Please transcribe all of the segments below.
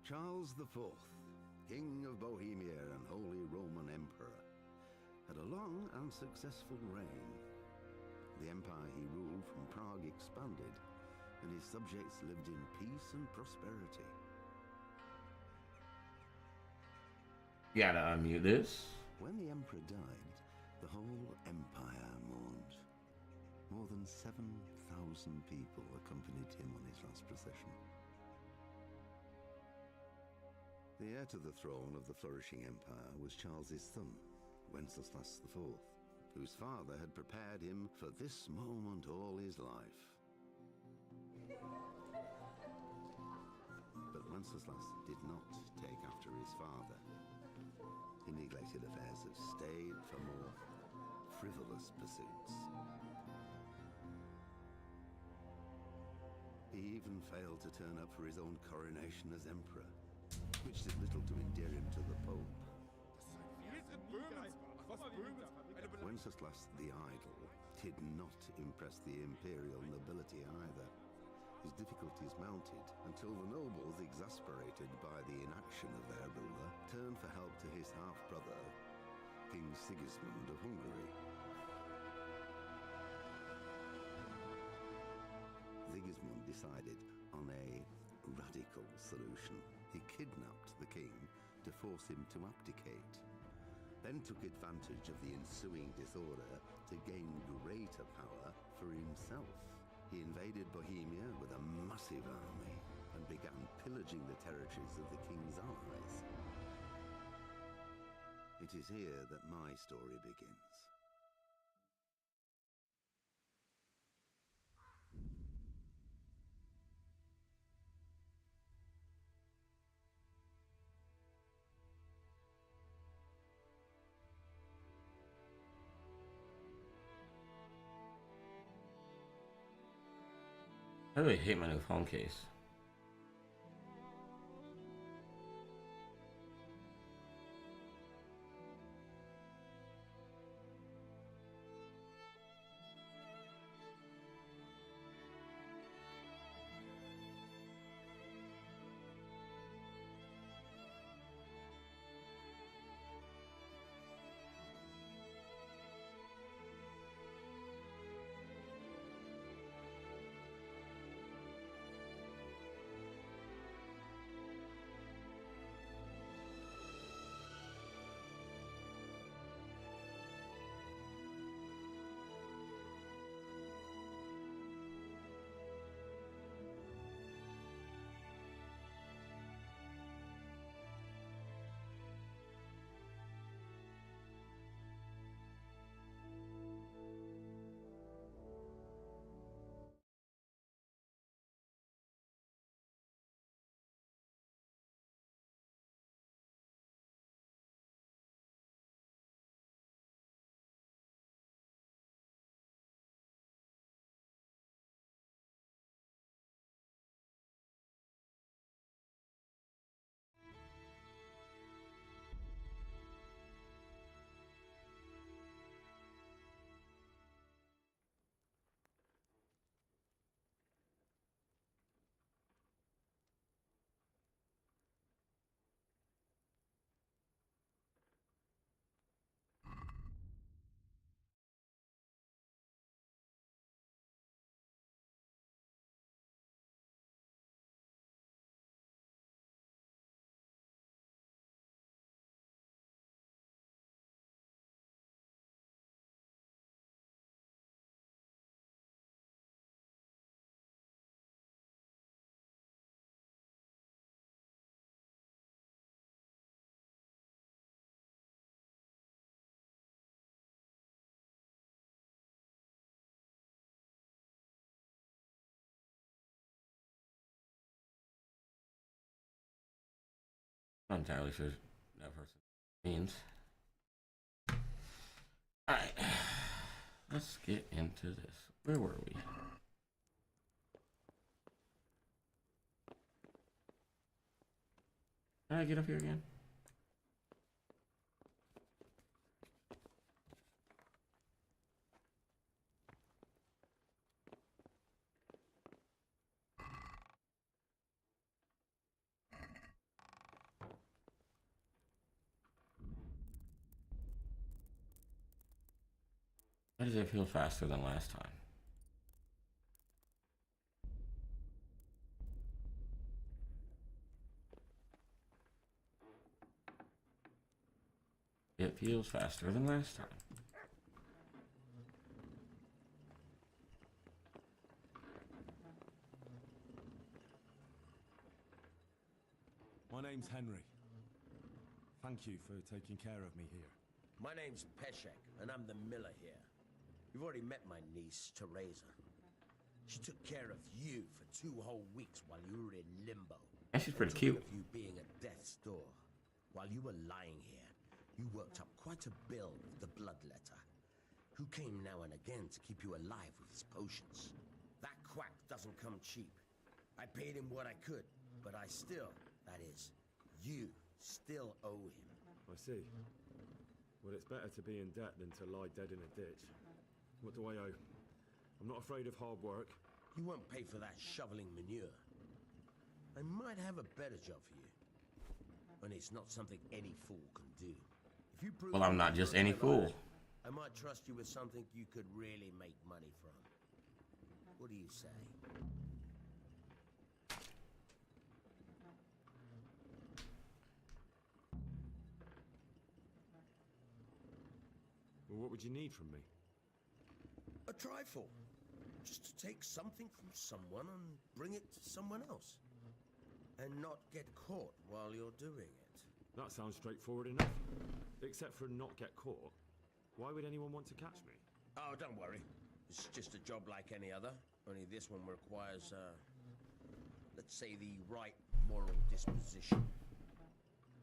Charles IV, King of Bohemia and Holy Roman Emperor, had a long and successful reign. The empire he ruled from Prague expanded, and his subjects lived in peace and prosperity. You gotta unmute this. When the emperor died, the whole empire mourned. More than 7,000 people accompanied him on his last procession. The heir to the throne of the flourishing empire was Charles's son, Wenceslas IV, whose father had prepared him for this moment all his life. But Wenceslas did not take after his father. He neglected affairs of state for more frivolous pursuits. He even failed to turn up for his own coronation as emperor, which did little to endear him to the Pope. Wenceslas the Idle did not impress the imperial nobility either. His difficulties mounted until the nobles, exasperated by the inaction of their ruler, turned for help to his half-brother, King Sigismund of Hungary. Sigismund decided on a radical solution. He kidnapped the king to force him to abdicate, then took advantage of the ensuing disorder to gain greater power for himself. He invaded Bohemia with a massive army and began pillaging the territories of the king's allies. It is here that my story begins. I really hate my new phone case. I'm not entirely sure that person means. Alright. Let's get into this. Where were we? How did I get up here again? Why does it feel faster than last time? It feels faster than last time. My name's Henry. Thank you for taking care of me here. My name's Peshek, and I'm the miller here. You've already met my niece, Teresa. She took care of you for 2 whole weeks while you were in limbo. And she's pretty cute. Of you being at death's door. While you were lying here, you worked up quite a bill with the bloodletter, who came now and again to keep you alive with his potions. That quack doesn't come cheap. I paid him what I could, but I still, that is, you still owe him. I see. Well, it's better to be in debt than to lie dead in a ditch. What do I owe? I'm not afraid of hard work. You won't pay for that shoveling manure. I might have a better job for you. And it's not something any fool can do. If you prove Well, I'm not just any fool. I might trust you with something you could really make money from. What do you say? Well, what would you need from me? A trifle. Just to take something from someone and bring it to someone else. And not get caught while you're doing it. That sounds straightforward enough. Except for not get caught. Why would anyone want to catch me? Oh, don't worry. It's just a job like any other. Only this one requires, let's say, the right moral disposition.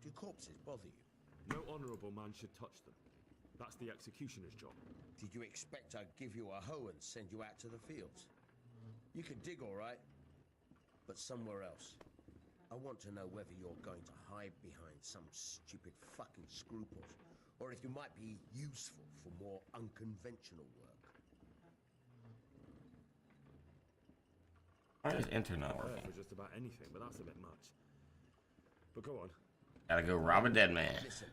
Do corpses bother you? No honourable man should touch them. That's the executioner's job. Did you expect I'd give you a hoe and send you out to the fields? You can dig all right, but somewhere else. I want to know whether you're going to hide behind some stupid fucking scruples, or if you might be useful for more unconventional work. Why is enter not I'm there working? for just about anything, but that's a bit much. But go on. Gotta go rob a dead man. Listen,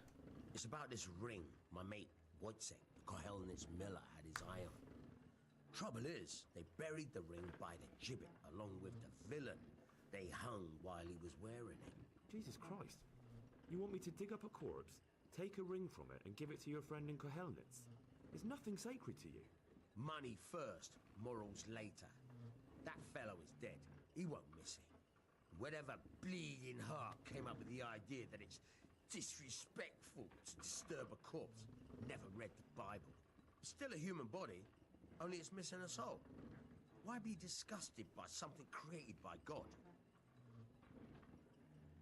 it's about this ring my mate Wojciech, the Kohelnitz miller, had his eye on. Trouble is, they buried the ring by the gibbet along with the villain they hung while he was wearing it. Jesus Christ. You want me to dig up a corpse, take a ring from it, and give it to your friend in Kohelnitz? Is nothing sacred to you? Money first, morals later. That fellow is dead. He won't miss it. Whatever bleeding heart came up with the idea that it's disrespectful to disturb a corpse never read the Bible. It's still a human body, only it's missing a soul. Why be disgusted by something created by God?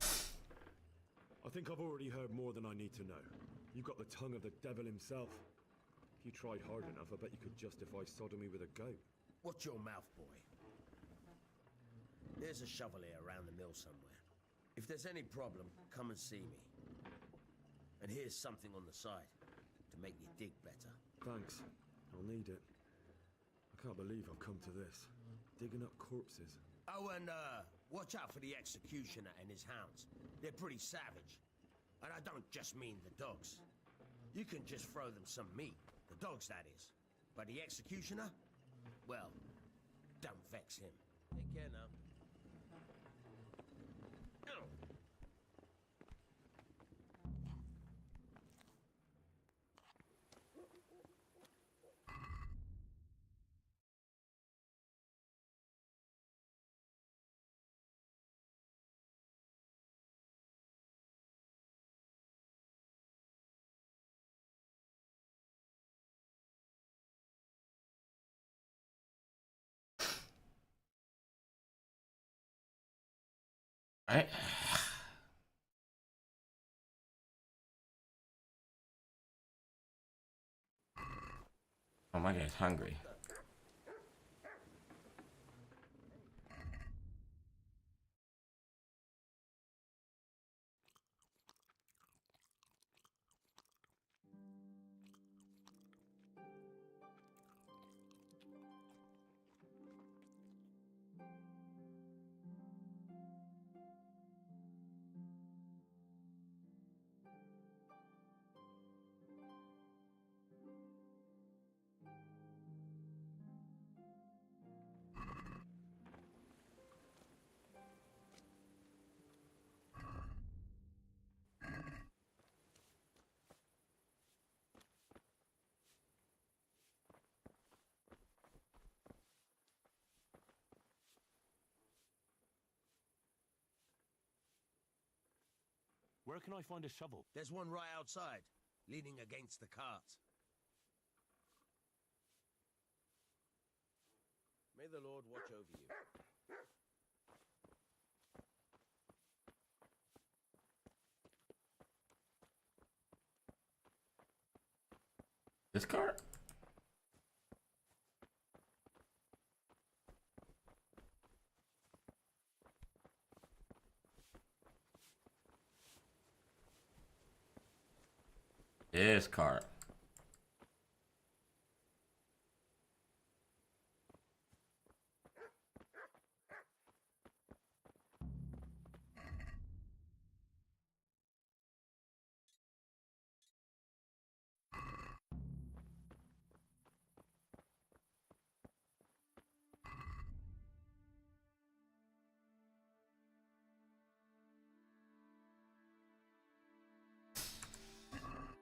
I think I've already heard more than I need to know. You've got the tongue of the devil himself. If you tried hard enough, I bet you could justify sodomy with a goat. Watch your mouth, boy. There's a shovel here around the mill somewhere. If there's any problem, come and see me. And here's something on the side to make you dig better. Thanks. I'll need it. I can't believe I've come to this. Digging up corpses. Oh, and watch out for the executioner and his hounds. They're pretty savage. And I don't just mean the dogs. You can just throw them some meat. The dogs, that is. But the executioner? Well, don't vex him. Take care now. Ow. Right? Oh, my guy's hungry. Where can I find a shovel? There's one right outside, leaning against the cart. May the Lord watch over you. This cart? This cart.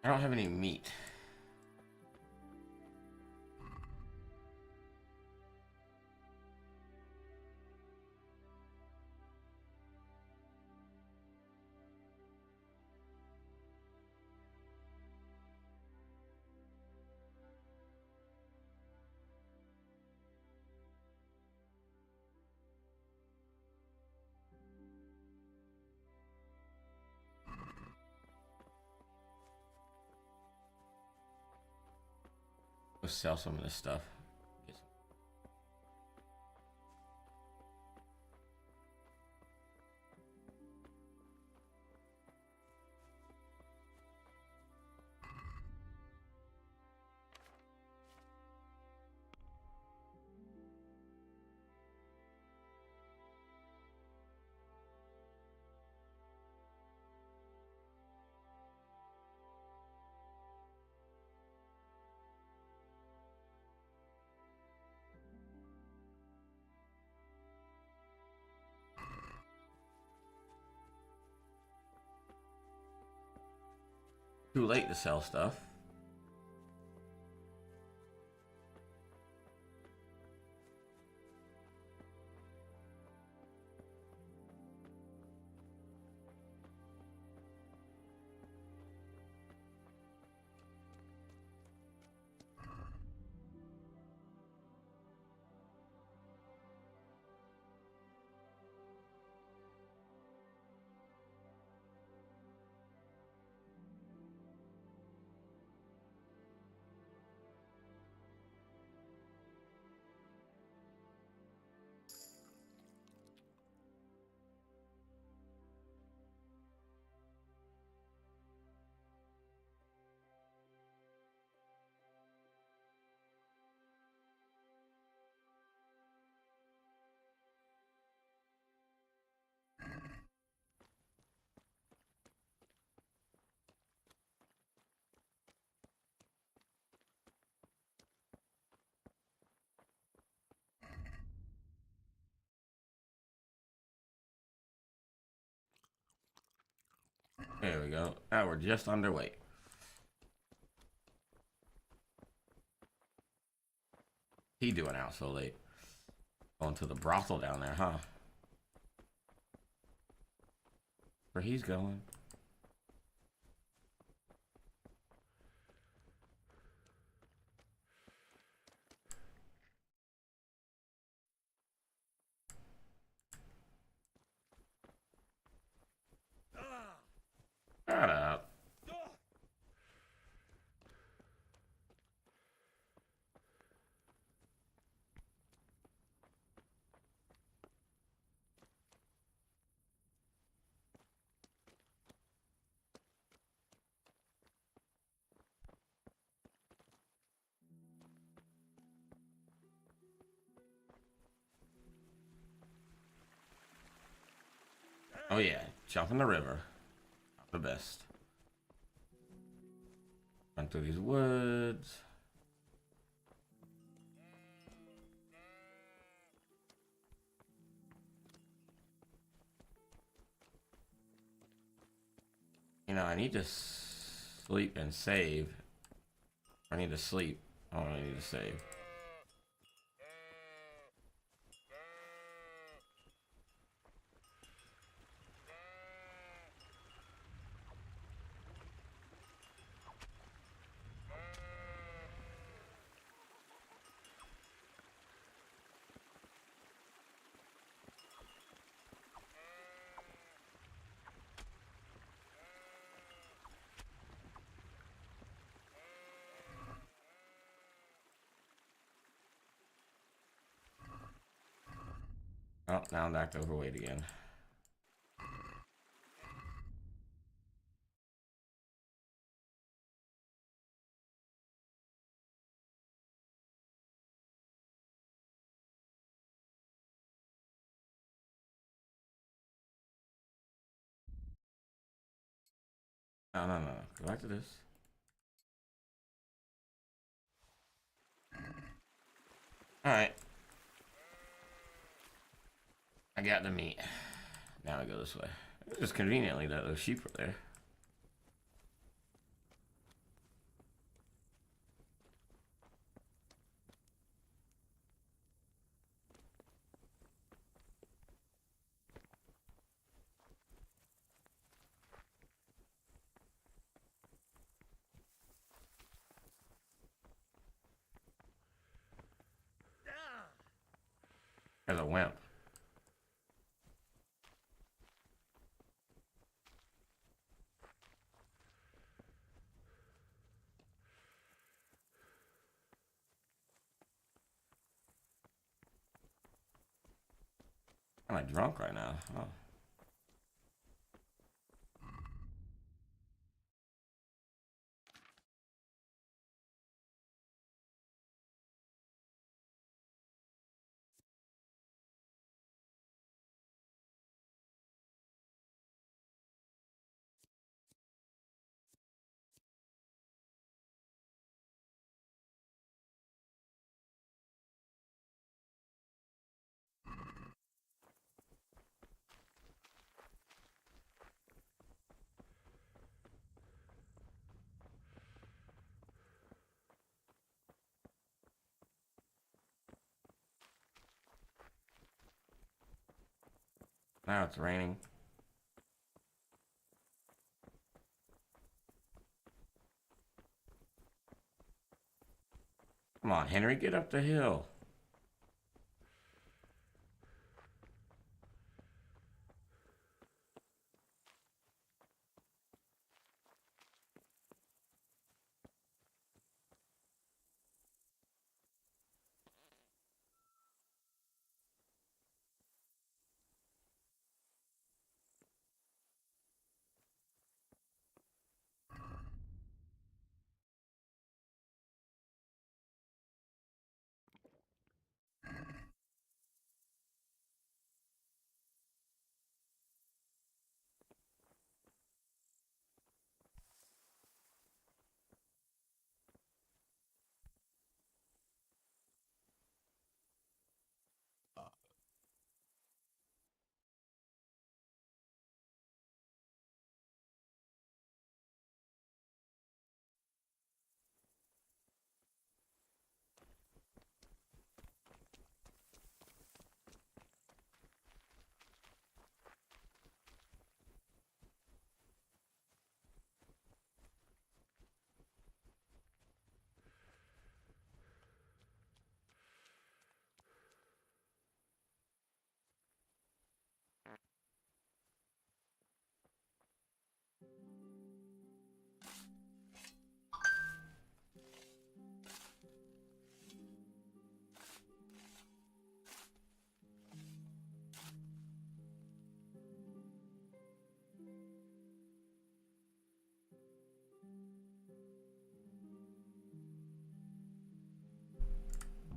I don't have any meat. Let's sell some of this stuff. Get some. Too late to sell stuff. There we go. Now we're just underway. He doing out so late? Going to the brothel down there, huh? Where he's going? Shut up. Oh yeah, jump in the river. The best. Run through these woods. You know, I need to sleep and save. I need to sleep. Oh, I need to save. Oh, now I'm back to overweight again. No, no, no. Go back to this. Alright. I got the meat. Now I go this way. Just conveniently that those sheep were there. There's a wimp. I'm like drunk right now. Oh. Now it's raining. Come on, Henry, get up the hill.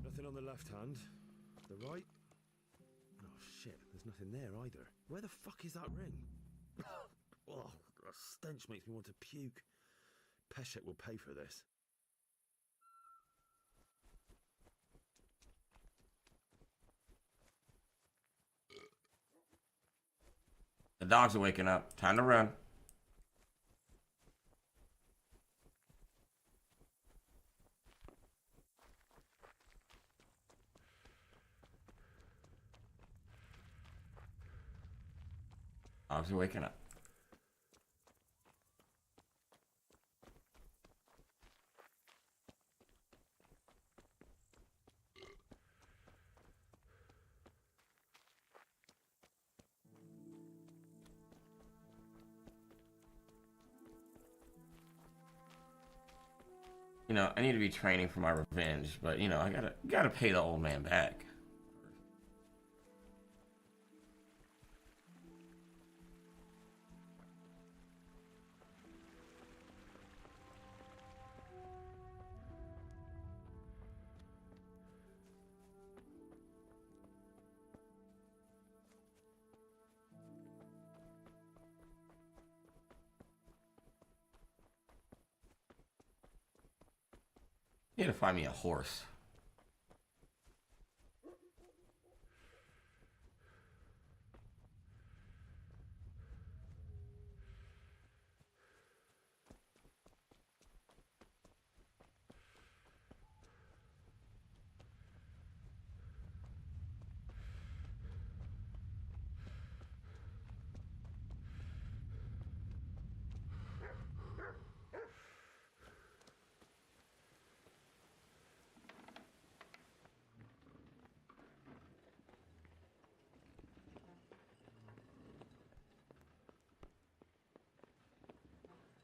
Nothing on the left hand. The right? Oh shit, there's nothing there either. Where the fuck is that ring? Oh, the stench makes me want to puke. Peshet will pay for this. The dogs are waking up. Time to run. Dogs are waking up. You know, I need to be training for my revenge, but you know, I gotta pay the old man back. need to find me a horse.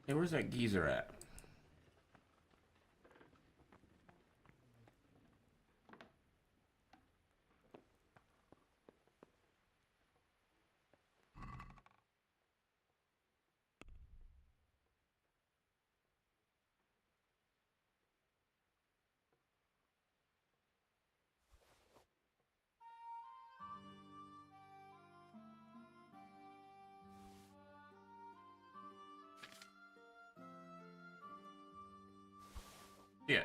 Hey, where's that geezer at? Yeah.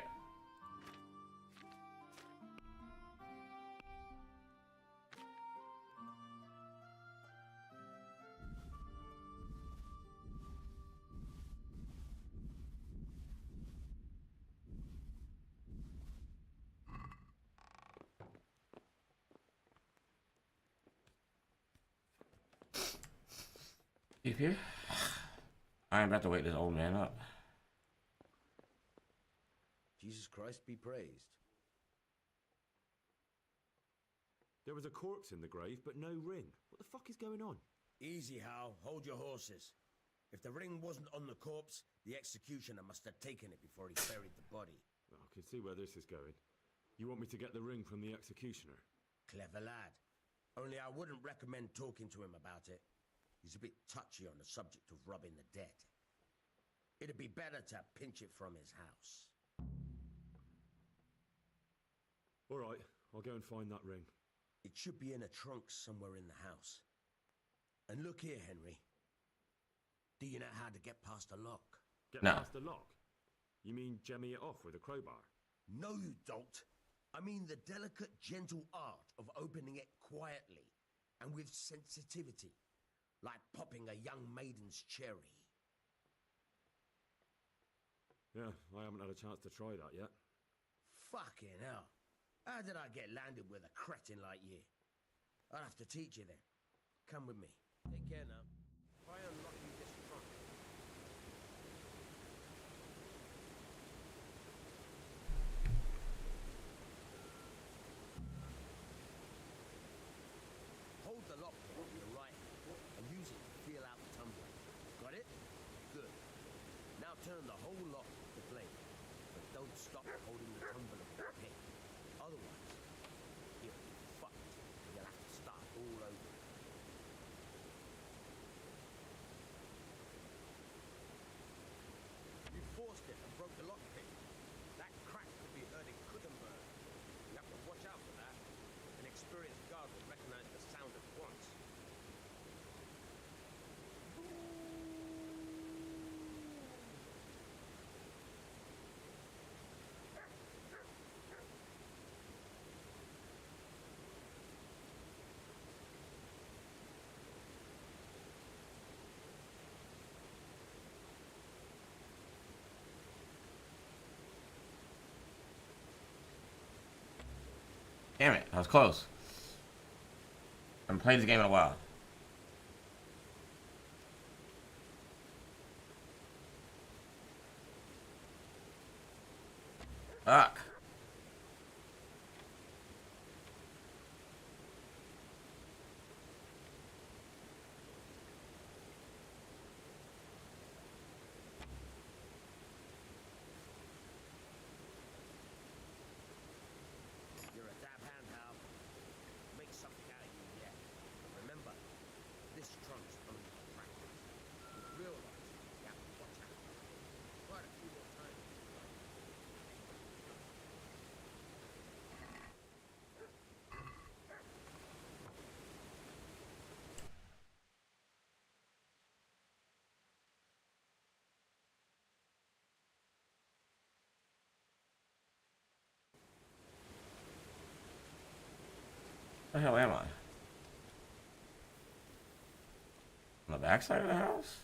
You here? I am about to wake this old man up. Jesus Christ be praised. There was a corpse in the grave, but no ring. What the fuck is going on? Easy, Hal. Hold your horses. If the ring wasn't on the corpse, the executioner must have taken it before he buried the body. I can see where this is going. You want me to get the ring from the executioner? Clever lad. Only I wouldn't recommend talking to him about it. He's a bit touchy on the subject of robbing the dead. It'd be better to pinch it from his house. All right, I'll go and find that ring. It should be in a trunk somewhere in the house. And look here, Henry. Do you know how to get past a lock? Get No. past the lock? You mean jemmy it off with a crowbar? No, you don't. I mean the delicate, gentle art of opening it quietly and with sensitivity, like popping a young maiden's cherry. Yeah, I haven't had a chance to try that yet. Fucking hell. How did I get landed with a cretin like you? I'll have to teach you then. Come with me. Take care now. Try unlocking this trunk. Hold the lock pick with your right hand and use it to feel out the tumbler. Got it? Good. Now turn the whole lock to flame, but don't stop holding the tumbler with the pick. Otherwise, you'll be fucked and you'll have to start all over. You forced it and broke the lockpick. That crack could be hurting Kuttenberg. You have to watch out for that. An experienced guard will recognize the sound at once. Damn it, I was close. I haven't played this game in a while. Fuck. You're a dab hand, Hal. Make something out of you yet. Remember, this trunk's only for practice. With real life, you have to watch out. Quite a few more times. The hell am I? On the backside of the house?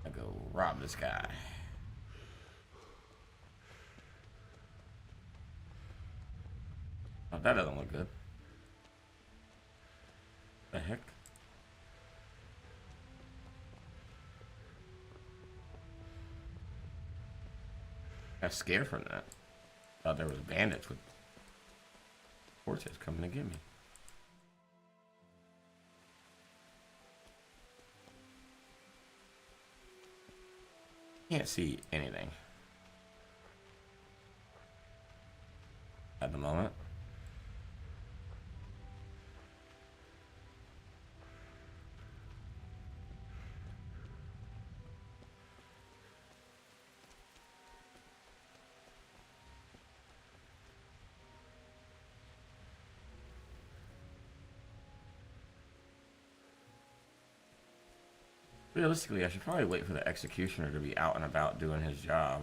I go rob this guy. Oh, that doesn't look good. The heck? I got scared from that. Thought there was bandits with horses coming to get me. Can't see anything at the moment. Realistically, I should probably wait for the executioner to be out and about doing his job.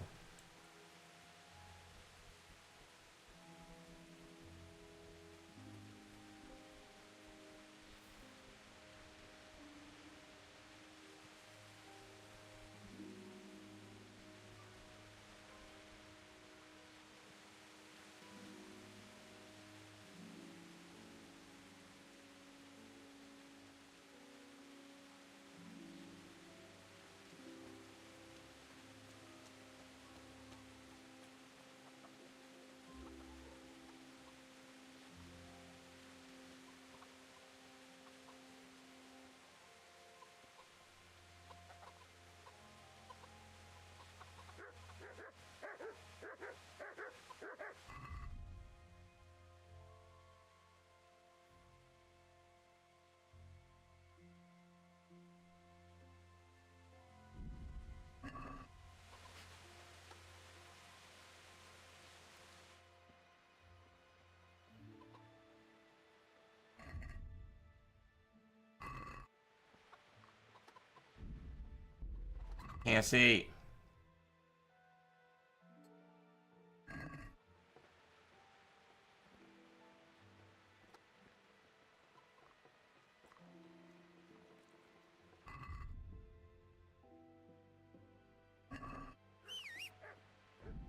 Can't see.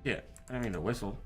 Yeah, I didn't mean to whistle.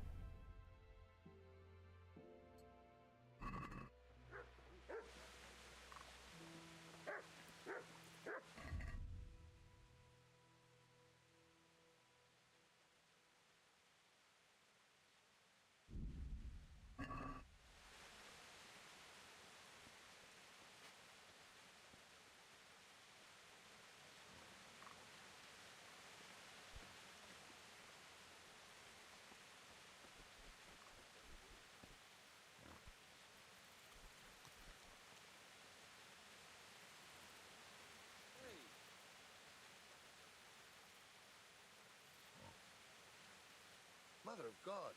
Mother of God.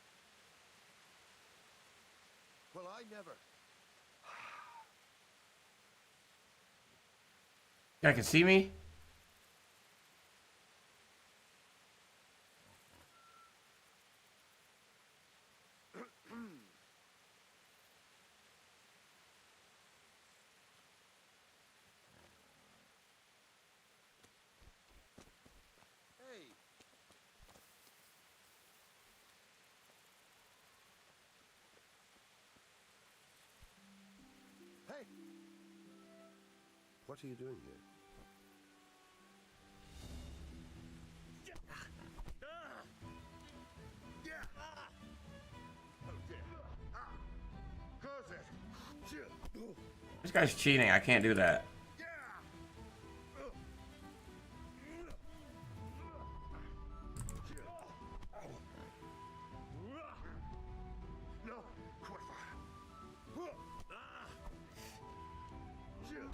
Well, I never. You guys can see me? Hey. Hey. What are you doing here? This guy's cheating. I can't do that. No.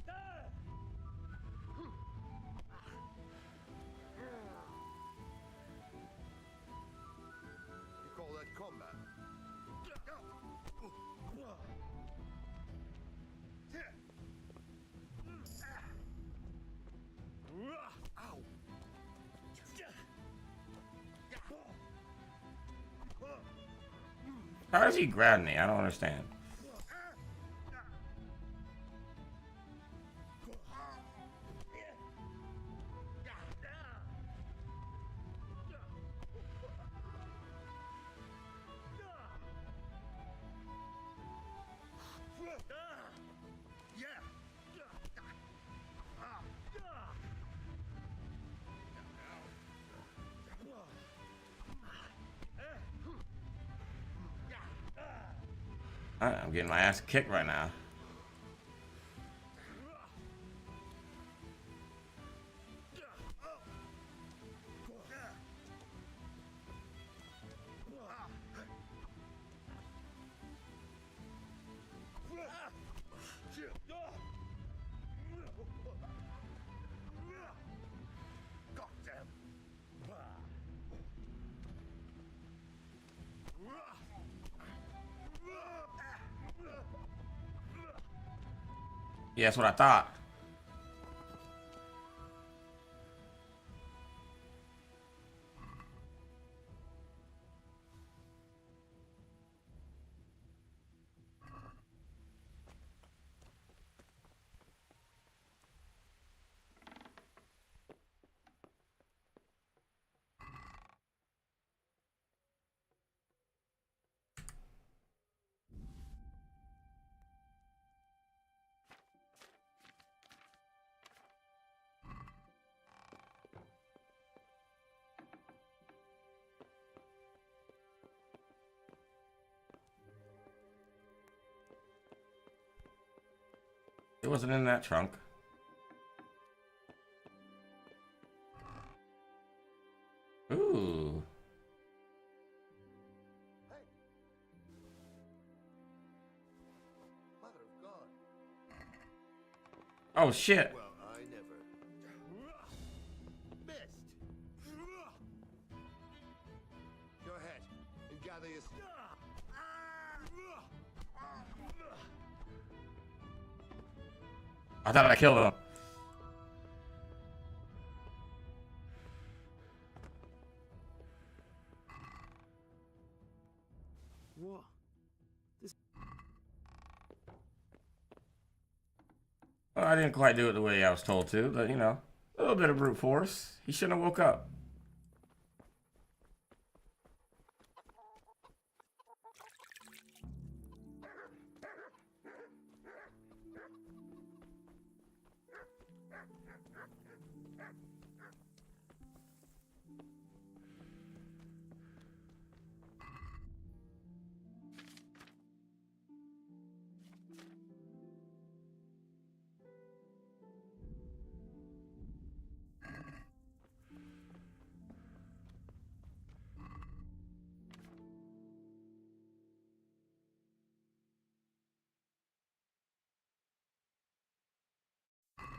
You call that combat? Ow! How does he grab me? I don't understand. Alright, I'm getting my ass kicked right now. Yeah, that's what I thought. It wasn't in that trunk. Ooh. Hey! Mother of God. Oh shit. Well, I never. Missed! Go ahead and gather your... I thought I killed him. What? Well, I didn't quite do it the way I was told to, but you know, a little bit of brute force. He shouldn't have woke up.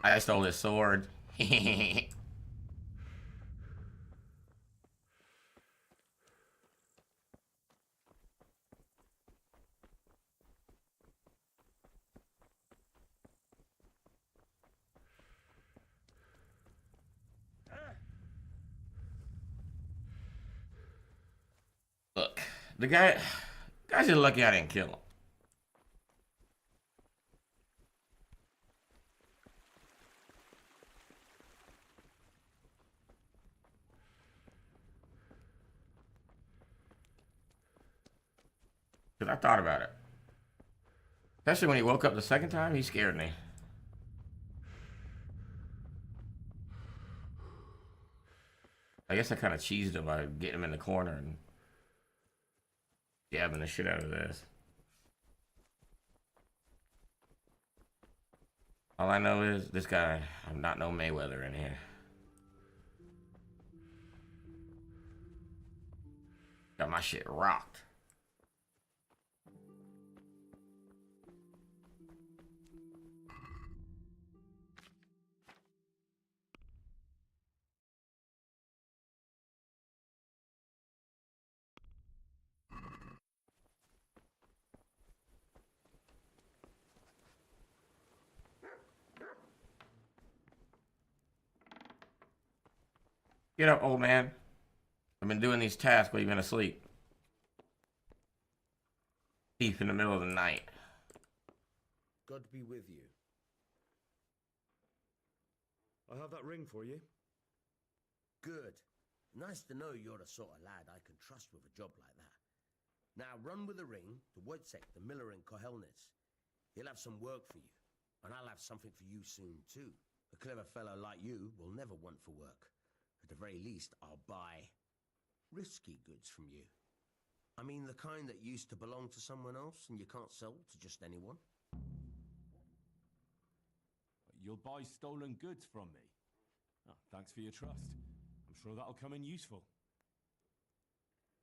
I stole his sword. Look, the guy's just lucky I didn't kill him. Because I thought about it. Especially when he woke up the second time, he scared me. I guess I kind of cheesed him by getting him in the corner and jabbing the shit out of this. All I know is this guy, I'm not no Mayweather in here. Got my shit rocked. Get up, old man. I've been doing these tasks while you've been asleep. Thief in the middle of the night. God be with you. I have that ring for you. Good. Nice to know you're the sort of lad I can trust with a job like that. Now run with the ring to Wojciech, the miller in Kohelnitz. He'll have some work for you, and I'll have something for you soon too. A clever fellow like you will never want for work. At the very least, I'll buy risky goods from you. I mean the kind that used to belong to someone else and you can't sell to just anyone. You'll buy stolen goods from me. Oh, thanks for your trust. I'm sure that'll come in useful.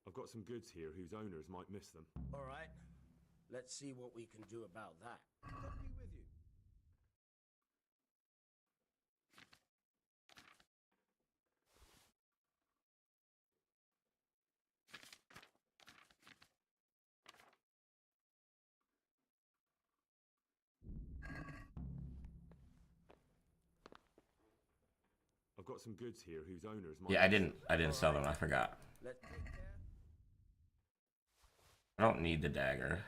I've got some goods here whose owners might miss them. All right, let's see what we can do about that. God be with you. I've got some goods here whose owners might. Yeah, I didn't sell them. I forgot. Let's take care. I don't need the dagger.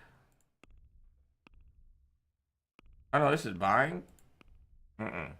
Oh no, this is buying? Mm-mm.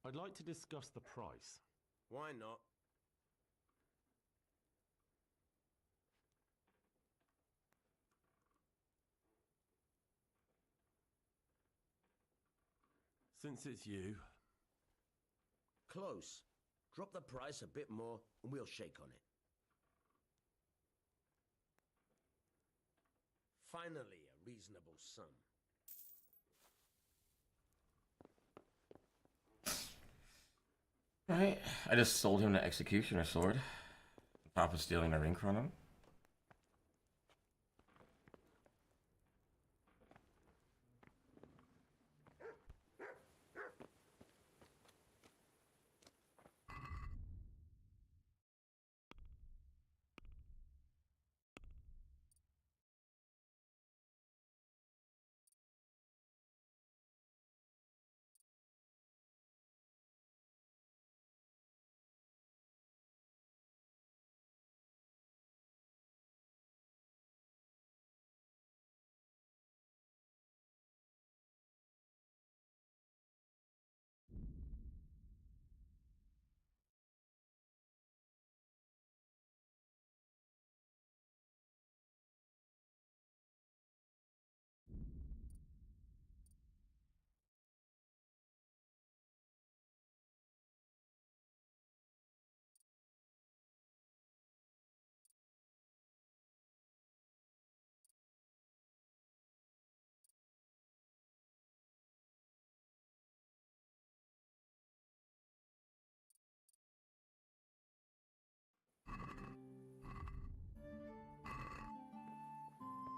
I'd like to discuss the price. Why not? Since it's you, Close. Drop the price a bit more and we'll shake on it. Finally, a reasonable sum. Right. I just sold him the executioner sword. Papa's stealing the ring from him.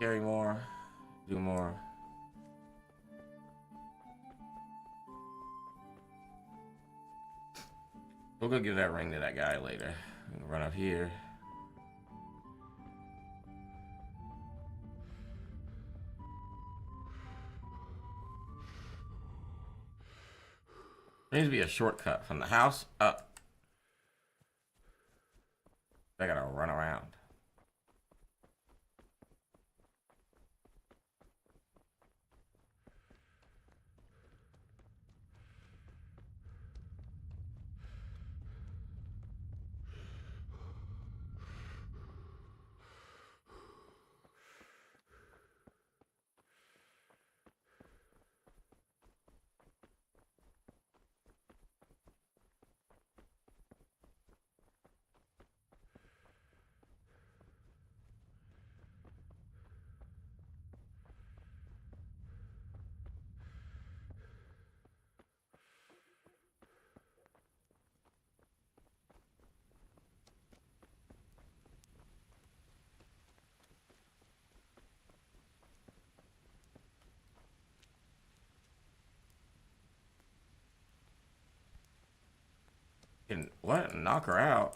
Carry more. Do more. We'll go give that ring to that guy later. We'll run up here. There needs to be a shortcut from the house up. I gotta run around. Can what? Knock her out?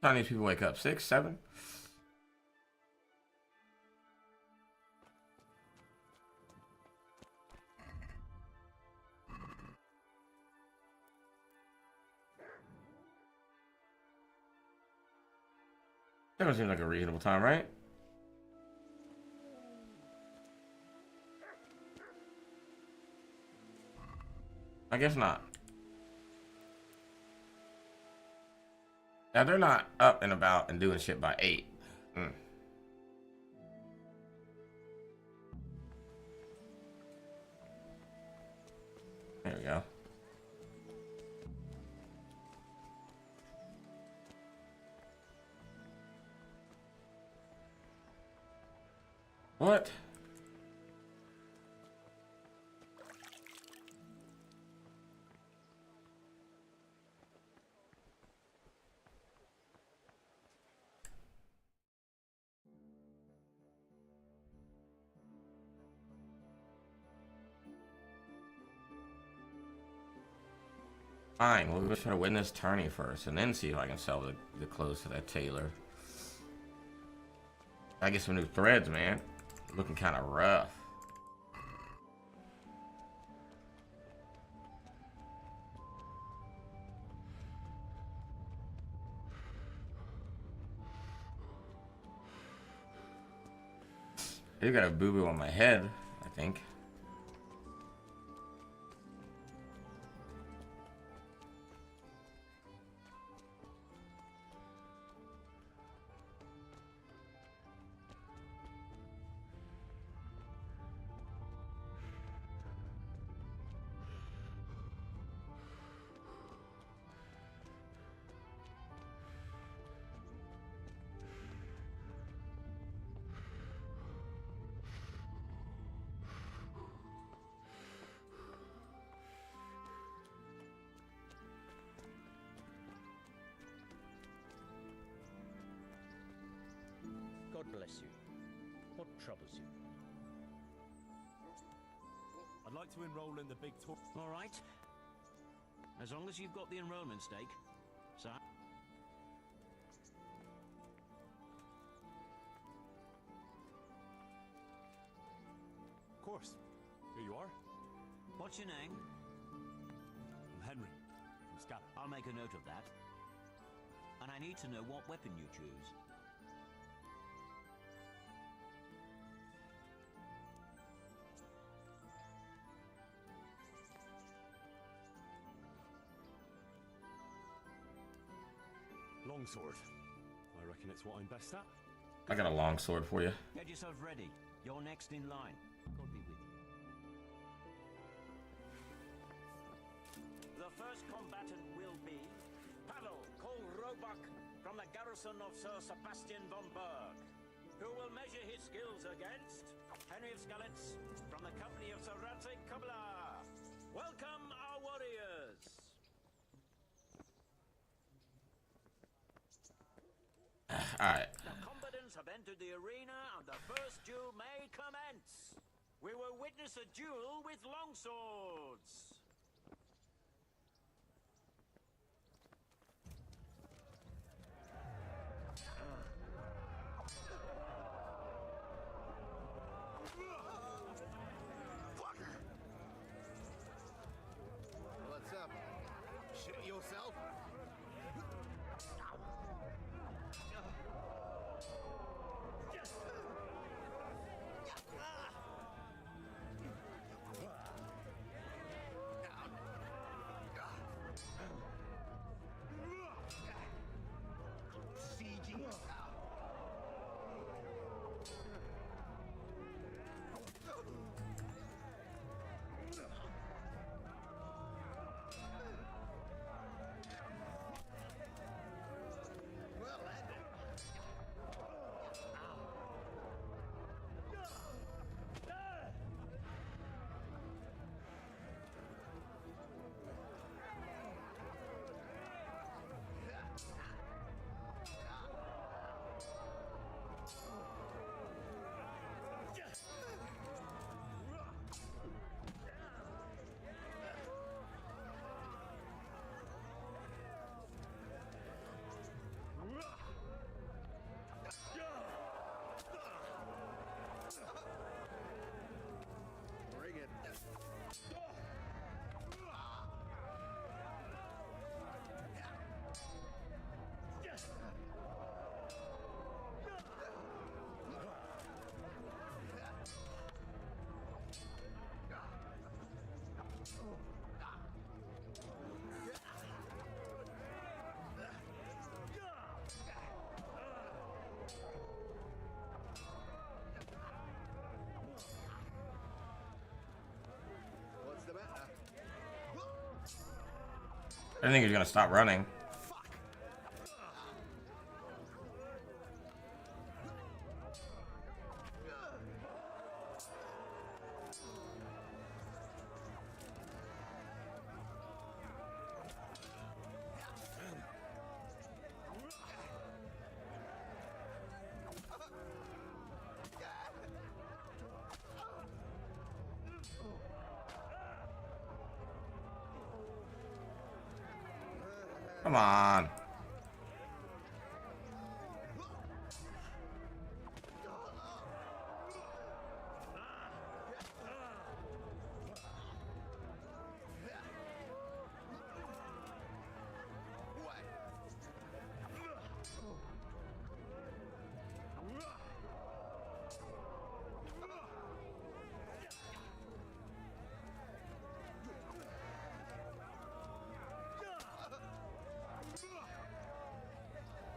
How many people wake up? 6, 7? That seems like a reasonable time, right? I guess not. Now they're not up and about and doing shit by 8. There we go. What? Fine, we'll try to win this tourney first and then see if I can sell the clothes to that tailor. I get some new threads, man. Looking kind of rough. I got a boo-boo on my head, I think. God bless you. What troubles you? I'd like to enroll in the big tour. All right. As long as you've got the enrollment stake. So. Of course. Here you are. What's your name? I'm Henry from Scotland. I'll make a note of that. And I need to know what weapon you choose. Longsword. I reckon it's what I'm best at. I got a long sword for you. Get yourself ready. You're next in line. God be with you. The first combatant will be Pavel Kolrobak from the garrison of Sir Sebastian von Berg, who will measure his skills against Henry of Skalitz from the company of Sir Radzik Kubla. Welcome, our warriors! Alright. The combatants have entered the arena and the first duel may commence. We will witness a duel with longswords. What's up? Shit yourself? I didn't think he was gonna stop running. Come on.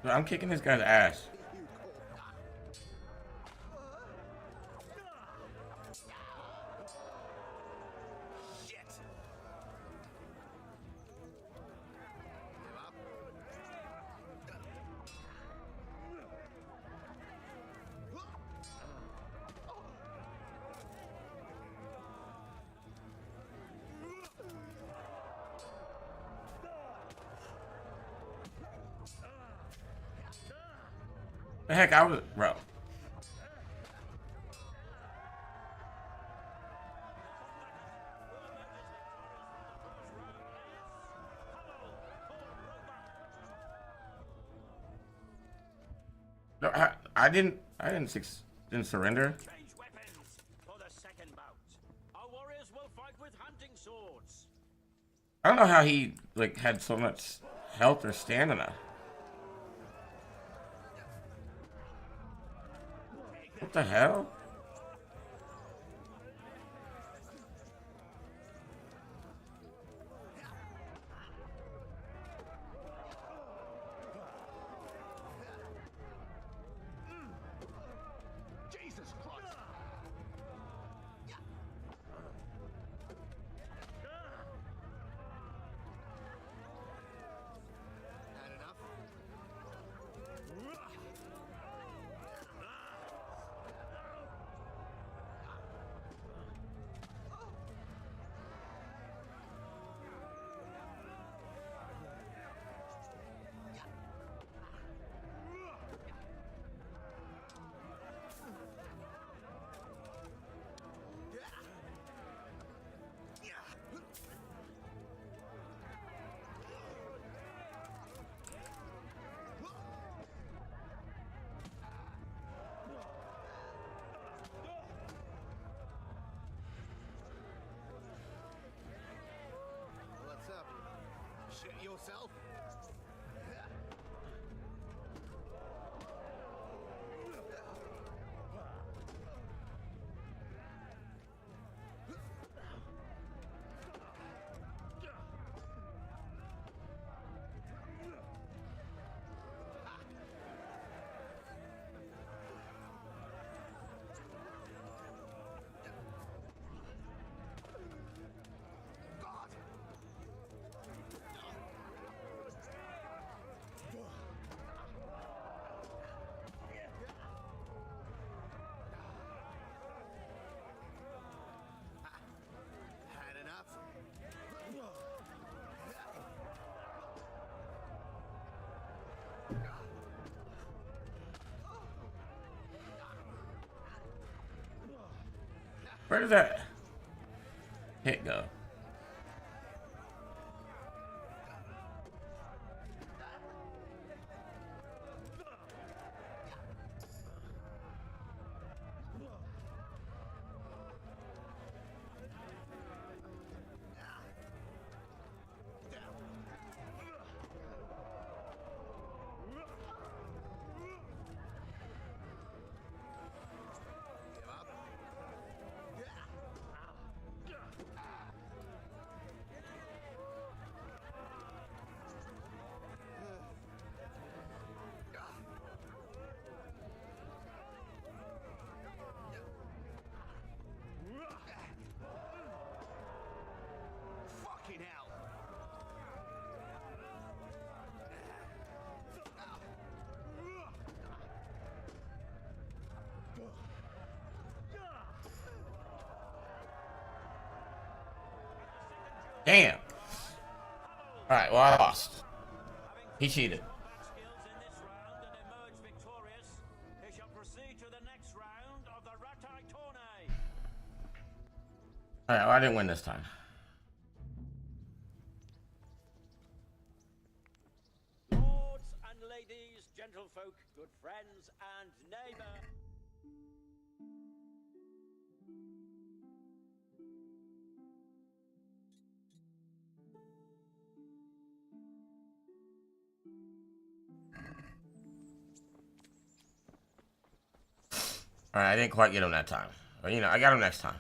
I'm kicking this guy's ass. The heck, I was, bro. No, didn't surrender. Change weapons for the second bout. Our warriors will fight with hunting swords. I don't know how he like had so much health or stamina. What the hell? Jesus Christ! Had enough? What's up? Shit yourself? Had enough? Where did that hit go? Give up? Damn. Alright, well, I lost. He cheated. Skills in this round and emerge victorious. They shall proceed to the next round of the Ratai Tourney. Alright, well, I didn't win this time. Lords and ladies, gentlefolk, good friends and neighbors. Alright, I didn't quite get him that time. But, you know, I got him next time.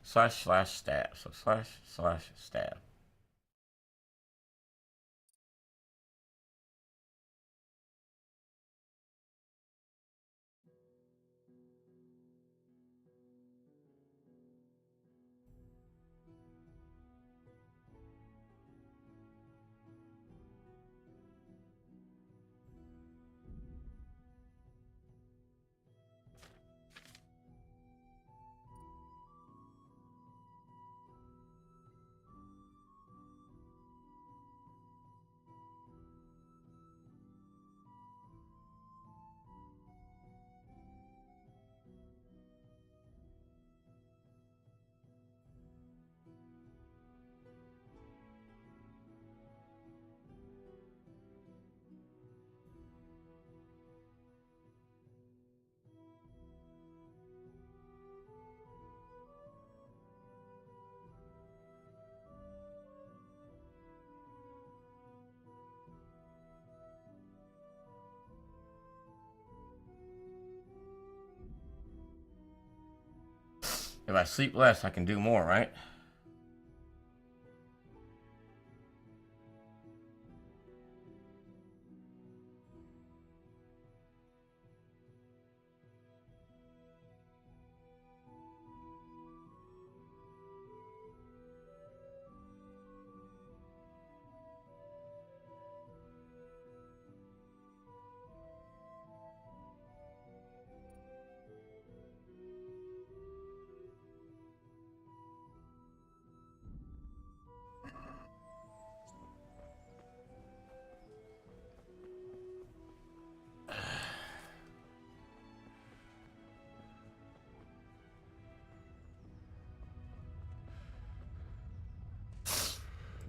/ stab. So / stab. If I sleep less, I can do more, right?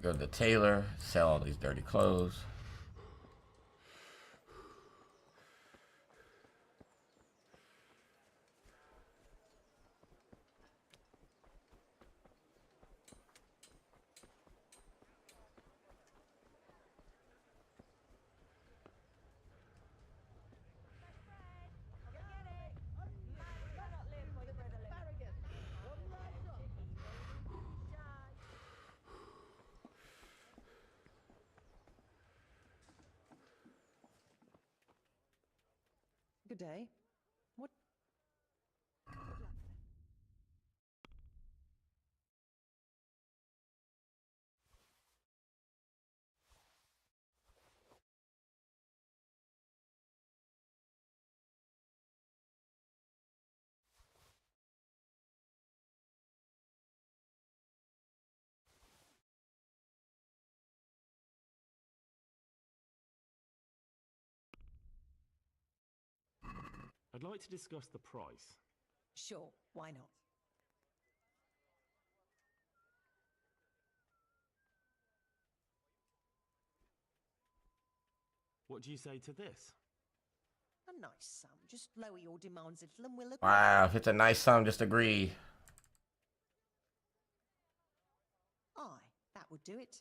Go to the tailor, sell all these dirty clothes. Good day. What? I'd like to discuss the price. Sure, why not? What do you say to this? A nice sum. Just lower your demands a little and we'll agree. Wow, if it's a nice sum, just agree. Aye, that would do it.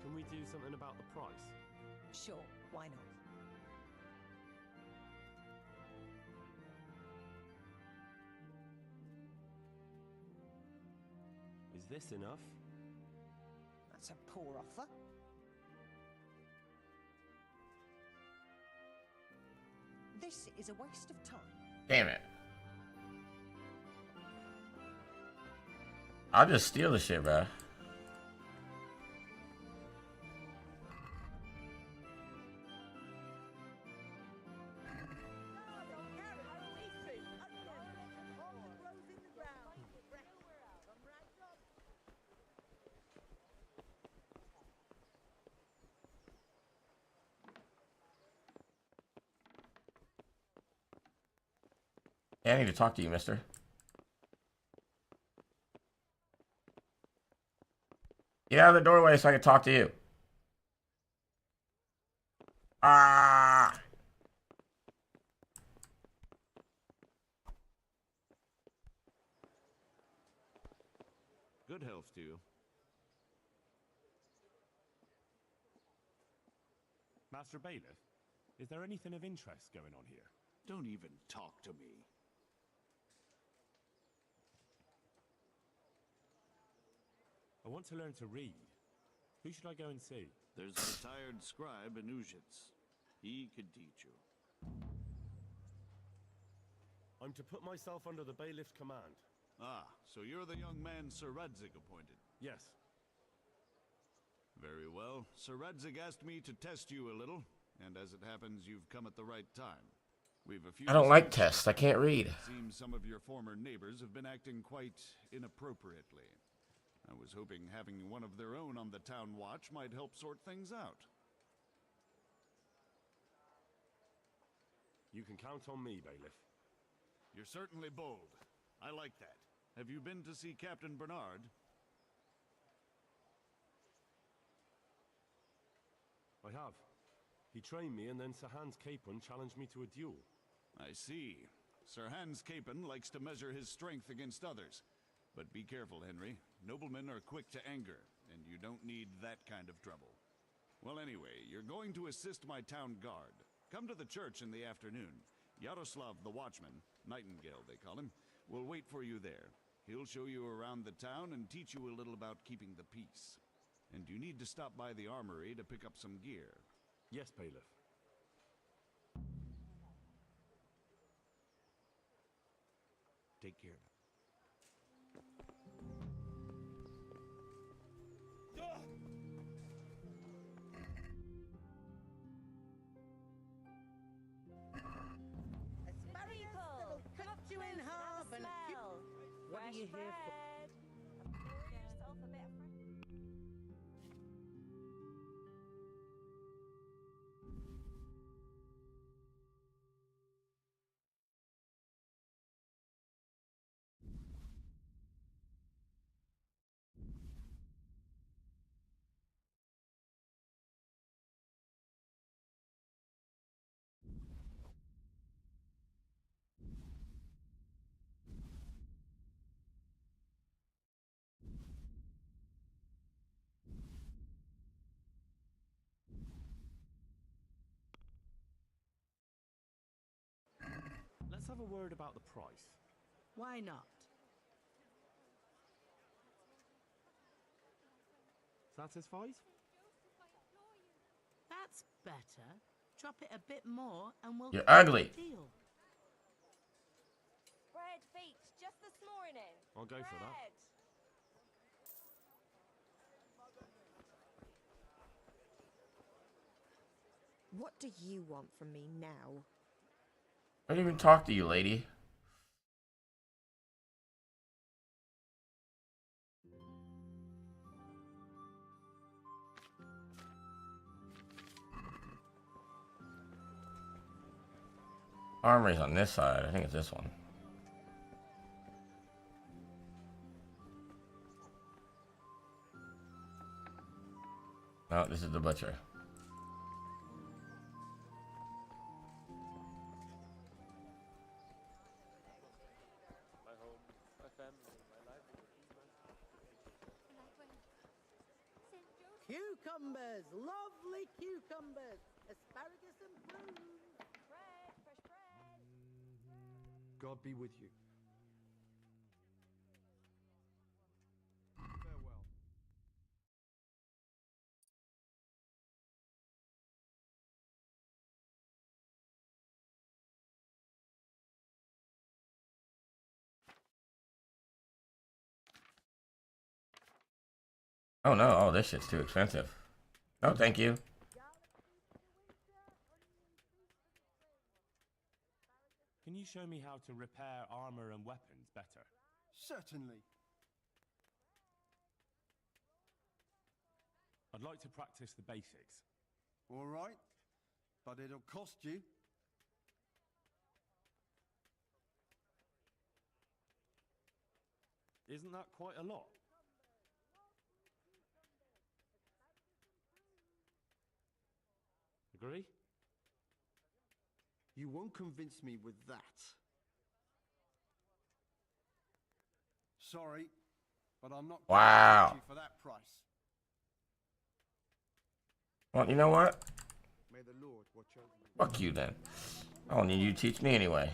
Can we do something about the price? Sure, why not? Is this enough? That's a poor offer. This is a waste of time. Damn it. I'll just steal the shit, bro. Yeah, I need to talk to you, mister. Get out of the doorway so I can talk to you. Ah! Good health to you. Master Bailiff, is there anything of interest going on here? Don't even talk to me. I want to learn to read. Who should I go and see? There's a retired scribe in Uzhitz. He could teach you. I'm to put myself under the bailiff's command. Ah, so you're the young man Sir Radzig appointed. Yes. Very well. Sir Radzig asked me to test you a little, and as it happens, you've come at the right time. We've a few... I don't like tests. I can't read. It seems some of your former neighbors have been acting quite inappropriately. I was hoping having one of their own on the town watch might help sort things out. You can count on me, Bailiff. You're certainly bold. I like that. Have you been to see Captain Bernard? I have. He trained me and then Sir Hans Capon challenged me to a duel. I see. Sir Hans Capon likes to measure his strength against others. But be careful, Henry. Noblemen are quick to anger, and you don't need that kind of trouble. Well, anyway, you're going to assist my town guard. Come to the church in the afternoon. Yaroslav the Watchman, Nightingale they call him, will wait for you there. He'll show you around the town and teach you a little about keeping the peace. And you need to stop by the armory to pick up some gear. Yes, Bailiff. Take care of it. People, come up to in half and what are you here for? Let's have a word about the price. Why not? Satisfied? That's better. Drop it a bit more and we'll You're close the ugly. deal. Bread feet just this morning. I'll go for that. Bread. What do you want from me now? I didn't even talk to you, lady. Armory's on this side. I think it's this one. No, this is the butcher. My home, my family, my livelihood. Cucumbers! Lovely cucumbers! Asparagus and prunes! Bread, fresh bread. God be with you. Farewell. Oh no, oh this shit's too expensive. Oh, thank you. Can you show me how to repair armor and weapons better? Certainly. I'd like to practice the basics. All right, but it'll cost you. Isn't that quite a lot? Agree? You won't convince me with that. Sorry, but I'm not going Wow. to you for that price. Well, you know what? May the Lord watch over you. Fuck you then. I don't need you to teach me anyway.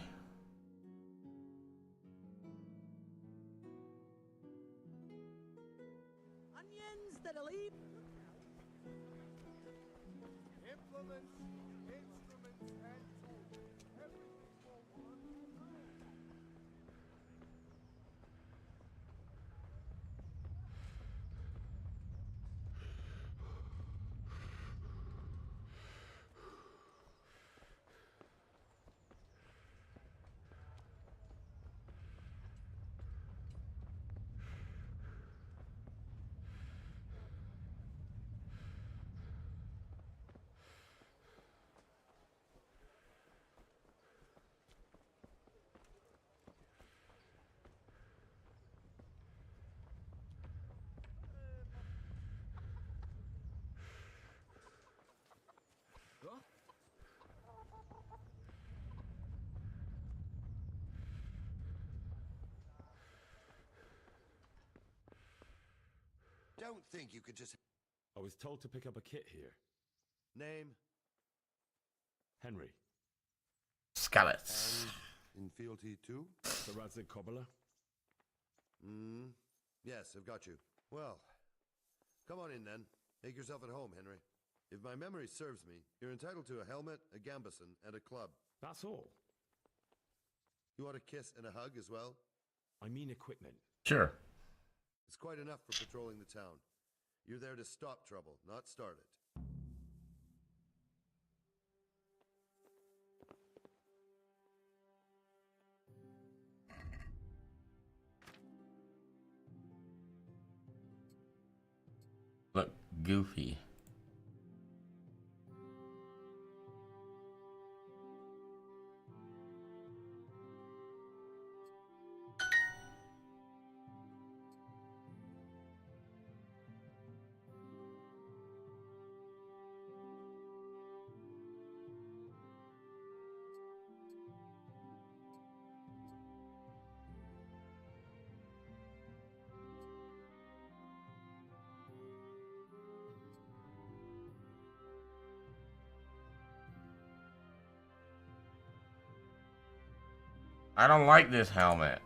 Onions that'll eat. Implements, instruments, and tools. Everything for one. Don't think you could just... I was told to pick up a kit here. Name? Henry. Scallots. In fealty too? The Radzig Cobbler. Yes, I've got you. Well, come on in then. Make yourself at home, Henry. If my memory serves me, you're entitled to a helmet, a gambeson, and a club. That's all. You want a kiss and a hug as well? I mean equipment. Sure. It's quite enough for patrolling the town. You're there to stop trouble, not start it. Look goofy. I don't like this helmet.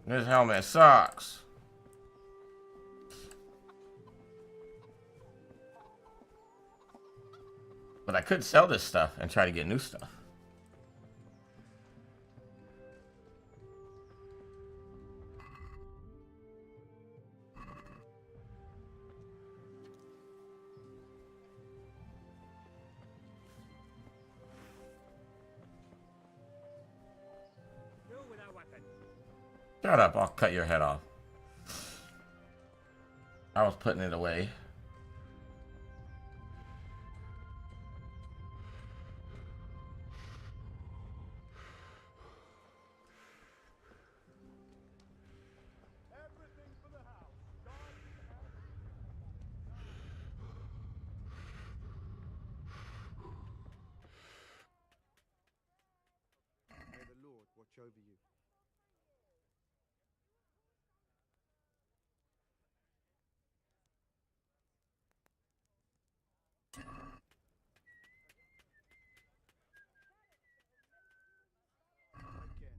This helmet sucks. But I could sell this stuff and try to get new stuff. Shut up, I'll cut your head off. I was putting it away. May the Lord watch over you. Take care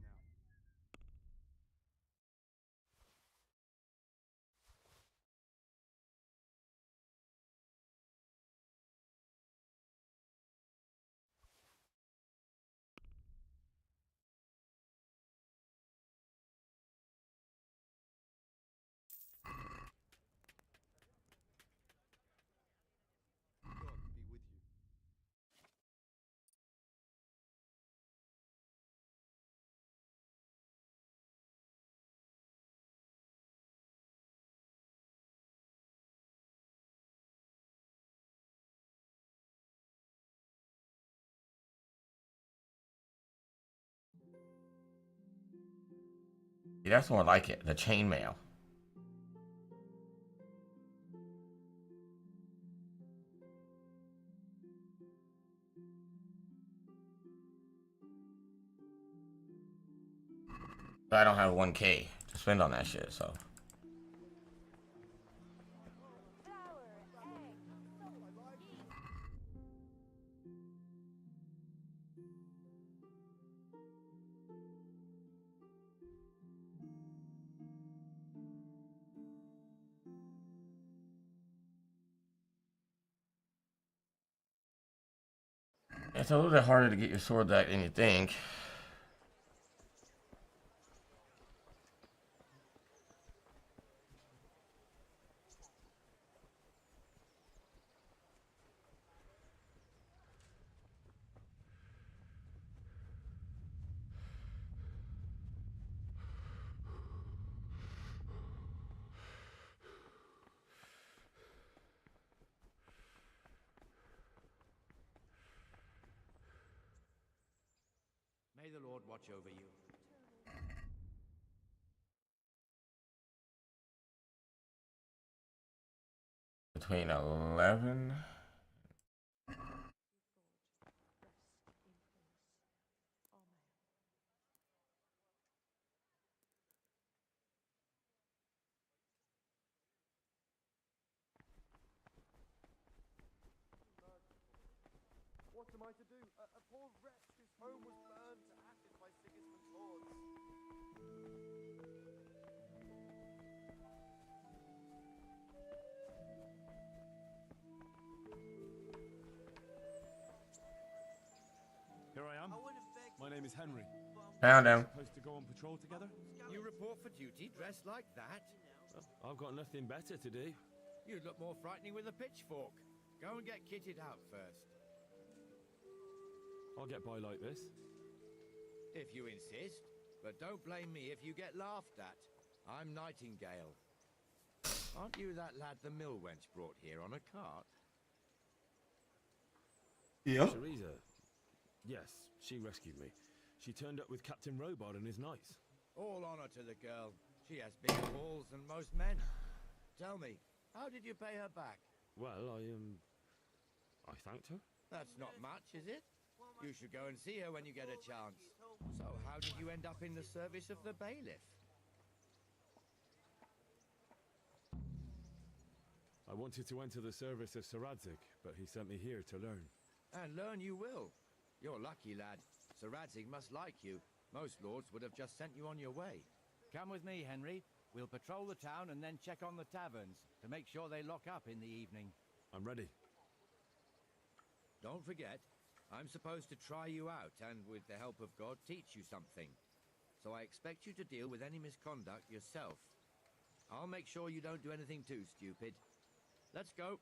now. God be with you. See, that's more like it, the chainmail. But I don't have 1K to spend on that shit, so. It's a little bit harder to get your sword back than you think. May the Lord watch over you. Between 11. What am I to do? A poor wretch whose home was burned to ashes by Sigismund's hordes. Here I am. My name is Henry. Found him. Supposed to go on patrol together? You report for duty dressed like that? I've got nothing better to do. You'd look more frightening with a pitchfork. Go and get kitted out first. I'll get by like this. If you insist. But don't blame me if you get laughed at. I'm Nightingale. Aren't you that lad the mill wench brought here on a cart? Yeah. Teresa. Yes, she rescued me. She turned up with Captain Robot and his knights. All honor to the girl. She has bigger balls than most men. Tell me, how did you pay her back? Well, I thanked her. That's not much, is it? You should go and see her when you get a chance. So how did you end up in the service of the bailiff? I wanted to enter the service of Sir Radzig, but he sent me here to learn. And learn you will. You're lucky, lad. Sir Radzig must like you. Most lords would have just sent you on your way. Come with me, Henry. We'll patrol the town and then check on the taverns to make sure they lock up in the evening. I'm ready. Don't forget, I'm supposed to try you out and, with the help of God, teach you something. So I expect you to deal with any misconduct yourself. I'll make sure you don't do anything too stupid. Let's go.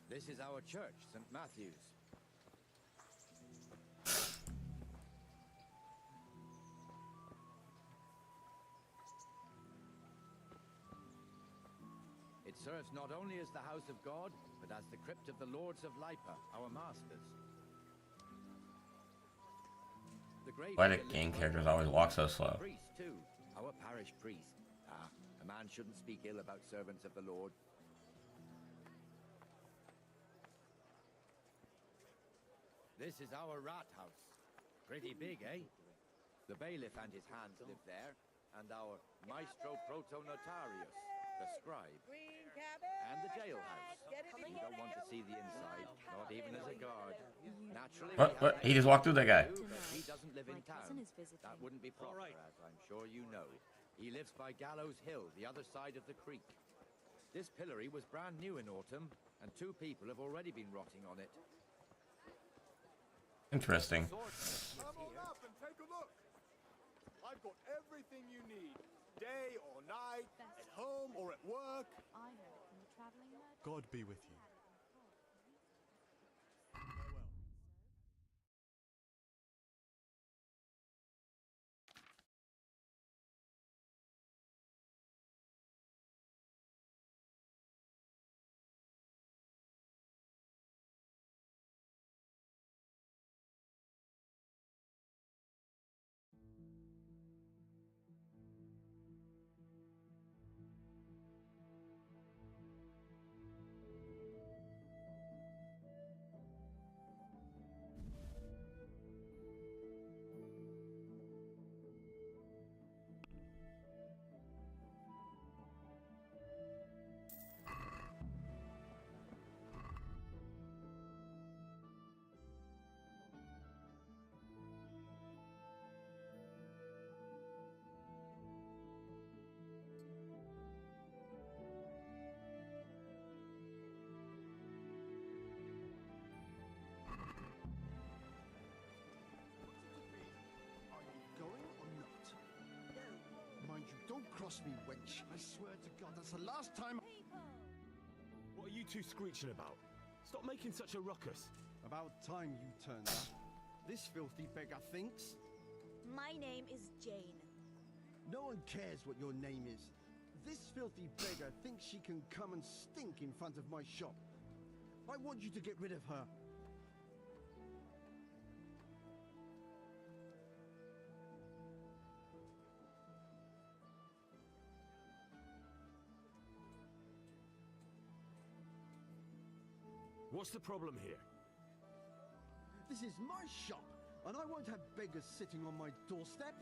This is our church, St. Matthew's. It serves not only as the house of God, but as the crypt of the Lords of Lipa, our masters. Why do game characters always walk so slow? Priest, too. Our parish priest. Ah, a man shouldn't speak ill about servants of the Lord. This is our rat house. Pretty big, eh? The bailiff and his hands live there, and our maestro proto-notarius, the scribe, and the jailhouse. You don't want to see the inside, not even as a guard. Naturally, What? He just walked through that guy. but he doesn't live in town. That wouldn't be proper, as I'm sure you know. He lives by Gallows Hill, the other side of the creek. This pillory was brand new in autumn, and 2 people have already been rotting on it. Interesting. Come on up and take a look. I've got everything you need. Day or night, at home or at work. I heard it from the traveling merchant. God be with you. Don't cross me, wench. I swear to God, that's the last time. What are you two screeching about? Stop making such a ruckus. About time you turned up. This filthy beggar thinks. My name is Jane. No one cares what your name is. This filthy beggar thinks she can come and stink in front of my shop. I want you to get rid of her. What's the problem here? This is my shop, and I won't have beggars sitting on my doorstep.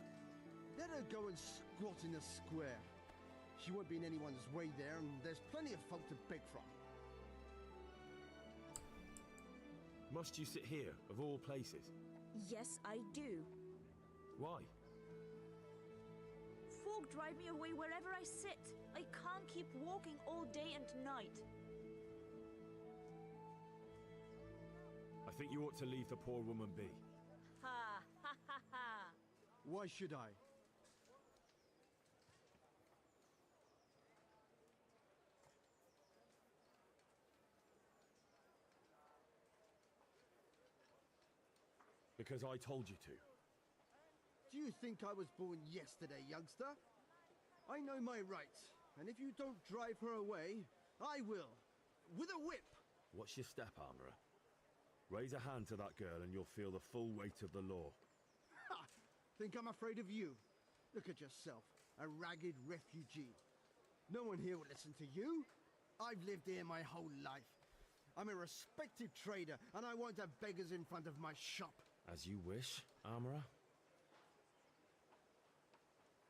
Let her go and squat in the square. She won't be in anyone's way there, and there's plenty of folk to beg from. Must you sit here, of all places? Yes, I do. Why? Folk drive me away wherever I sit. I can't keep walking all day and night. I think you ought to leave the poor woman be. Ha ha ha ha. Why should I? Because I told you to. Do you think I was born yesterday, youngster? I know my rights, and if you don't drive her away, I will. With a whip. What's your step, Armourer? Raise a hand to that girl and you'll feel the full weight of the law. Ha! Think I'm afraid of you? Look at yourself, a ragged refugee. No one here will listen to you. I've lived here my whole life. I'm a respected trader, and I won't have beggars in front of my shop. As you wish, Armourer.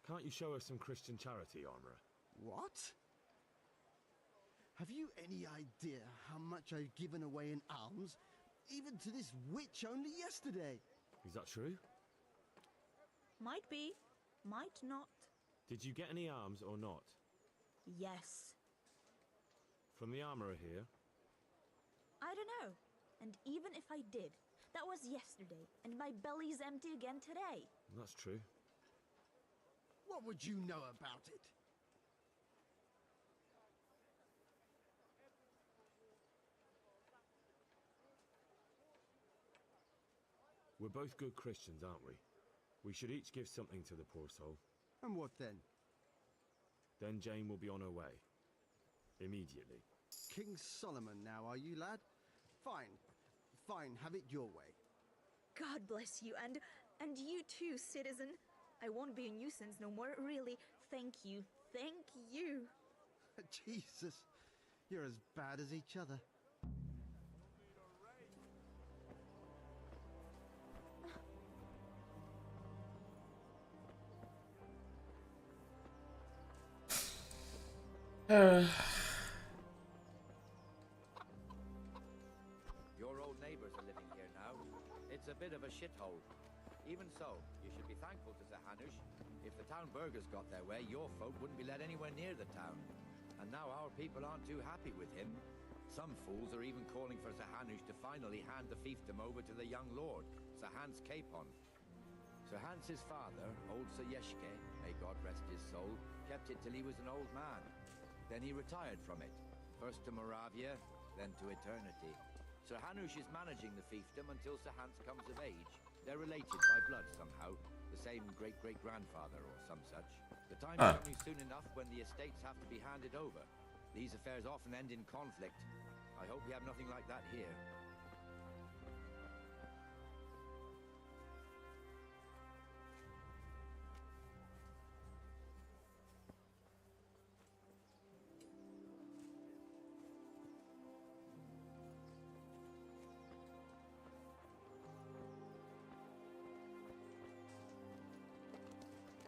Can't you show us some Christian charity, Armourer? What? Have you any idea how much I've given away in alms? Even to this witch only yesterday. Is that true? Might be, might not. Did you get any arms or not? Yes. From the armourer here? I don't know. And even if I did, that was yesterday, and my belly's empty again today. That's true. What would you know about it? We're both good Christians, aren't we? We should each give something to the poor soul. And what then? Then Jane will be on her way. Immediately. King Solomon now, are you, lad? Fine. Fine, have it your way. God bless you, and you too, citizen. I won't be a nuisance no more, really. Thank you. Thank you. Jesus, you're as bad as each other. Your old neighbors are living here now. It's a bit of a shithole. Even so, you should be thankful to Sir Hanush. If the town burghers got their way, your folk wouldn't be let anywhere near the town. And now our people aren't too happy with him. Some fools are even calling for Sir Hanush to finally hand the fiefdom over to the young lord, Sir Hans Capon. Sir Hans's father, old Sir Yeshke, may God rest his soul, kept it till he was an old man. Then he retired from it, first to Moravia, then to eternity. Sir Hanush is managing the fiefdom until Sir Hans comes of age. They're related by blood somehow, the same great-great-grandfather or some such. The time's coming soon enough when the estates have to be handed over. These affairs often end in conflict. I hope we have nothing like that here.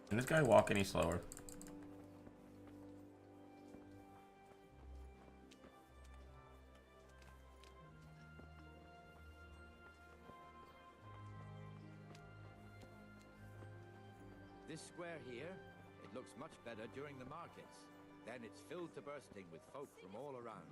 Can this guy walk any slower? This square here, it looks much better during the markets. Then it's filled to bursting with folk from all around.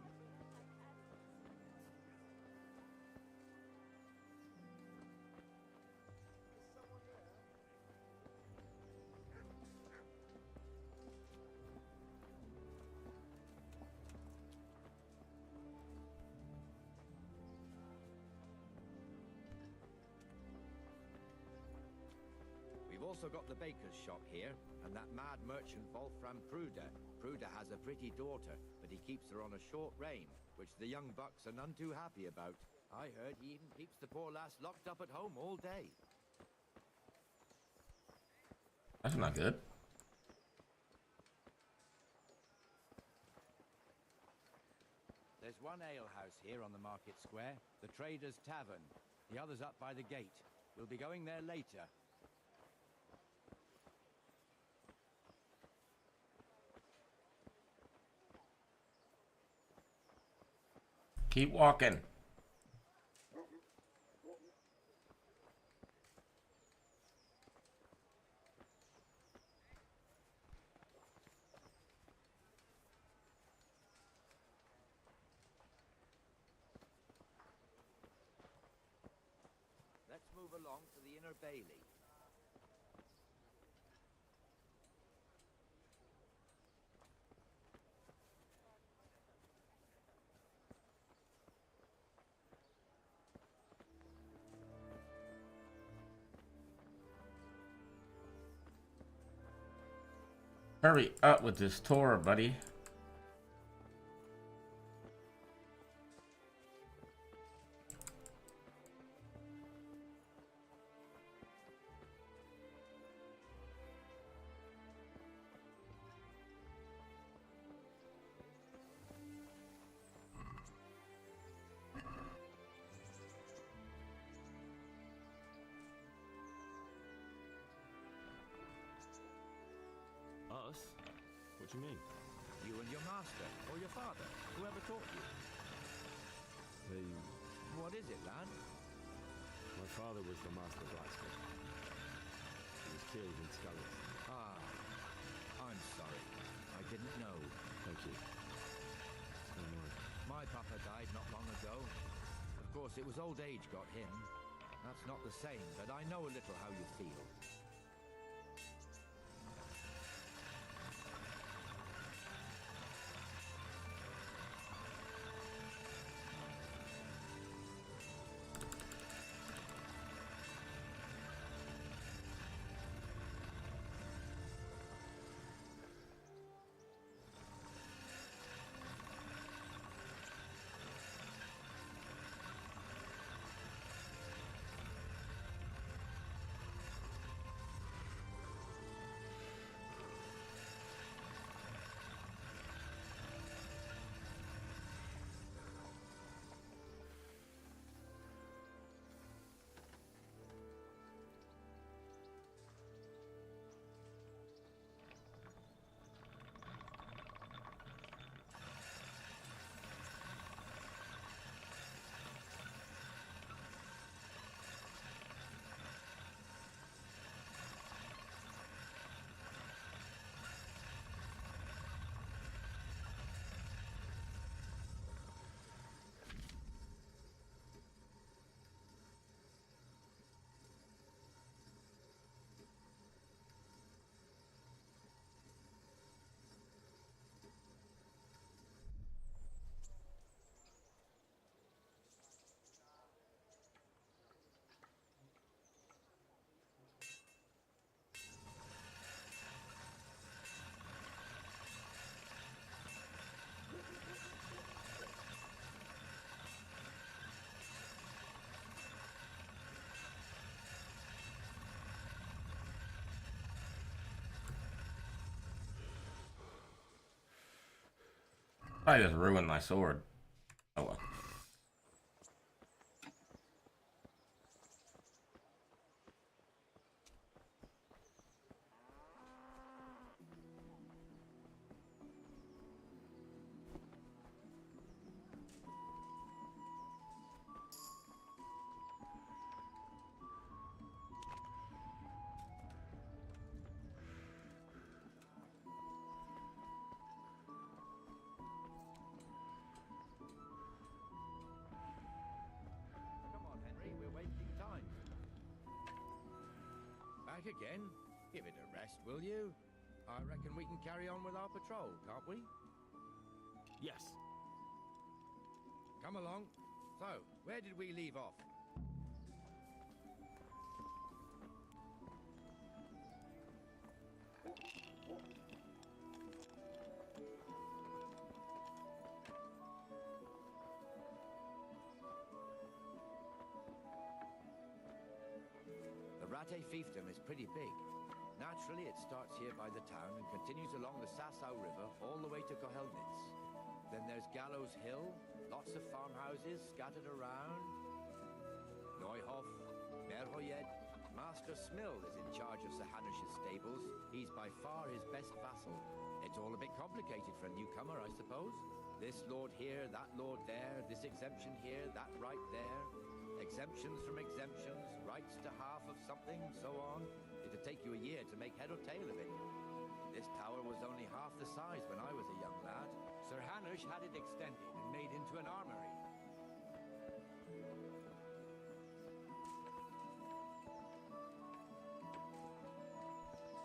We've also got the baker's shop here, and that mad merchant Wolfram Pruder. Pruder has a pretty daughter, but he keeps her on a short rein, which the young bucks are none too happy about. I heard he even keeps the poor lass locked up at home all day. That's not good. There's one alehouse here on the market square, the Trader's Tavern. The other's up by the gate. We'll be going there later. Keep walking. Let's move along to the inner bailey. Hurry up with this tour, buddy. Us? What do you mean? You and your master, or your father, whoever taught you. What is it, lad? My father was the master blacksmith. He was killed in Scarlet. Ah, I'm sorry. I didn't know. Thank you. So am I. My papa died not long ago. Of course, it was old age got him. That's not the same, but I know a little how you feel. I just ruined my sword. Oh well. Back again? Give it a rest, will you? I reckon we can carry on with our patrol, can't we? Yes. Come along. So, where did we leave off? The Rate fiefdom is pretty big. Naturally, it starts here by the town and continues along the Sasau River all the way to Kohelnitz. Then there's Gallows Hill, lots of farmhouses scattered around. Neuhof, Merhoyed. Master Smill is in charge of Sir Hanish's stables. He's by far his best vassal. It's all a bit complicated for a newcomer, I suppose. This lord here, that lord there, this exemption here, that right there. Exemptions from exemptions, rights to half of something, so on. It'd take you a year to make head or tail of it. This tower was only half the size when I was a young lad. Sir Hanush had it extended and made into an armory.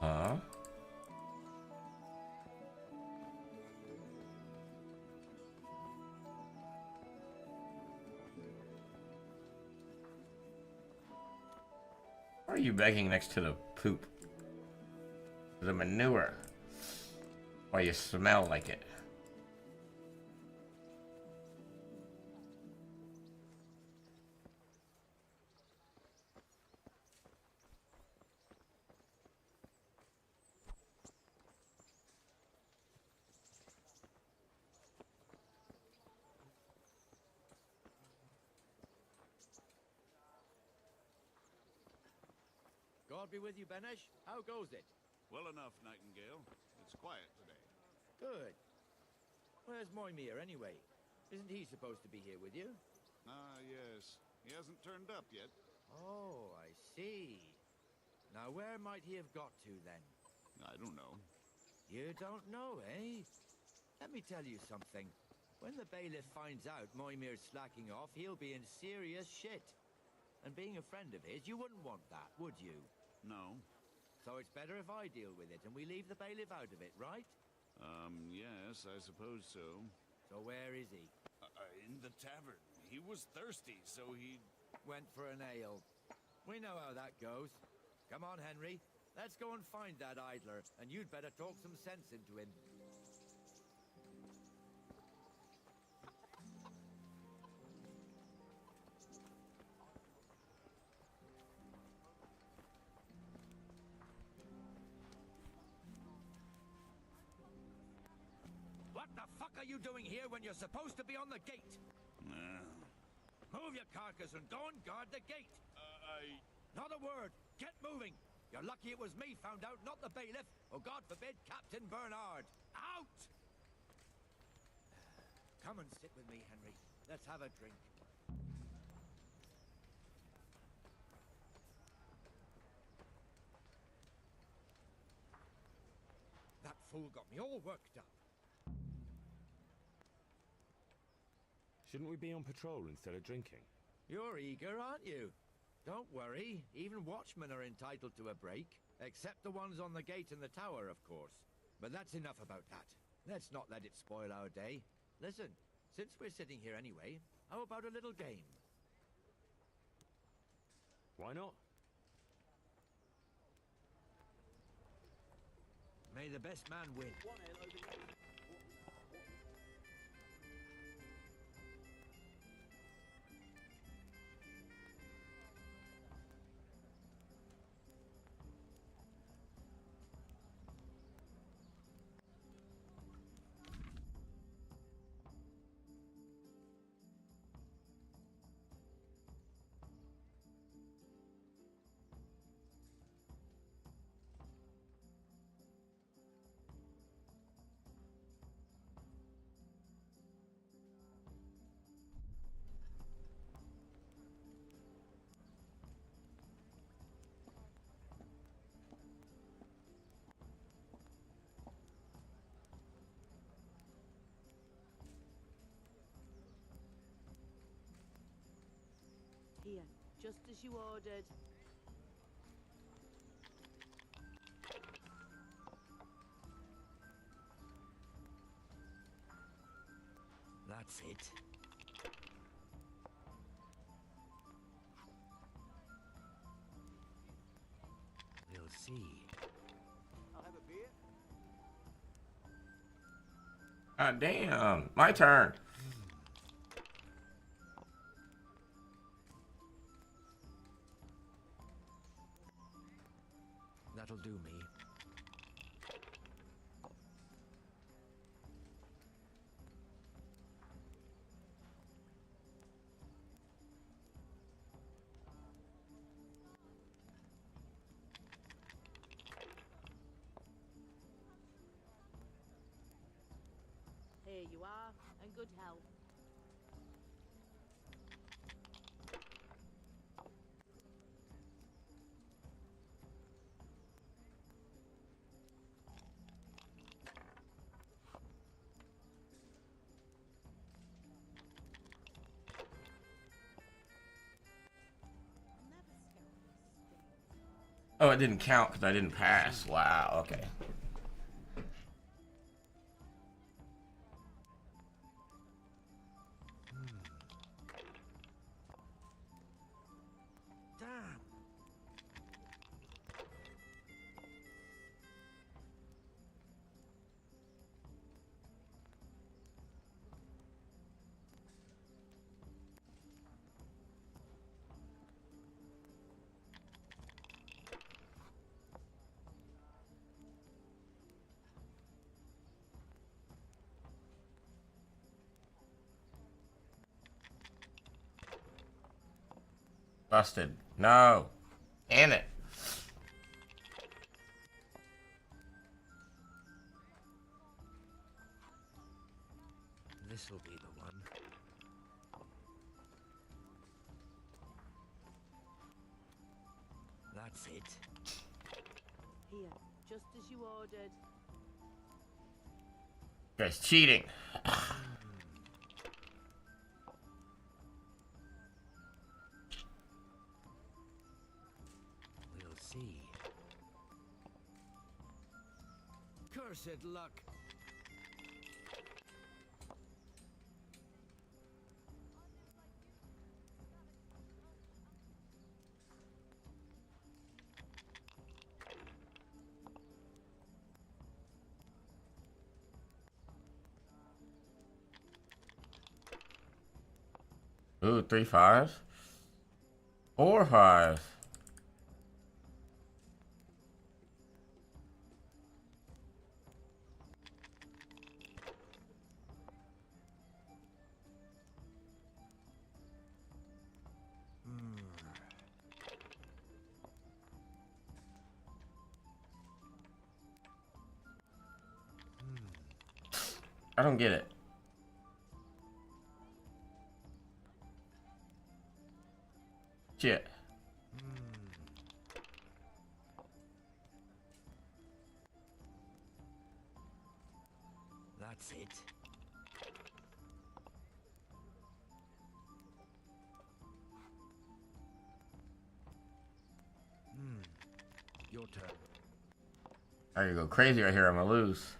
Huh? Why are you begging next to the poop? The manure. Why you smell like it? God be with you, Benesh. How goes it? Well enough, Nightingale. It's quiet today. Good. Where's Moimir, anyway? Isn't he supposed to be here with you? Ah, yes. He hasn't turned up yet. Oh, I see. Now, where might he have got to, then? I don't know. You don't know, eh? Let me tell you something. When the bailiff finds out Moimir's slacking off, he'll be in serious shit. And being a friend of his, you wouldn't want that, would you? No. So it's better if I deal with it and we leave the bailiff out of it, right? Yes, I suppose so. So where is he? In the tavern. He was thirsty, so he... Went for an ale. We know how that goes. Come on, Henry. Let's go and find that idler, and you'd better talk some sense into him. What the fuck are you doing here when you're supposed to be on the gate? Move your carcass and go and guard the gate. Not a word. Get moving. You're lucky it was me found out, not the bailiff, or God forbid, Captain Bernard. Out! Come and sit with me, Henry. Let's have a drink. That fool got me all worked up. Shouldn't we be on patrol instead of drinking? You're eager, aren't you? Don't worry, even watchmen are entitled to a break. Except the ones on the gate and the tower, of course. But that's enough about that. Let's not let it spoil our day. Listen, since we're sitting here anyway, how about a little game? Why not? May the best man win. Here, just as you ordered. That's it. We'll see. I'll have a beer. Damn, my turn. That'll do me. Here you are, and good health. Oh, it didn't count because I didn't pass. Wow, okay. Damn. Busted. No. Damn it. This'll be the one. That's it. Here, just as you ordered. Guy's cheating. We'll see. Cursed luck. Ooh, 3 5s. 4 5s. I don't get it. Shit. That's it. Your turn. I go crazy right here. I'm gonna lose.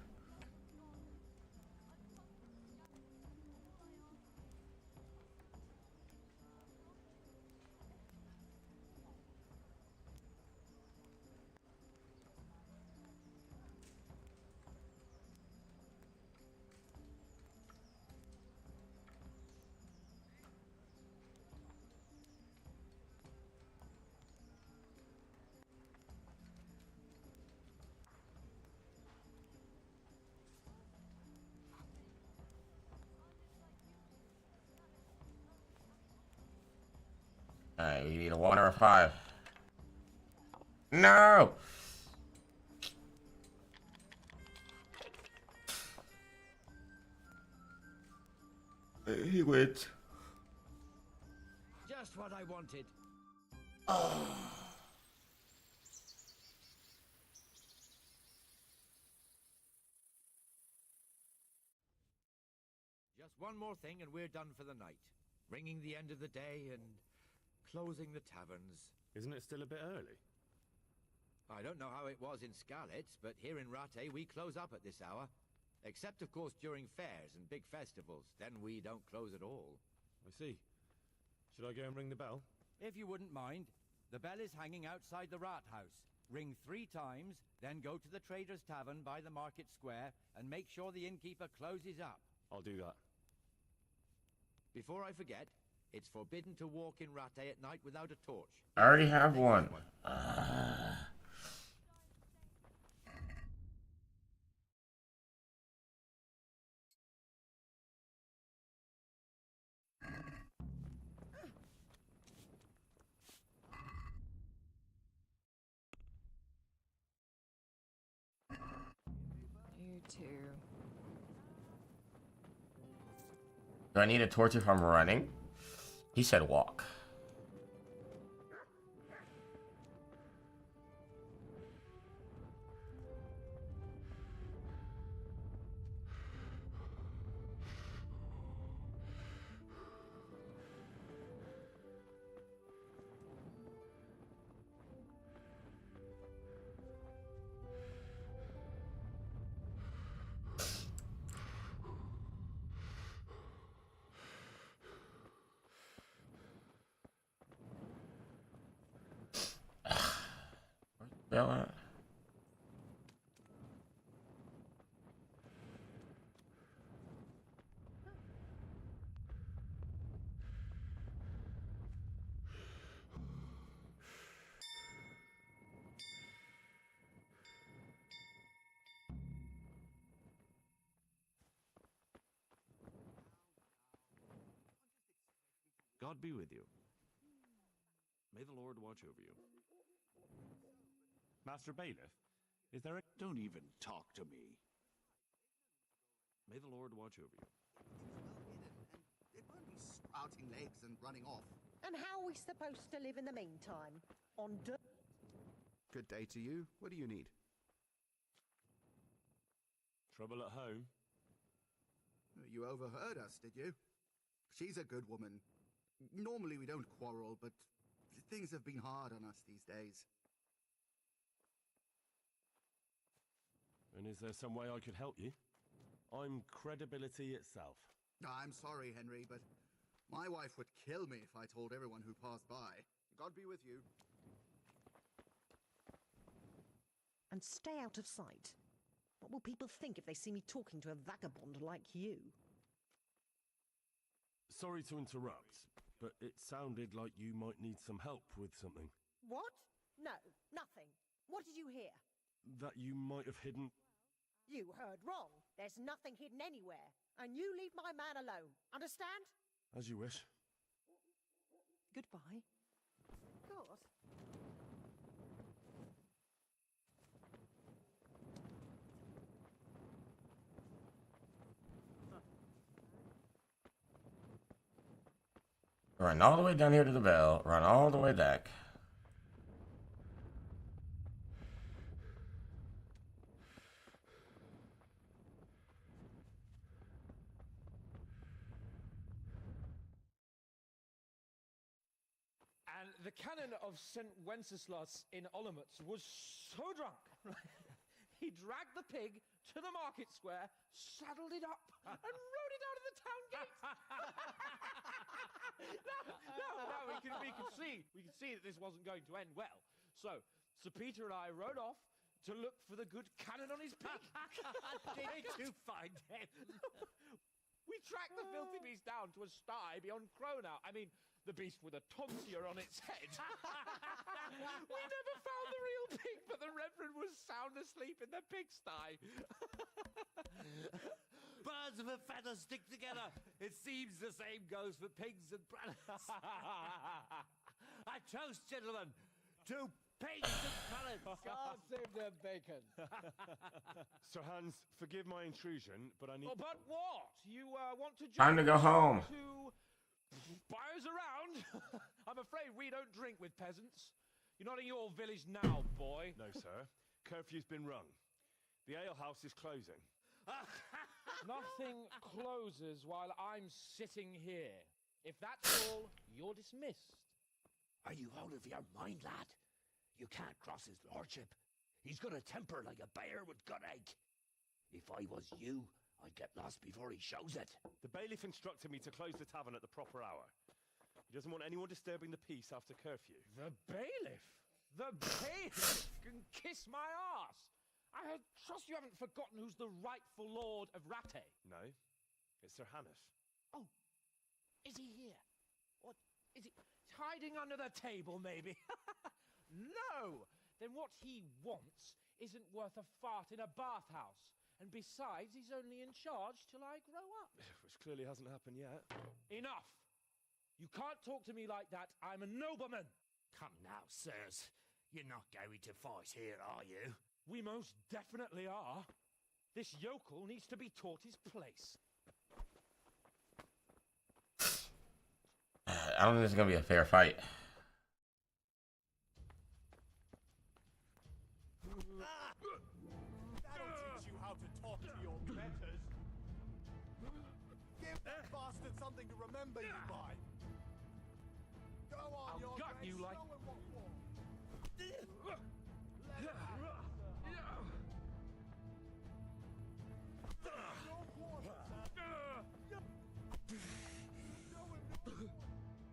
Alright, we need a 1 or a 5. No! He wins. Just what I wanted. Just one more thing and we're done for the night. Ringing the end of the day and closing the taverns. Isn't it still a bit early? I don't know how it was in Skalitz, but here in Rattay we close up at this hour. Except, of course, during fairs and big festivals. Then we don't close at all. I see. Should I go and ring the bell? If you wouldn't mind. The bell is hanging outside the rat house. Ring 3 times, then go to the Trader's Tavern by the market square and make sure the innkeeper closes up. I'll do that. Before I forget, it's forbidden to walk in Rattay at night without a torch. I already have one. You too. Do I need a torch if I'm running? He said walk. Bella. God be with you. May the Lord watch over you. Master Bailiff, is there a... Don't even talk to me. May the Lord watch over you. It won't be sprouting legs and running off. And how are we supposed to live in the meantime? On dirt? Good day to you. What do you need? Trouble at home? You overheard us, did you? She's a good woman. Normally we don't quarrel, but things have been hard on us these days. And is there some way I could help you? I'm credibility itself. I'm sorry, Henry, but my wife would kill me if I told everyone who passed by. God be with you. And stay out of sight. What will people think if they see me talking to a vagabond like you? Sorry to interrupt, but it sounded like you might need some help with something. What? No, nothing. What did you hear? That you might have hidden... You heard wrong. There's nothing hidden anywhere. And you leave my man alone. Understand? As you wish. Goodbye. God. Run all the way down here to the bell. Run all the way back. And the canon of St. Wenceslas in Olomouc was so drunk, he dragged the pig to the market square, saddled it up, and rode it out of the town gate. No, we could see that this wasn't going to end well. So, Sir Peter and I rode off to look for the good canon on his pig. Did you find him? We tracked the filthy beast down to a sty beyond Cronau. I mean, the beast with a tonsure on its head. We never found the real pig, but the Reverend was sound asleep in the pigsty. Birds of a feather stick together. It seems the same goes for pigs and prelates. I toast, gentlemen, to pigs and prelates. God save their bacon. Sir Hans, forgive my intrusion, but I need... Oh, but what? You want to Time to go home. To buyers around? I'm afraid we don't drink with peasants. You're not in your village now, boy. No, sir. Curfew's been rung. The alehouse is closing. Nothing closes while I'm sitting here. If that's all, you're dismissed. Are you out of your mind, lad? You can't cross his lordship. He's got a temper like a bear with gut ache. If I was you, I'd get lost before he shows it. The bailiff instructed me to close the tavern at the proper hour. He doesn't want anyone disturbing the peace after curfew. The bailiff? The bailiff can kiss my arse. I trust you haven't forgotten who's the rightful lord of Rattay. No, it's Sir Hannes. Oh, is he here? What, is he hiding under the table, maybe? No! Then what he wants isn't worth a fart in a bathhouse. And besides, he's only in charge till I grow up. Which clearly hasn't happened yet. Enough! You can't talk to me like that. I'm a nobleman. Come now, sirs. You're not going to fight here, are you? We most definitely are. This yokel needs to be taught his place. I don't think this is going to be a fair fight. That'll teach you how to talk to your betters. Give that bastard something to remember you by. Go on, I'll your gut grace. you like... Show him what for.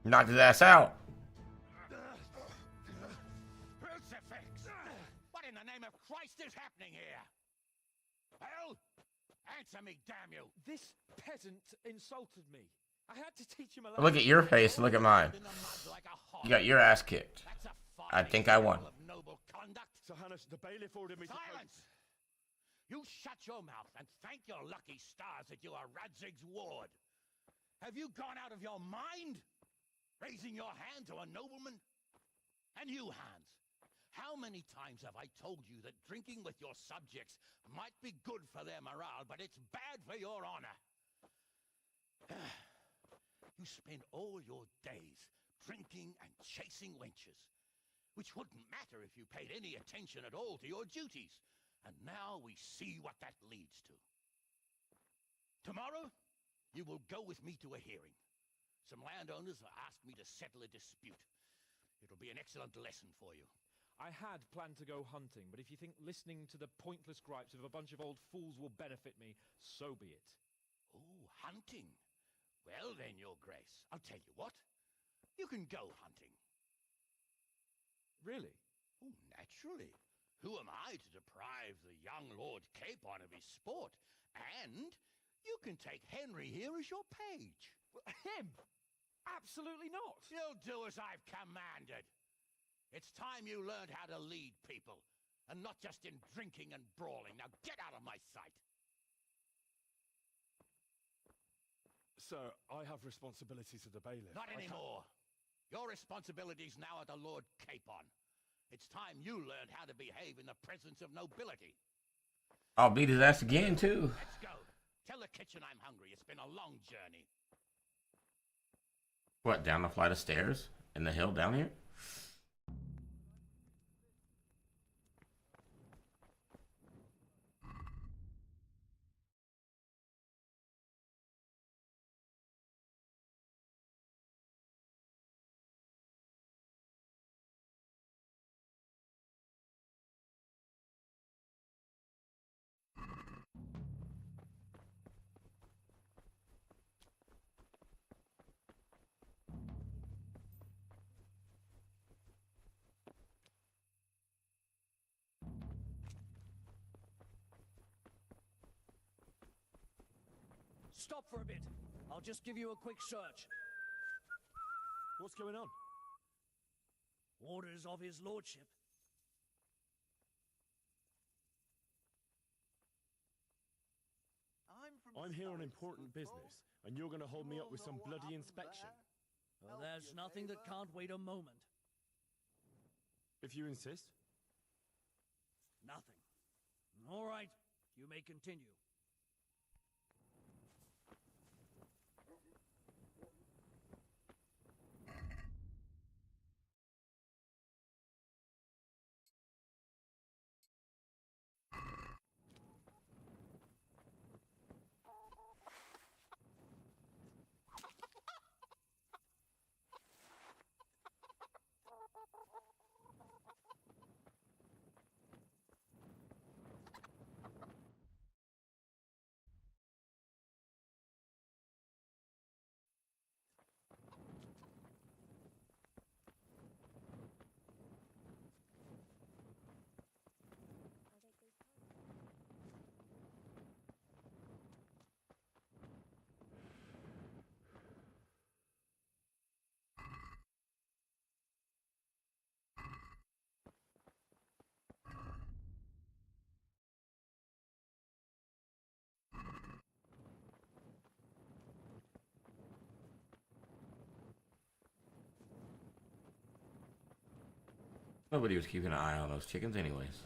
Knocked his ass out. Crucifix! What in the name of Christ is happening here? Hell? Answer me, damn you! This peasant insulted me. I had to teach him a lesson. Look at your face. Look at mine. You got your ass kicked. I think I won. Noble conduct. Sir Hannes, the bailiff ordered me Silence! You shut your mouth and thank your lucky stars that you are Radzig's ward. Have you gone out of your mind? Raising your hand to a nobleman? And you, Hans, how many times have I told you that drinking with your subjects might be good for their morale, but it's bad for your honor? You spend all your days drinking and chasing wenches, which wouldn't matter if you paid any attention at all to your duties. And now we see what that leads to. Tomorrow, you will go with me to a hearing. Some landowners have asked me to settle a dispute. It'll be an excellent lesson for you. I had planned to go hunting, but if you think listening to the pointless gripes of a bunch of old fools will benefit me, so be it. Oh, hunting. Well then, Your Grace, I'll tell you what. You can go hunting. Really? Oh, naturally. Who am I to deprive the young Lord Capon of his sport? And you can take Henry here as your page. Him? Absolutely not. You'll do as I've commanded. It's time you learned how to lead people, and not just in drinking and brawling. Now get out of my sight. Sir, I have responsibilities to the bailiff. Not anymore. Your responsibilities now are the Lord Capon. It's time you learned how to behave in the presence of nobility. I'll beat his ass again, too. Let's go. Tell the kitchen I'm hungry. It's been a long journey. What, down the flight of stairs? In the hill down here? Stop for a bit. I'll just give you a quick search. What's going on? Orders of his lordship. I'm here on important business, and you're going to hold me up with some bloody inspection. Well, there's nothing that can't wait a moment. If you insist. Nothing. All right, you may continue. Nobody was keeping an eye on those chickens anyways.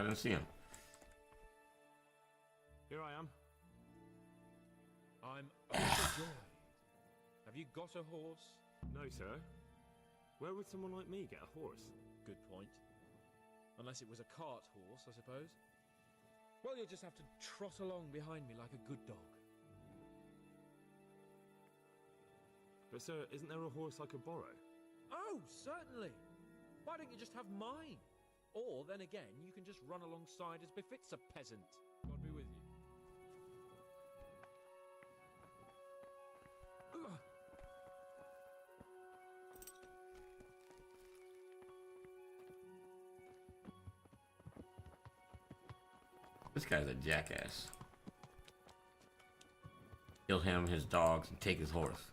I didn't see him. Here I am. I'm overjoyed. Have you got a horse? No, sir. Where would someone like me get a horse? Good point. Unless it was a cart horse, I suppose. Well, you'll just have to trot along behind me like a good dog. But sir, isn't there a horse I could borrow? Oh, certainly. Why don't you just have mine? Or, then again, you can just run alongside as befits a peasant. God be with you. This guy's a jackass. Kill him, his dogs, and take his horse.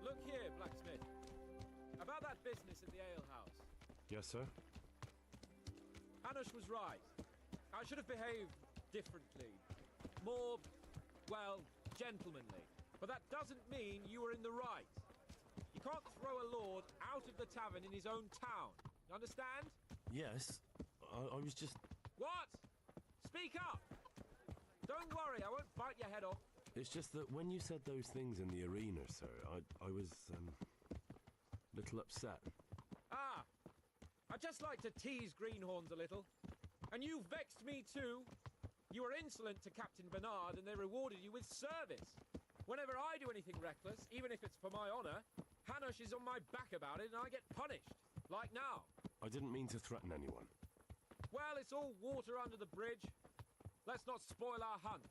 Look here, blacksmith. About that business at the alehouse. Yes, sir? Hanush was right. I should have behaved differently. More, well, gentlemanly. But that doesn't mean you were in the right. You can't throw a lord out of the tavern in his own town. You understand? Yes. I was just... What? Speak up! Don't worry, I won't bite your head off. It's just that when you said those things in the arena, sir, I was, little upset. Ah! I just like to tease greenhorns a little. And you vexed me too. You were insolent to Captain Bernard and they rewarded you with service. Whenever I do anything reckless, even if it's for my honor, Hanush is on my back about it and I get punished. Like now. I didn't mean to threaten anyone. Well, it's all water under the bridge. Let's not spoil our hunt.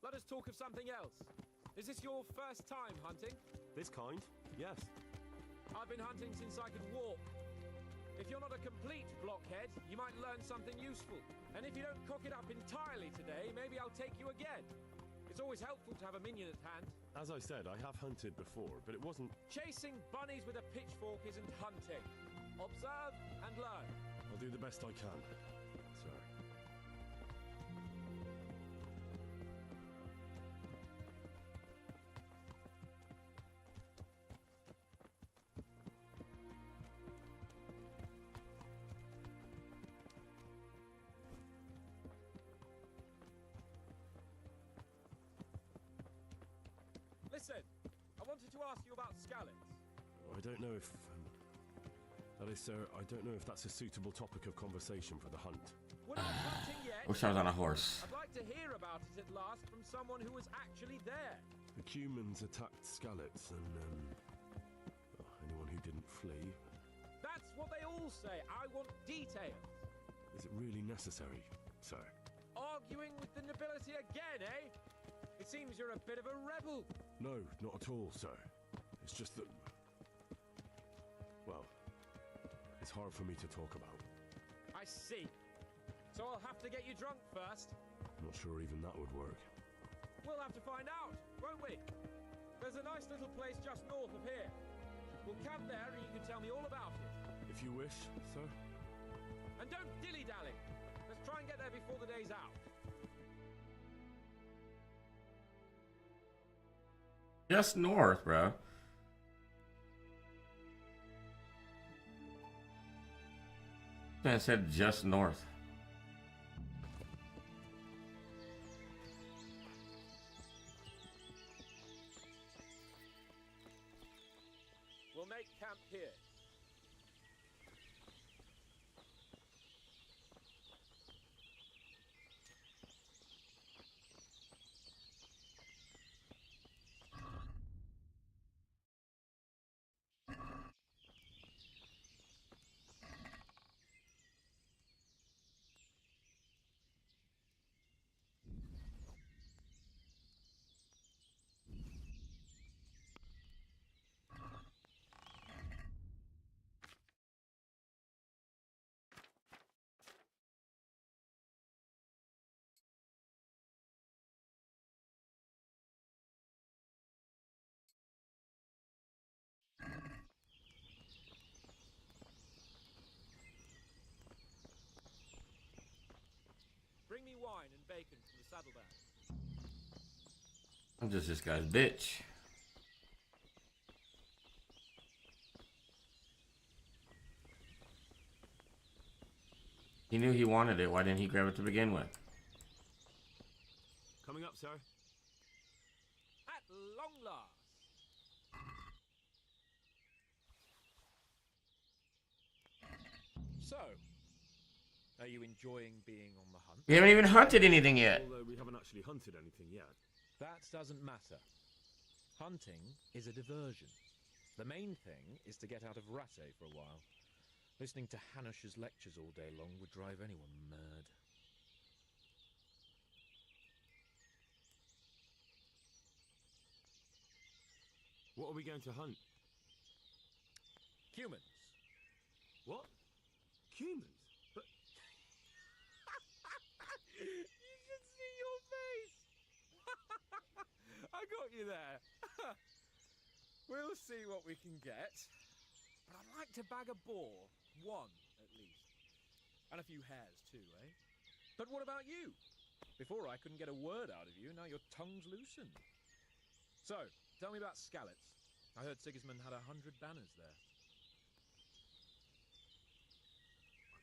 Let us talk of something else. Is this your first time hunting? This kind? Yes. I've been hunting since I could walk. If you're not a complete blockhead, you might learn something useful. And if you don't cock it up entirely today, maybe I'll take you again. It's always helpful to have a minion at hand. As I said, I have hunted before, but it wasn't... Chasing bunnies with a pitchfork isn't hunting. Observe and learn. I'll do the best I can, sir. Listen, I wanted to ask you about Scallops. I don't know if... that is, sir, I don't know if that's a suitable topic of conversation for the hunt. We're not hunting yet. Wish I was on a horse. I'd like to hear about it at last from someone who was actually there. The Cumans attacked Scallops and, anyone who didn't flee. That's what they all say. I want details. Is it really necessary, sir? Arguing with the nobility again, eh? It seems you're a bit of a rebel. No, not at all, sir. It's just that... well, it's hard for me to talk about. I see. So I'll have to get you drunk first. Not sure even that would work. We'll have to find out, won't we? There's a nice little place just north of here. We'll camp there and you can tell me all about it. If you wish, sir. And don't dilly-dally. Let's try and get there before the day's out. Just north, bro. That said just north. We'll make camp here. Bring me wine and bacon from the saddlebags. I'm just this guy's bitch. He knew he wanted it. Why didn't he grab it to begin with? Coming up, sir. At long last. So, are you enjoying being on the hunt? We haven't even hunted anything yet. Although we haven't actually hunted anything yet. That doesn't matter. Hunting is a diversion. The main thing is to get out of Rattay for a while. Listening to Hanush's lectures all day long would drive anyone mad. What are we going to hunt? Humans. What? Humans? But... You should see your face! I got you there. We'll see what we can get. But I'd like to bag a boar. One, at least. And a few hares, too, eh? But what about you? Before I couldn't get a word out of you, now your tongue's loosened. So, tell me about Skalitz. I heard Sigismund had 100 banners there.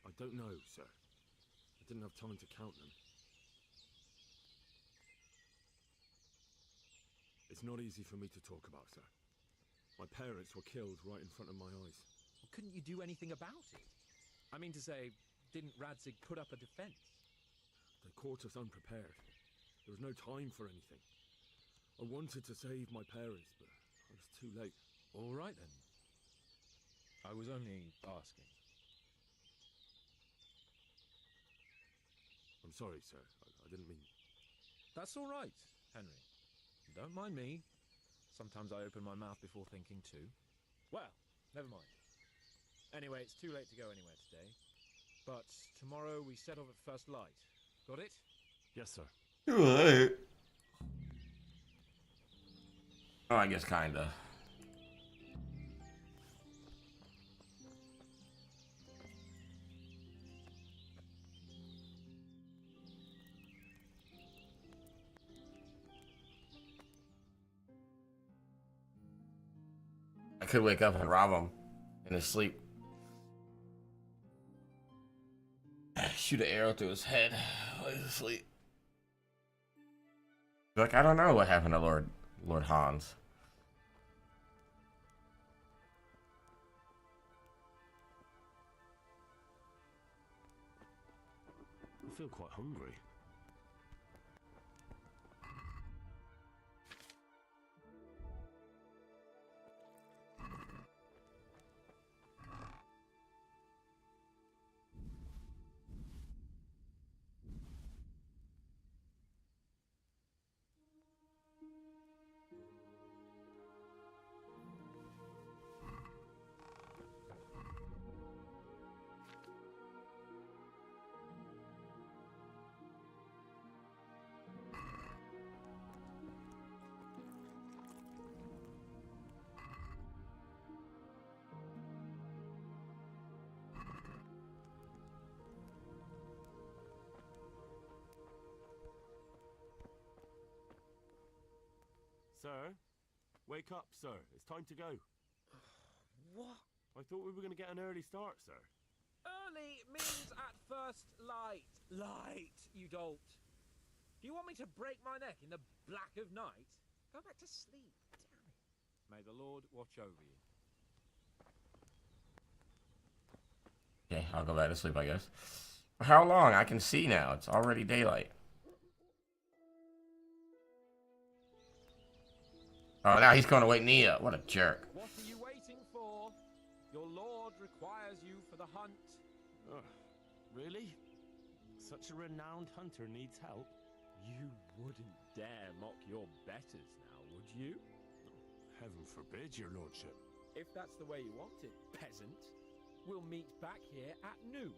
I don't know, sir. I didn't have time to count them. It's not easy for me to talk about, sir. My parents were killed right in front of my eyes. Well, couldn't you do anything about it? I mean to say, didn't Radzig put up a defense? They caught us unprepared. There was no time for anything. I wanted to save my parents, but I was too late. All right, then. I was only asking. I'm sorry, sir. I didn't mean... That's all right, Henry. Don't mind me. Sometimes I open my mouth before thinking too. Well, never mind. Anyway, it's too late to go anywhere today. But tomorrow we set off at first light. Got it? Yes, sir. Right. Oh, I guess kinda. I could wake up and rob him in his sleep. Shoot an arrow through his head while he's asleep. Like, I don't know what happened to Lord Hans. I feel quite hungry. Sir? Wake up, sir. It's time to go. What? I thought we were going to get an early start, sir. Normally means at first light. Light, you dolt. Do you want me to break my neck in the black of night? Go back to sleep, damn it. May the Lord watch over you. Okay, I'll go back to sleep, I guess. How long? I can see now. It's already daylight. Oh, now he's going to wake me up. What a jerk. What are you waiting for? Your lord requires you for the hunt. Really? Such a renowned hunter needs help? You wouldn't dare mock your betters now, would you? Heaven forbid, your lordship. If that's the way you want it, peasant, we'll meet back here at noon.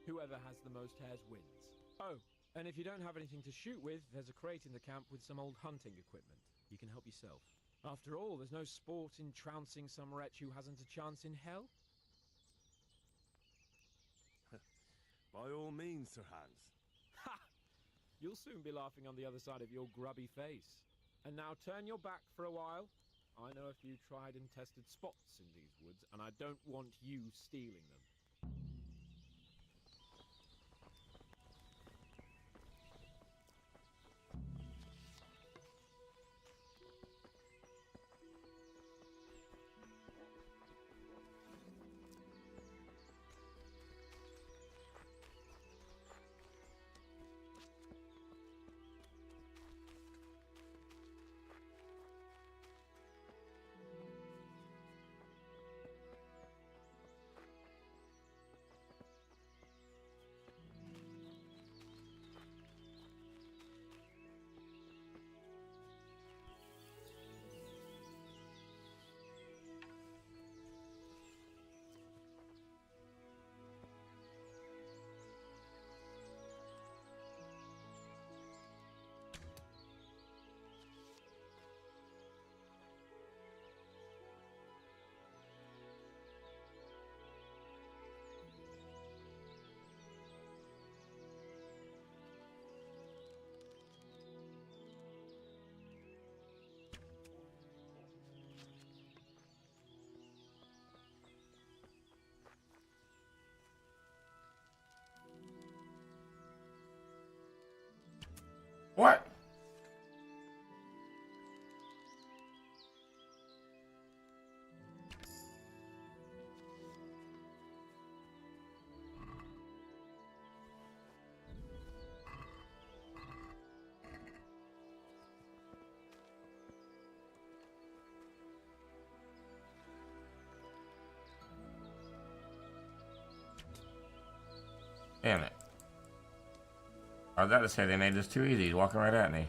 Whoever has the most hares wins. Oh, and if you don't have anything to shoot with, there's a crate in the camp with some old hunting equipment. You can help yourself. After all, there's no sport in trouncing some wretch who hasn't a chance in hell. By all means, Sir Hans. Ha! You'll soon be laughing on the other side of your grubby face. And now turn your back for a while. I know a few tried and tested spots in these woods, and I don't want you stealing them. What? Damn it. I was about to say they made this too easy. He's walking right at me.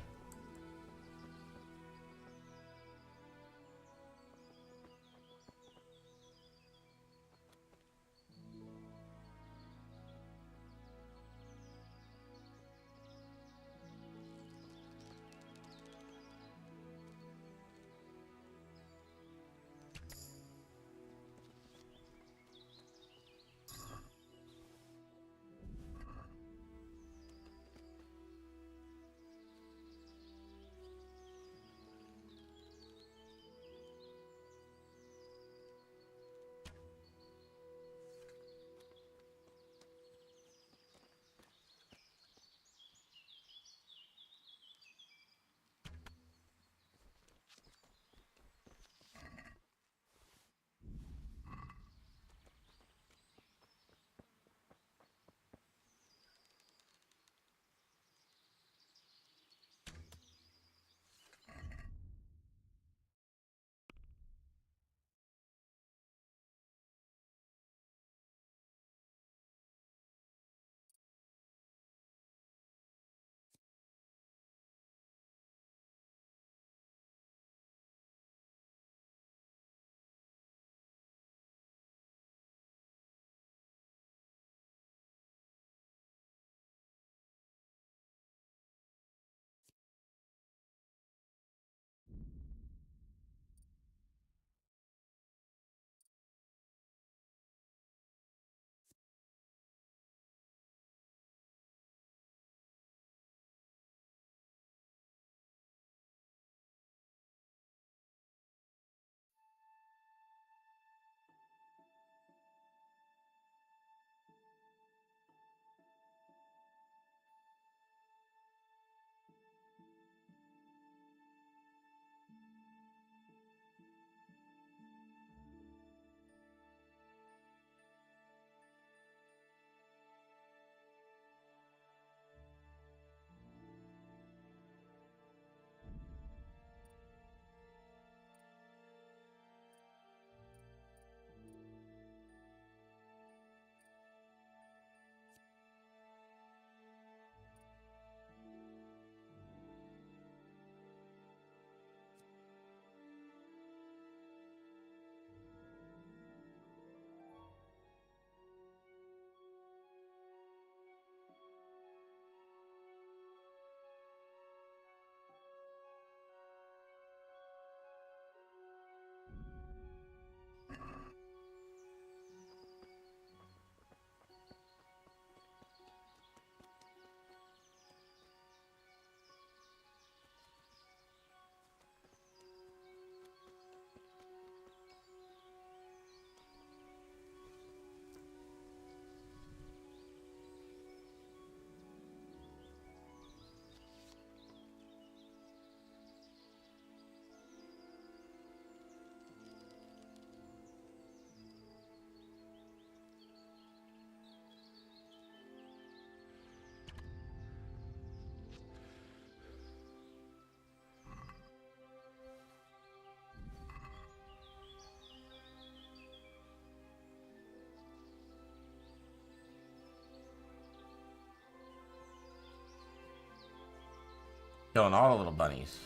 Killing all the little bunnies.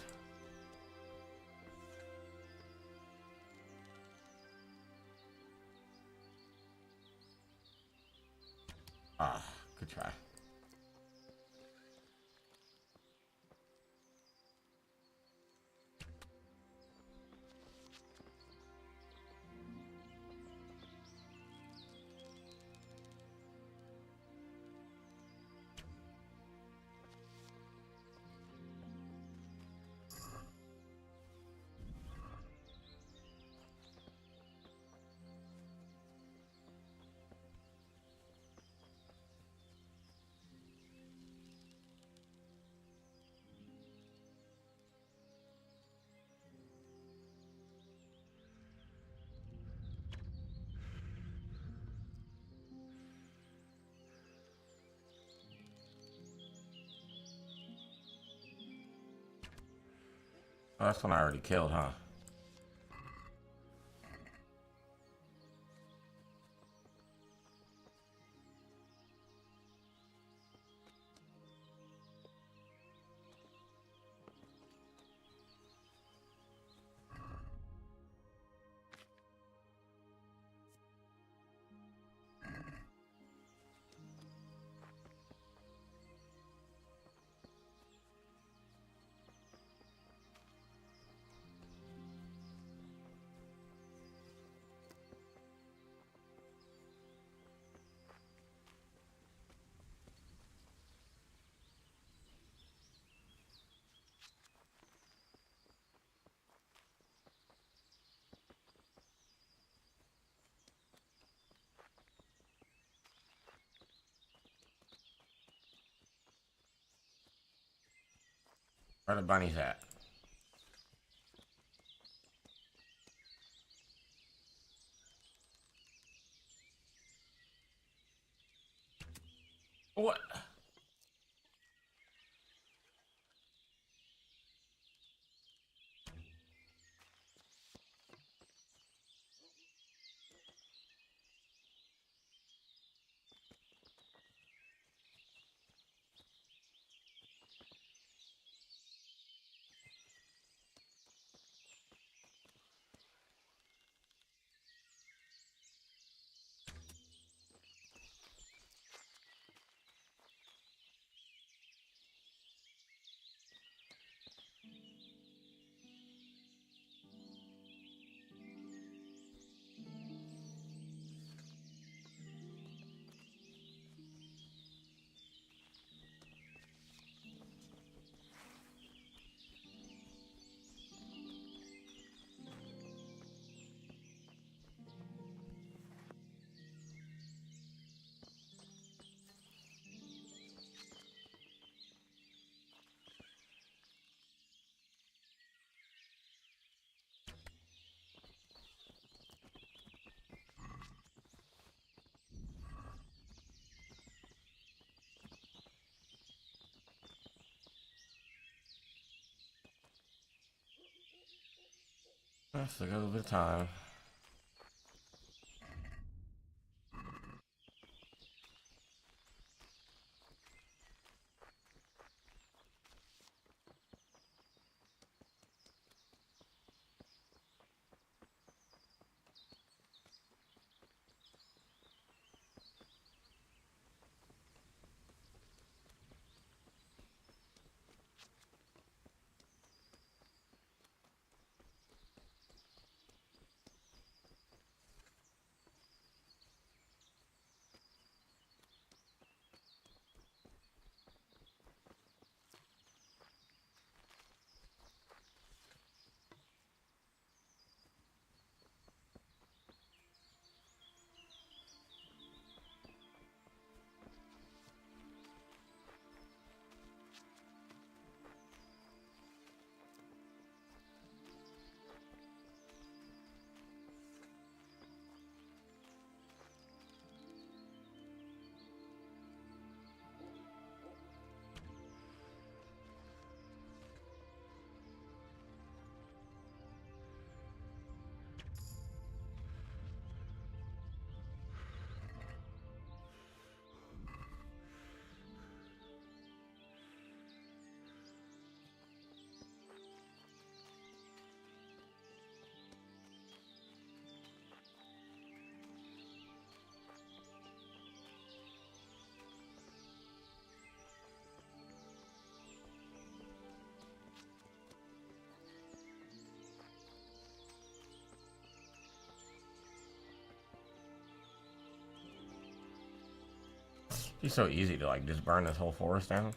Ah, good try. Oh, that's one I already killed, huh? Where the bunnies at? What? Let's look over the time. It's so easy to like just burn this whole forest down.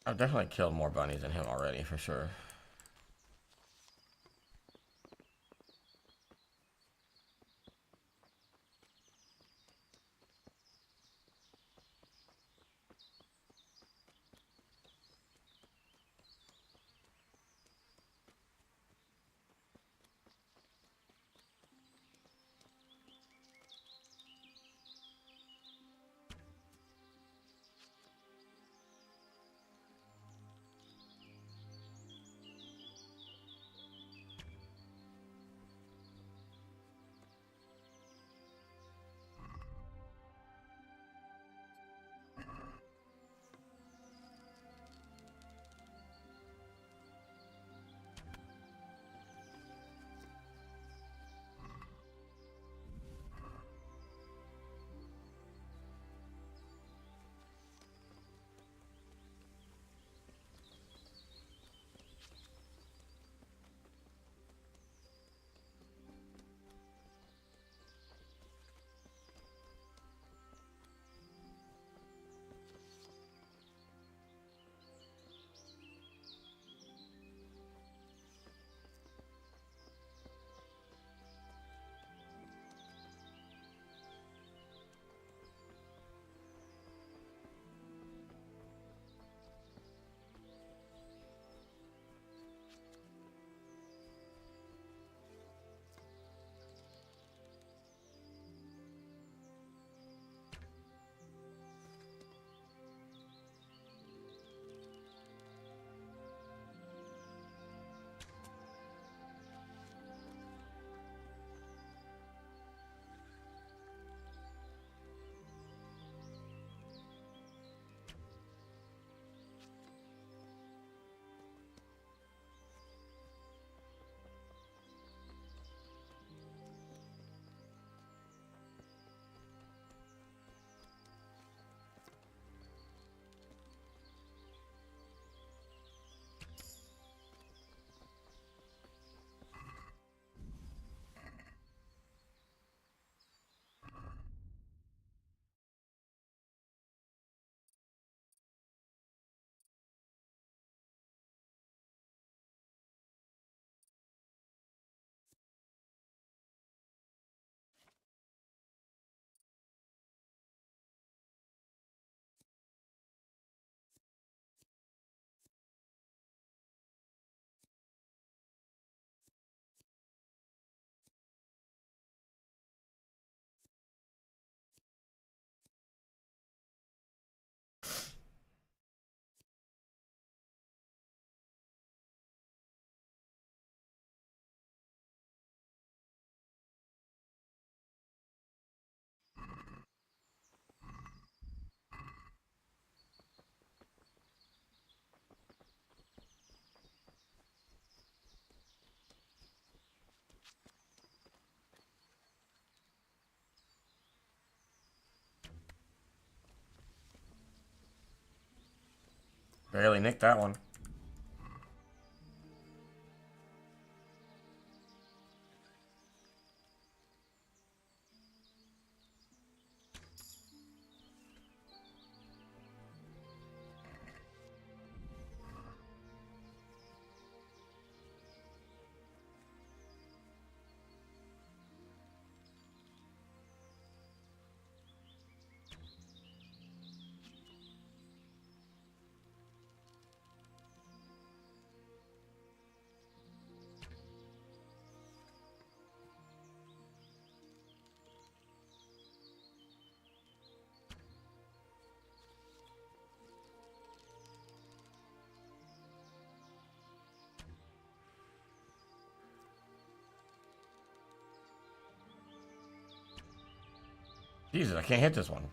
I've definitely killed more bunnies than him already, for sure. Barely nicked that one. Jesus, I can't hit this one.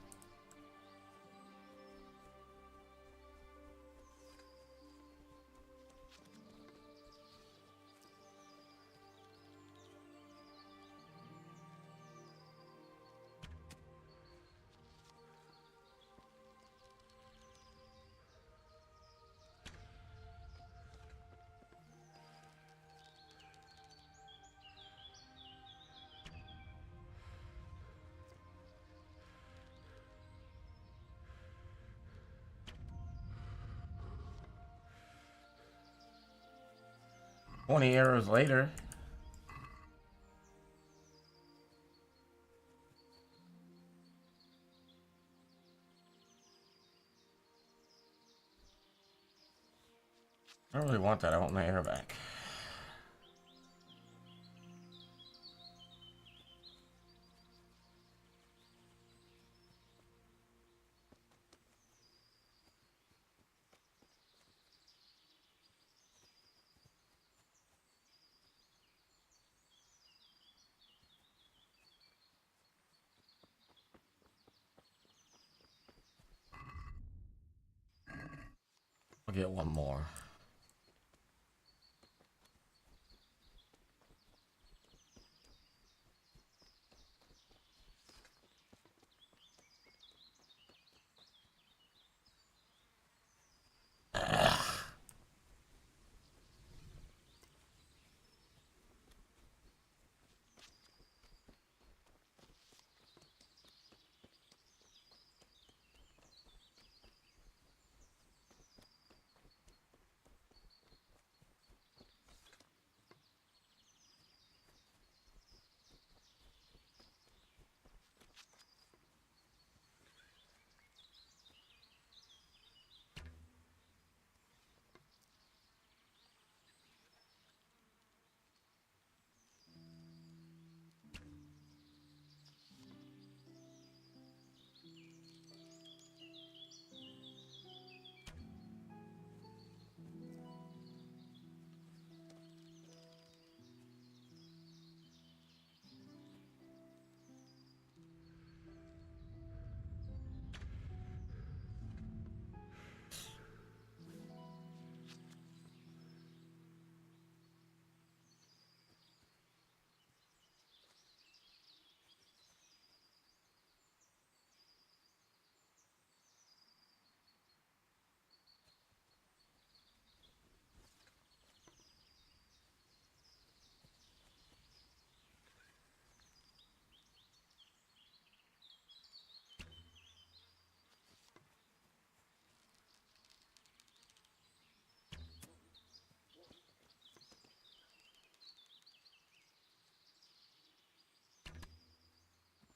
"20 arrows later." I don't really want that. I want my arrow back. I'll get one more.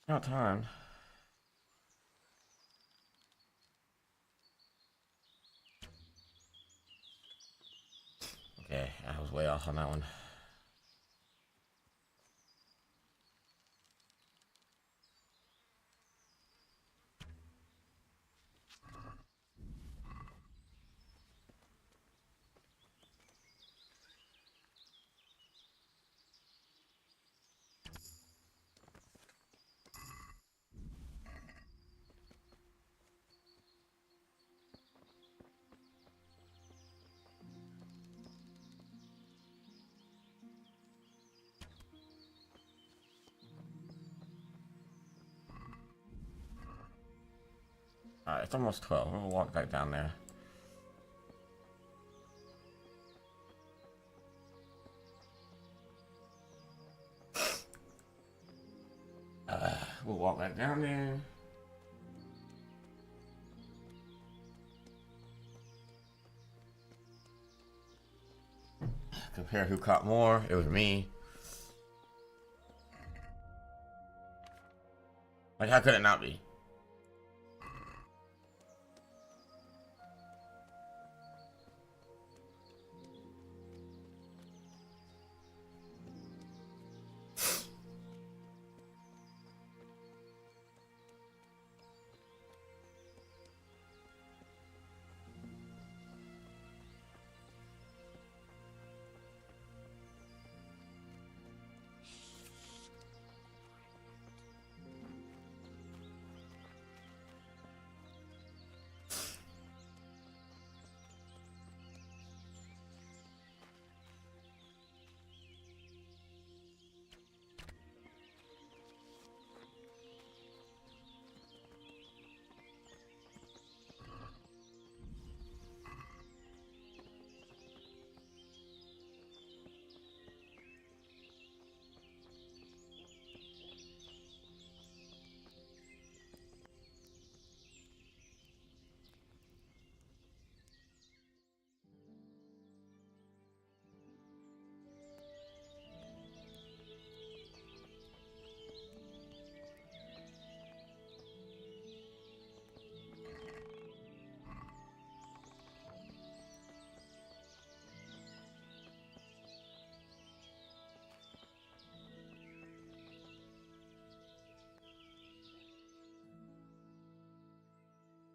About time. Okay, I was way off on that one. Alright, it's almost 12. We'll walk back down there. We'll walk back down there. Compare who caught more. It was me. Like, how could it not be?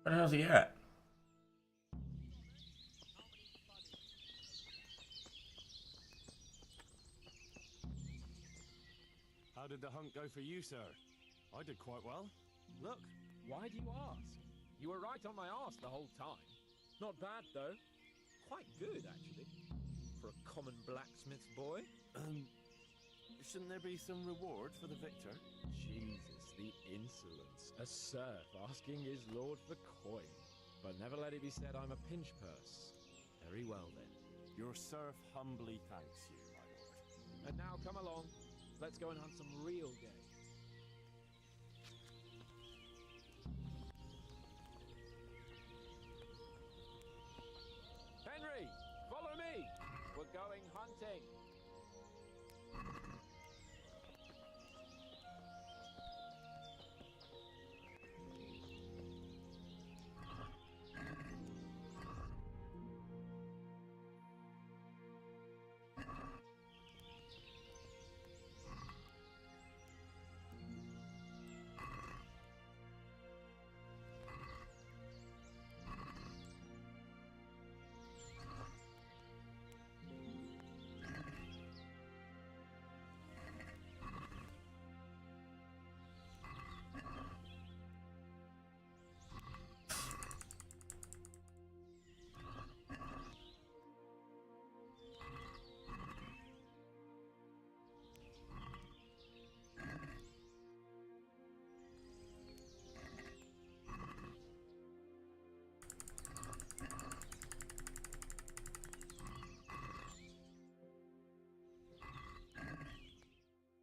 Where the hell's he at? How did the hunt go for you, sir? I did quite well. Look. Why do you ask? You were right on my arse the whole time. Not bad, though. Quite good, actually. For a common blacksmith's boy. Shouldn't there be some reward for the victor? Jesus, the insolence. A serf asking his lord for coin. But never let it be said I'm a pinch purse. Very well, then. Your serf humbly thanks you, my lord. And now come along. Let's go and hunt some real game. Henry, follow me. We're going hunting.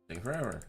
Take forever.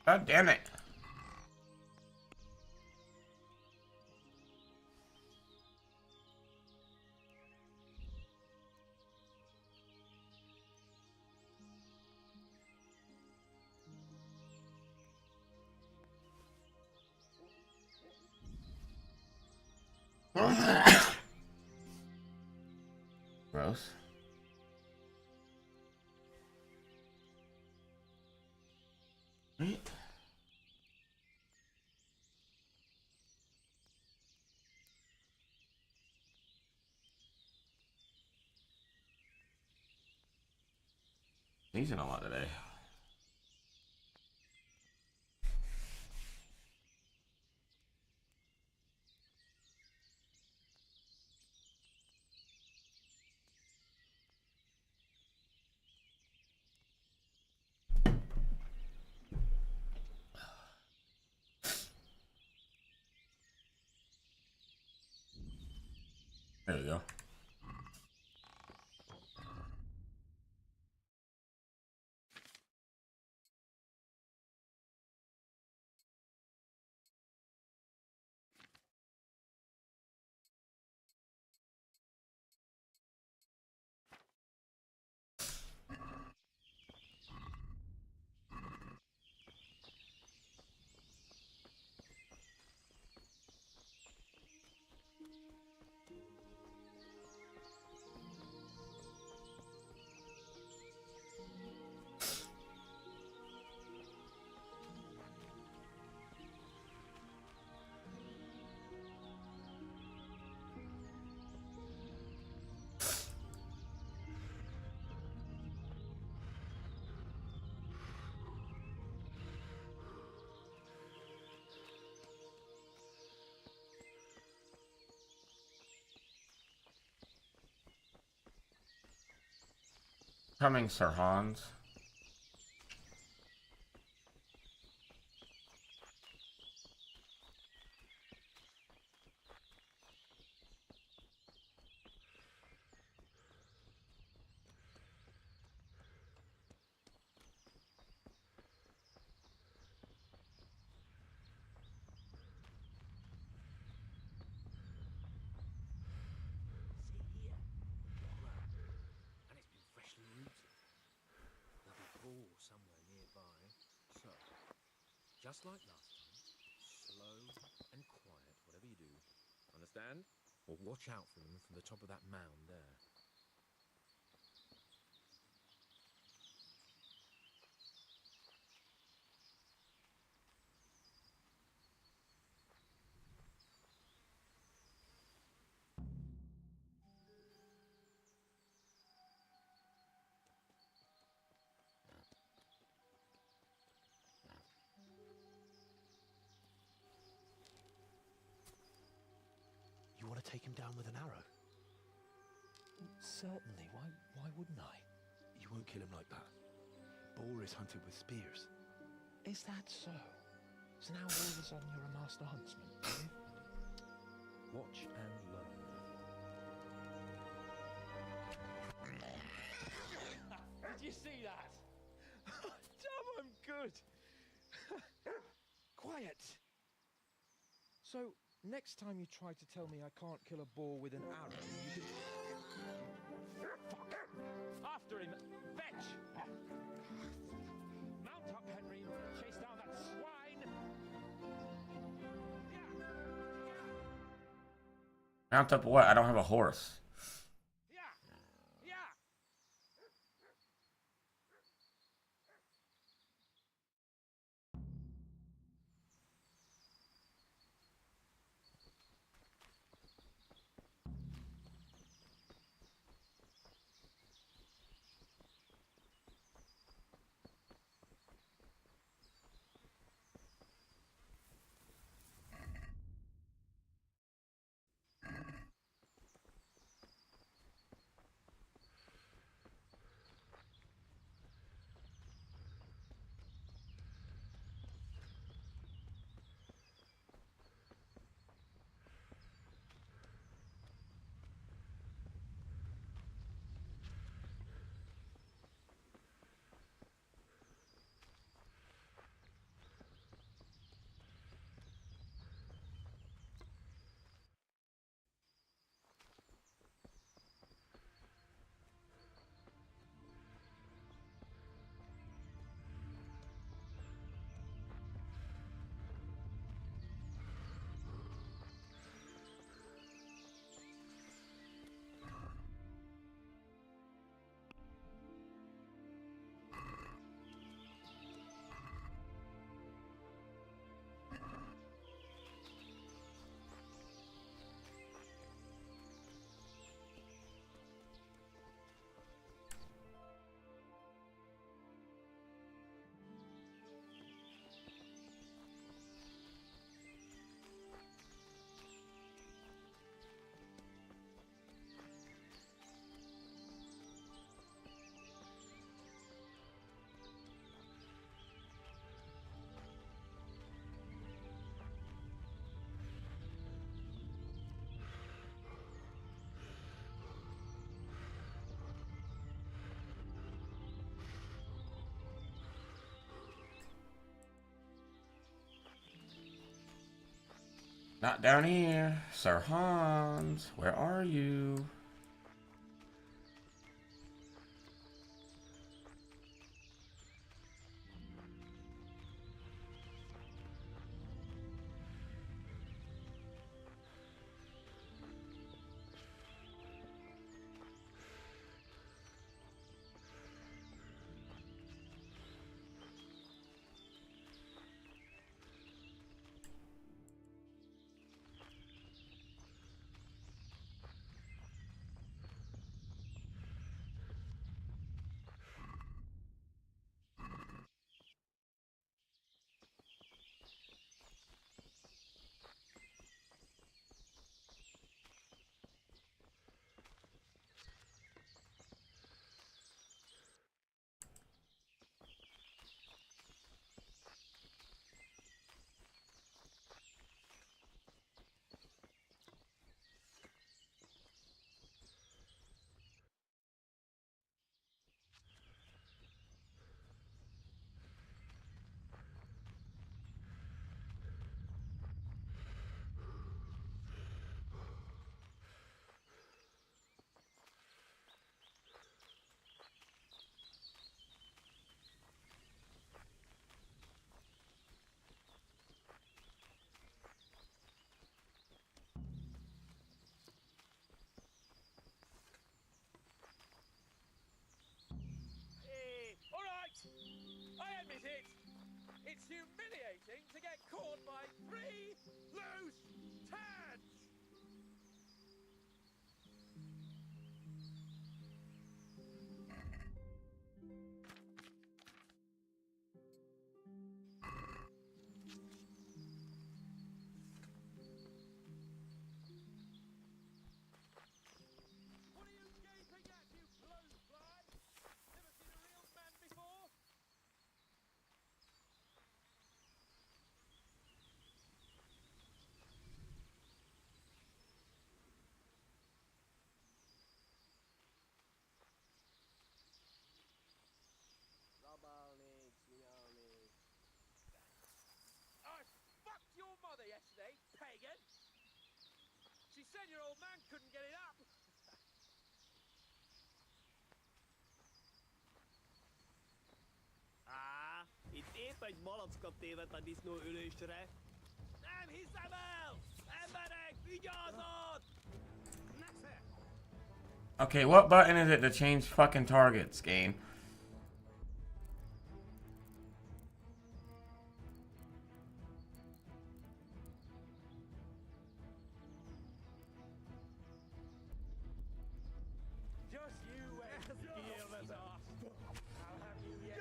God damn it. Gross. Right. He's in a lot today. There you go. Coming, Sir Hans. And it's been freshly rooted. There'll be ball somewhere nearby. So, just like last time, slow and quiet, whatever you do. Understand? Or watch out for them from the top of that mound there. You want to take him down with an arrow? Certainly. Why wouldn't I? You won't kill him like that. Boar is hunted with spears. Is that so? So now all of a sudden you're a master huntsman, are you? Watch and learn. Did you see that? Damn, I'm good. Quiet. So, next time you try to tell me I can't kill a boar with an arrow, you can... Fuck! After him! Fetch! Mount up, Henry. Chase down that swine! Mount up what? I don't have a horse. Not down here. Sir Hans, where are you? I admit it. It's humiliating to get caught by 3 loose tads. What are you gaping at, you blowfly? Never seen a real man before? I fucked your mother yesterday, pagan! She said your old man couldn't get it up! Itt épp egy malackot tévedt a disznó ülésre. Nem hiszem el! Emberek, vigyázat! Okay, what button is it to change fucking targets, game? Just you wait, Gilbert. I'll have you yet.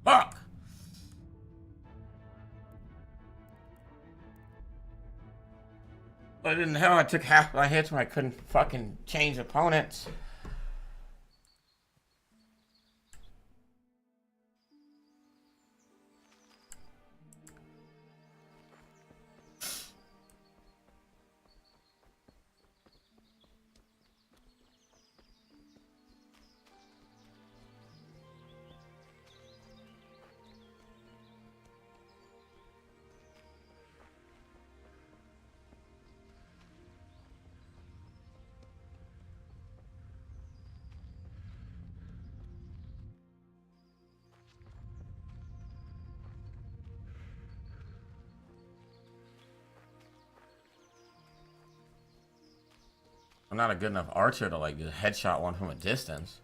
Fuck! I didn't know I took half my hits when I couldn't fucking change opponents. I'm not a good enough archer to like headshot one from a distance.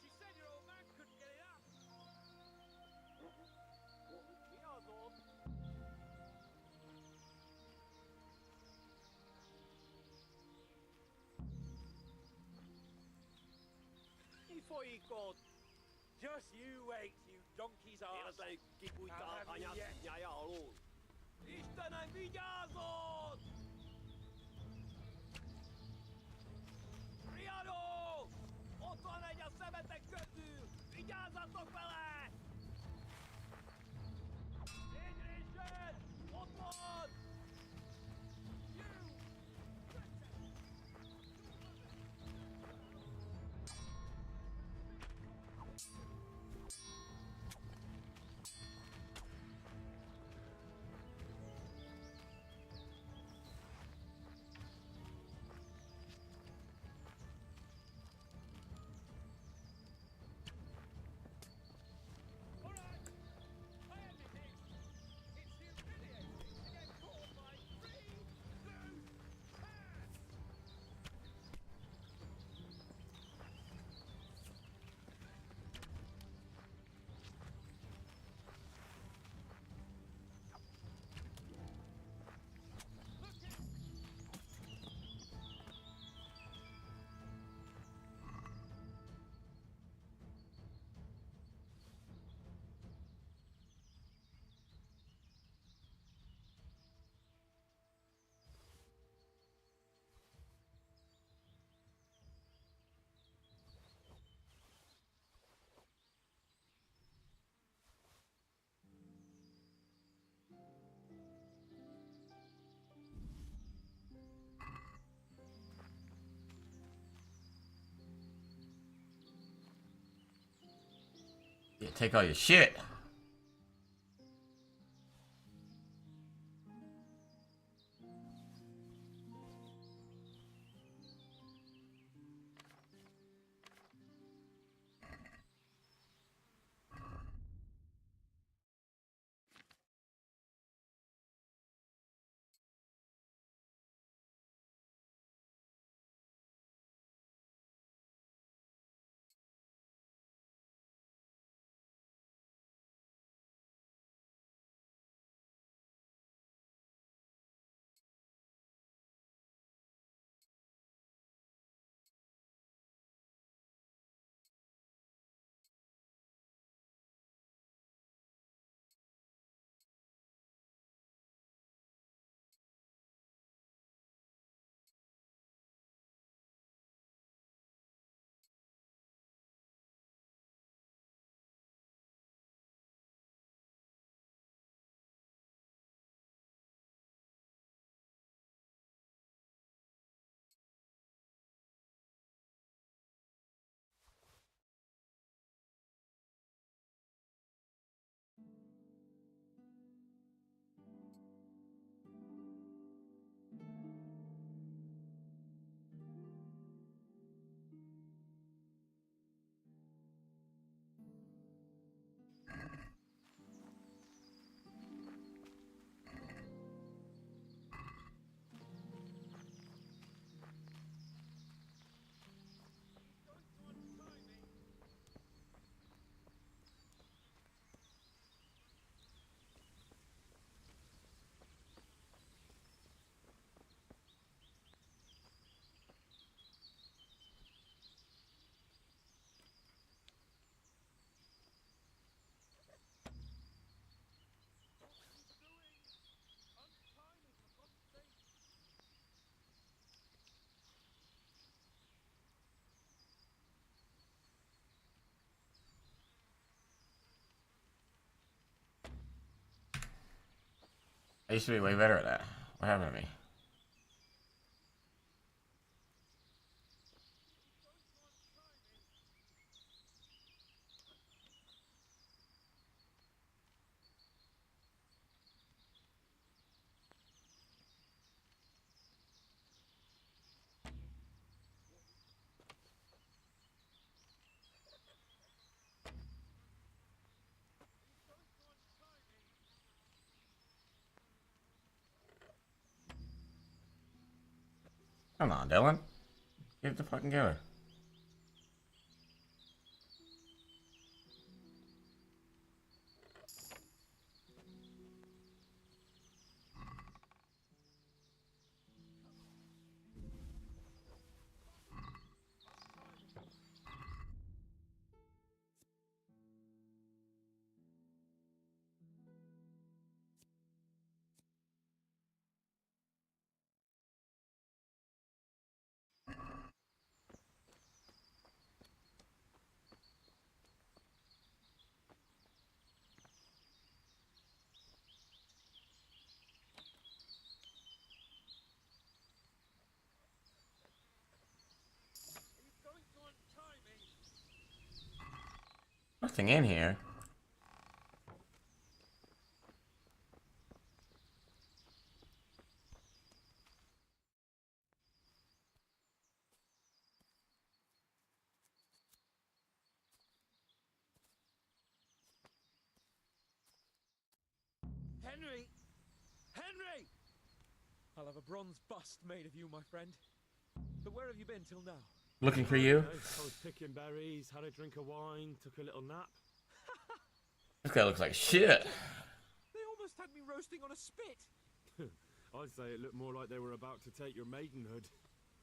She said your old man couldn't get it up. Before you go, Just you wait, you donkey's ass. Érezd, kibújtál I'll have you anyád yet. nyája alól. Istenem, vigyázzon! Riadó! Ott van egy a szemetek közül! Vigyázzatok vele! Adrian! Ott van! Yeah, take all your shit. I used to be way better at that. What happened to me? Come on, Dylan. Get it the fucking together. Nothing in here. Henry! Henry! I'll have a bronze bust made of you, my friend. But where have you been till now? Looking for you. I was picking berries, had a drink of wine, took a little nap. This guy looks like shit. They almost had me roasting on a spit. I'd say it looked more like they were about to take your maidenhood.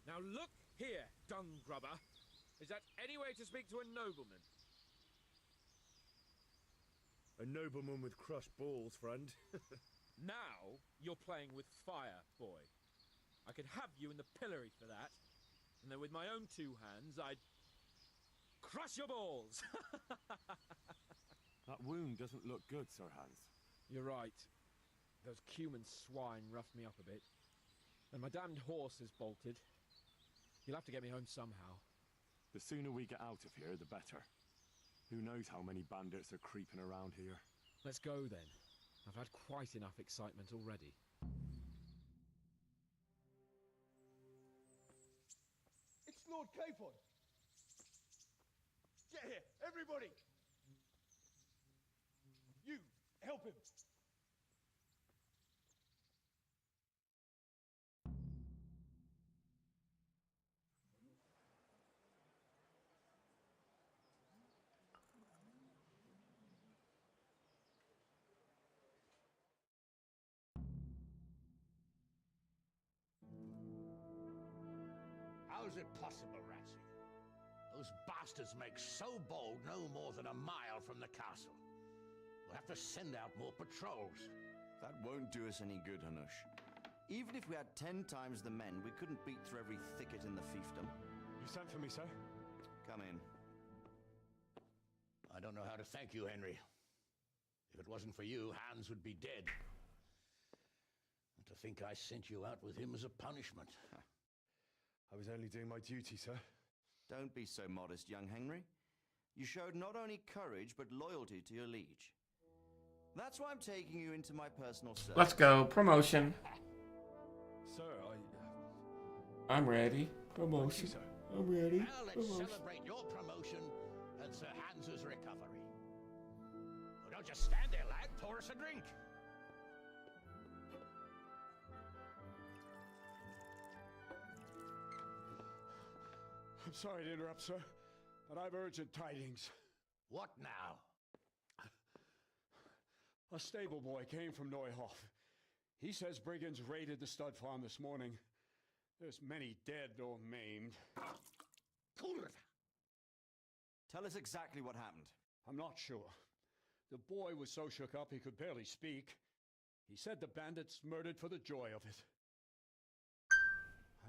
Now look here, dung grubber. Is that any way to speak to a nobleman? A nobleman with crushed balls, friend. Now you're playing with fire, boy. I could have you in the pillory for that. And then with my own two hands, I'd crush your balls. That wound doesn't look good, Sir Hans. You're right. Those cumin swine roughed me up a bit. And my damned horse is bolted. You'll have to get me home somehow. The sooner we get out of here, the better. Who knows how many bandits are creeping around here. Let's go then. I've had quite enough excitement already. It's Lord Capon! Get here, everybody! You, help him! How's it possible, Ratsy? Those bastards make so bold no more than a mile from the castle. We'll have to send out more patrols. That won't do us any good, Hanush. Even if we had 10 times the men, we couldn't beat through every thicket in the fiefdom. You sent for me, sir? Come in. I don't know how to thank you, Henry. If it wasn't for you, Hans would be dead. And to think I sent you out with him as a punishment. I was only doing my duty, sir. Don't be so modest, young Henry. You showed not only courage, but loyalty to your liege. That's why I'm taking you into my personal service. Let's go. Promotion. Sir, I'm ready. Promotion. I'm ready. Well, let's celebrate your promotion and Sir Hans's recovery. Oh, don't just stand there, lad. Pour us a drink. I'm sorry to interrupt, sir, but I've urgent tidings. What now? A stable boy came from Neuhof. He says brigands raided the stud farm this morning. There's many dead or maimed. Tell us exactly what happened. I'm not sure. The boy was so shook up he could barely speak. He said the bandits murdered for the joy of it.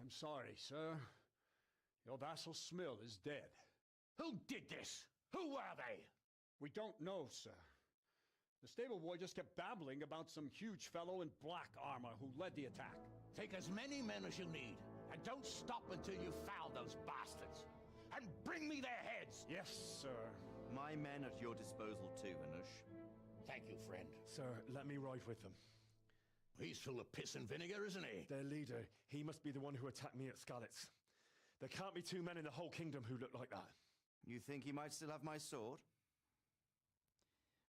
I'm sorry, sir. Your vassal Smill is dead. Who did this? Who were they? We don't know, sir. The stable boy just kept babbling about some huge fellow in black armor who led the attack. Take as many men as you need, and don't stop until you've found those bastards. And bring me their heads! Yes, sir. My men at your disposal too, Hanush. Thank you, friend. Sir, let me ride with them. He's full of piss and vinegar, isn't he? Their leader, he must be the one who attacked me at Skalitz. There can't be two men in the whole kingdom who look like that. You think he might still have my sword?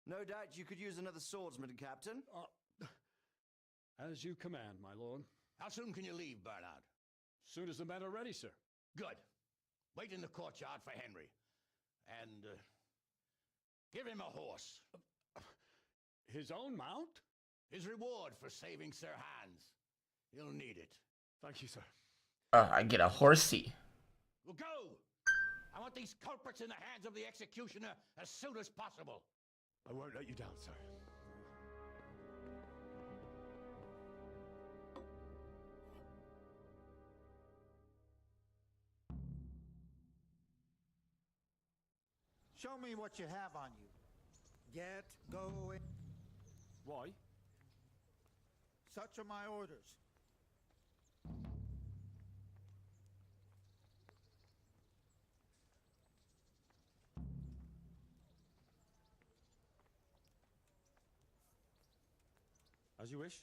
No doubt you could use another swordsman, Captain. As you command, my lord. How soon can you leave, Bernard? Soon as the men are ready, sir. Good. Wait in the courtyard for Henry. And, give him a horse. His own mount? His reward for saving Sir Hans. He'll need it. Thank you, sir. I get a horsey. Well, go! I want these culprits in the hands of the executioner as soon as possible. I won't let you down, sir. Show me what you have on you. Get going. Why? Such are my orders. As you wish.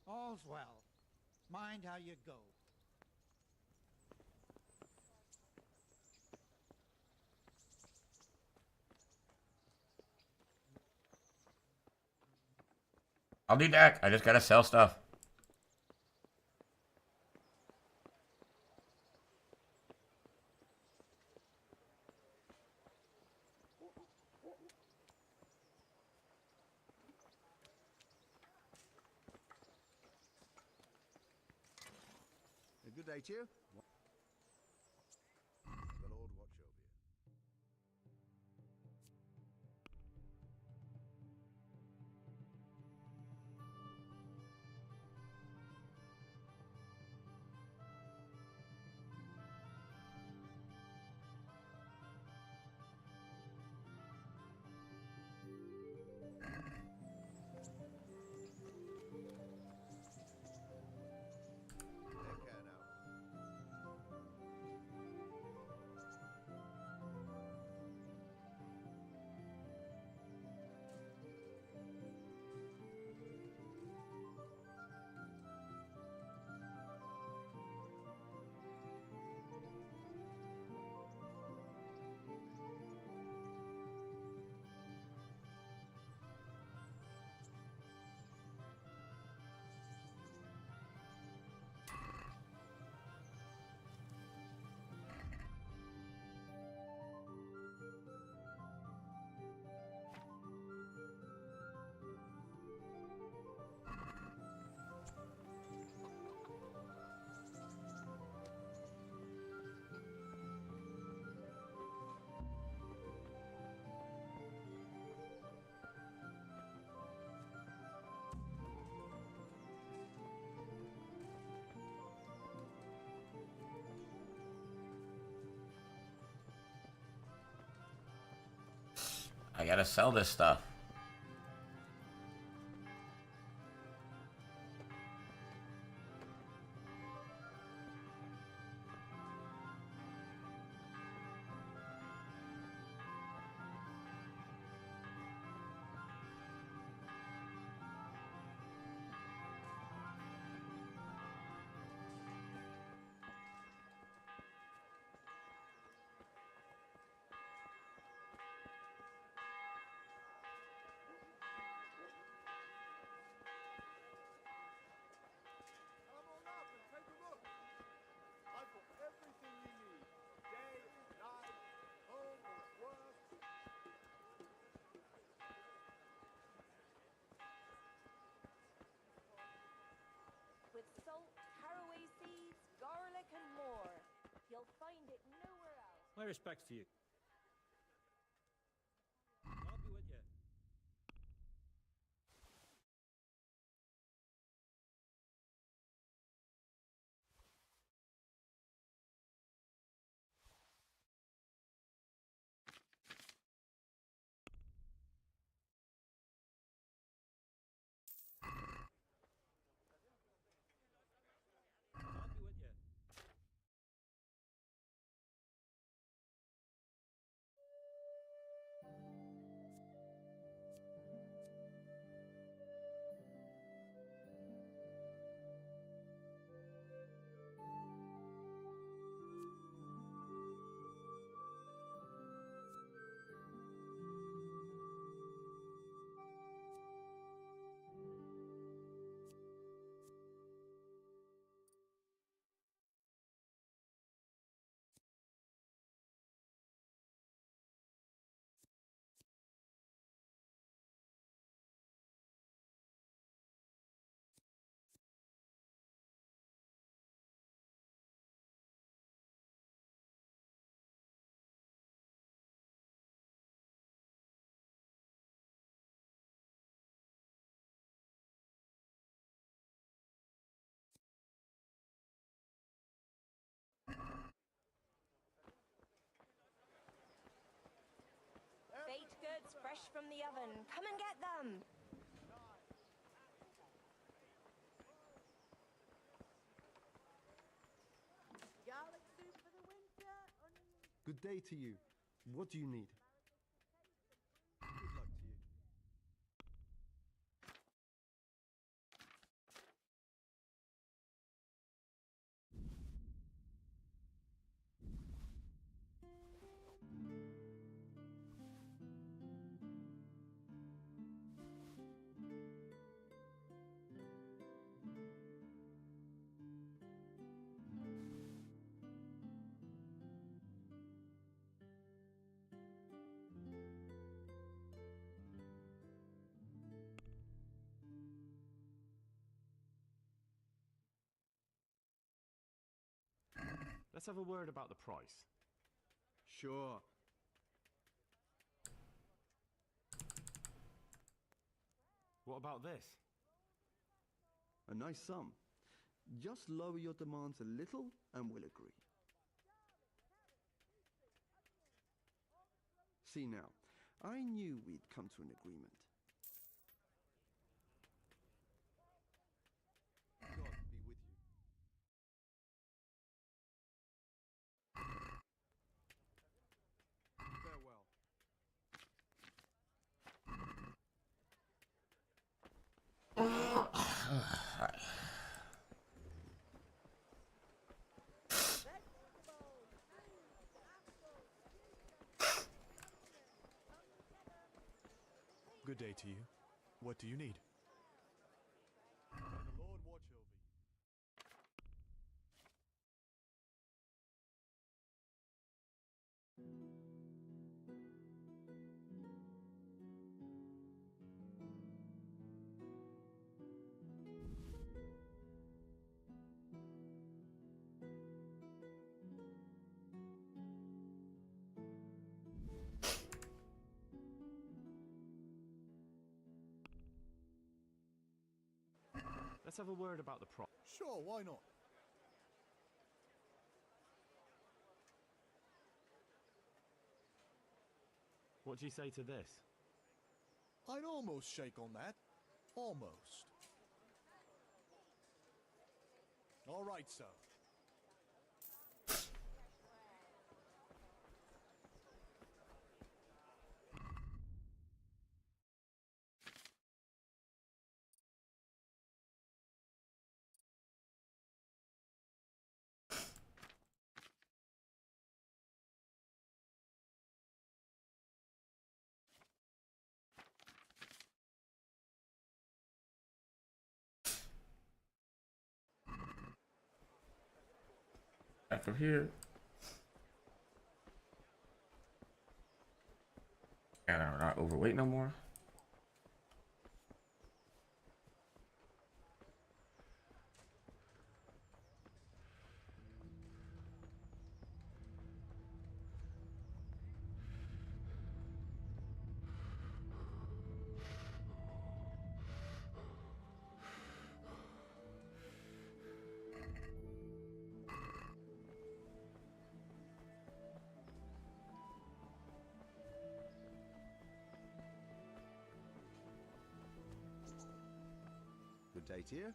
All's well. Mind how you go. I'll be back. I just gotta sell stuff. A good day to you. The Lord watch over you. Take care now. I gotta sell this stuff. Come on up and take a look. I've got everything you need. Day, night, home or work. With salt, caraway seeds, garlic, and more. You'll find it nowhere else. My respects to you. from the oven. Come and get them. Garlic soup for the winter. Good day to you. What do you need? Good luck to you. Let's have a word about the price. Sure. What about this? A nice sum. Just lower your demands a little and we'll agree. See now, I knew we'd come to an agreement. God be with you. Farewell. Good day to you. What do you need? May the Lord watch over you. Let's have a word about the price. Sure, why not? What do you say to this? I'd almost shake on that. Almost. All right, so. Back from here. And I'm not overweight no more. Good day to you.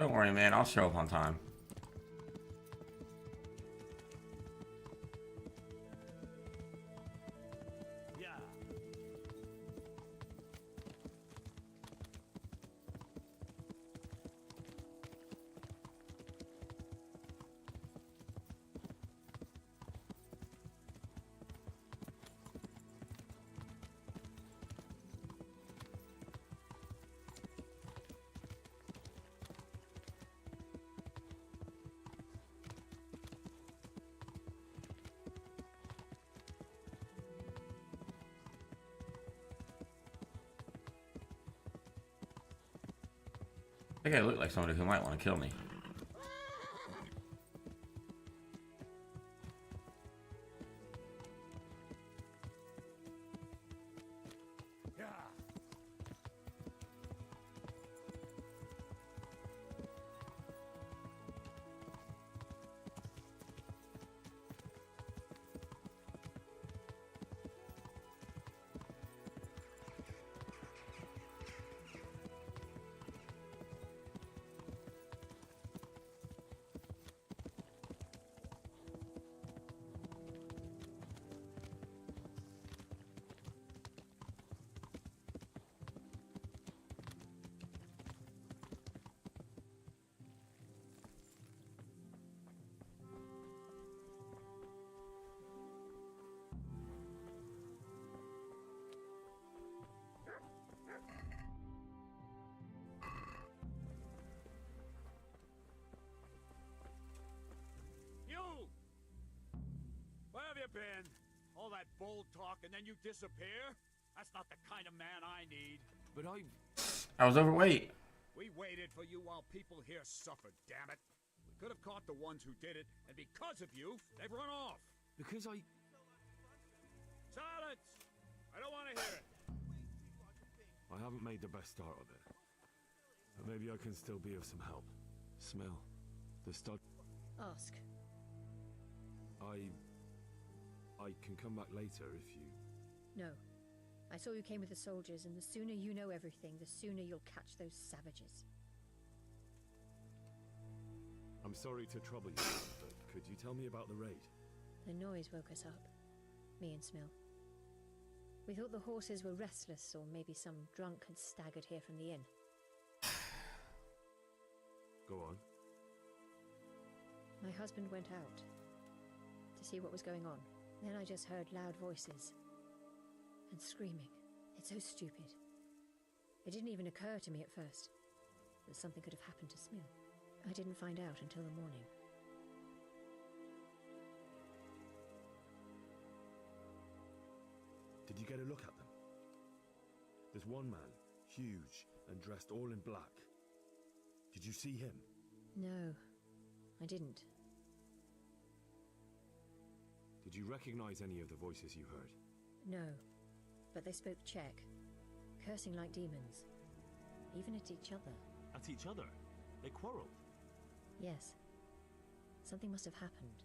Don't worry, man. I'll show up on time. I think I look like somebody who might want to kill me. Where have you been? All that bold talk and then you disappear? That's not the kind of man I need. But I was overweight. We waited for you while people here suffered, damn it. We could have caught the ones who did it, and because of you, they've run off. Because I... Silence! I don't want to hear it. I haven't made the best start of it. But maybe I can still be of some help. Smell. The stud... Ask. I can come back later if you... No. I saw you came with the soldiers, and the sooner you know everything, the sooner you'll catch those savages. I'm sorry to trouble you, but could you tell me about the raid? The noise woke us up. Me and Smill. We thought the horses were restless, or maybe some drunk had staggered here from the inn. Go on. My husband went out to see what was going on. Then I just heard loud voices and screaming. It's so stupid. It didn't even occur to me at first that something could have happened to Smill. I didn't find out until the morning. Did you get a look at them? There's one man, huge and dressed all in black. Did you see him? No, I didn't. Did you recognize any of the voices you heard? No, but they spoke Czech, cursing like demons, even at each other. At each other? They quarreled? Yes. Something must have happened.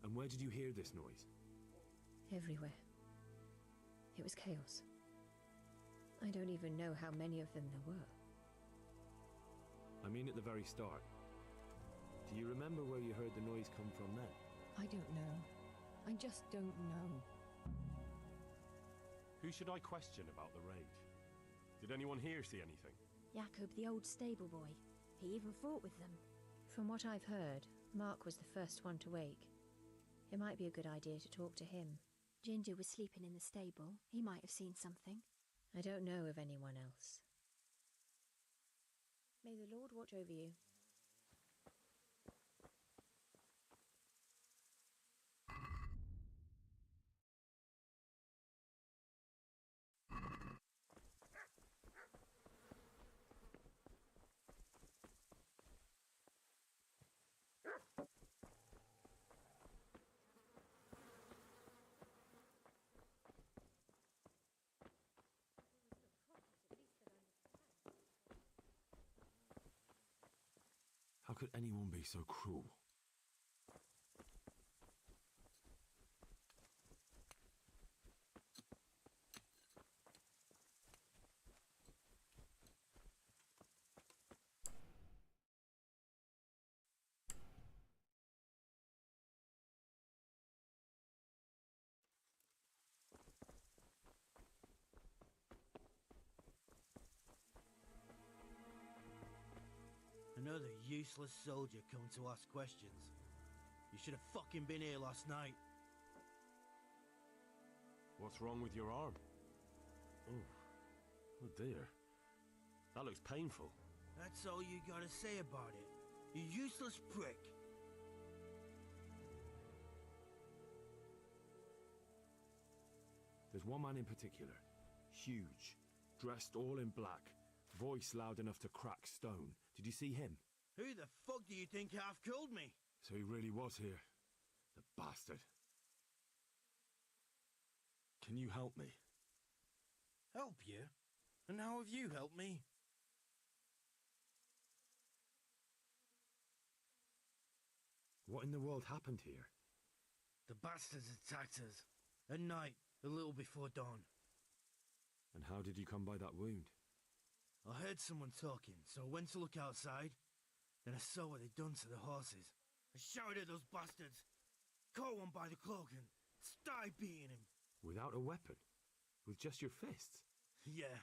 And where did you hear this noise? Everywhere. It was chaos. I don't even know how many of them there were. I mean at the very start. Do you remember where you heard the noise come from then? I don't know. I just don't know. Who should I question about the raid? Did anyone here see anything? Jakob, the old stable boy. He even fought with them. From what I've heard, Mark was the first one to wake. It might be a good idea to talk to him. Ginger was sleeping in the stable. He might have seen something. I don't know of anyone else. May the Lord watch over you. How could anyone be so cruel? Another useless soldier come to ask questions. You should have fucking been here last night. What's wrong with your arm? Oh, oh dear. That looks painful. That's all you gotta say about it. You useless prick. There's one man in particular. Huge. Dressed all in black. Voice loud enough to crack stone. Did you see him? Who the fuck do you think half killed me? So he really was here. The bastard. Can you help me? Help you? And how have you helped me? What in the world happened here? The bastards attacked us. At night, a little before dawn. And how did you come by that wound? I heard someone talking, so I went to look outside. Then I saw what they'd done to the horses. I shouted at those bastards. Caught one by the cloak and started beating him. Without a weapon? With just your fists? Yeah.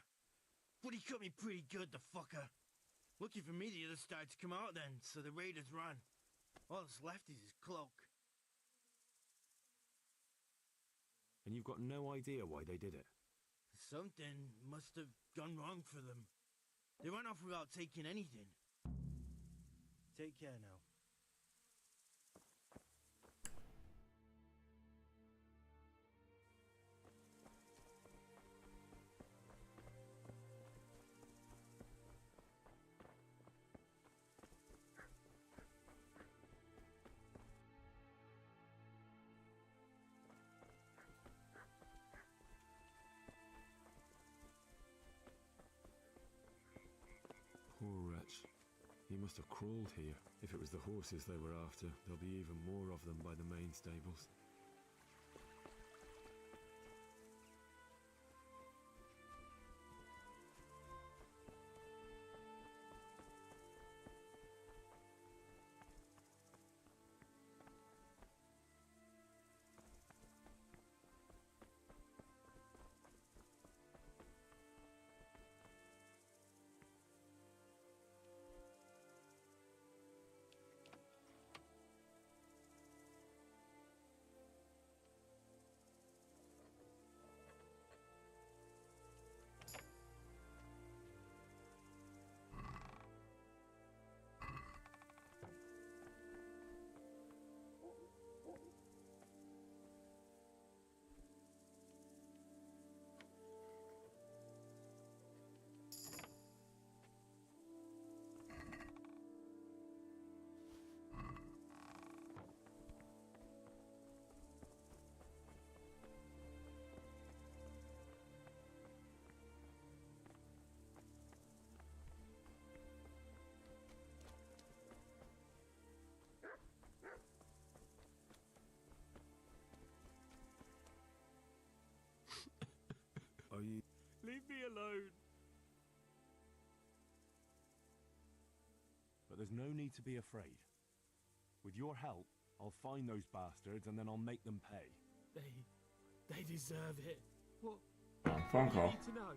But he cut me pretty good, the fucker. Lucky for me, the others started to come out then, so the raiders ran. All that's left is his cloak. And you've got no idea why they did it? Something must have gone wrong for them. They ran off without taking anything. Take care now. Poor wretch. He must have crawled here. If it was the horses they were after, there'll be even more of them by the main stables. Are you... Leave me alone. But there's no need to be afraid. With your help, I'll find those bastards and then I'll make them pay. They deserve it. What? Phone What do you call. need to know?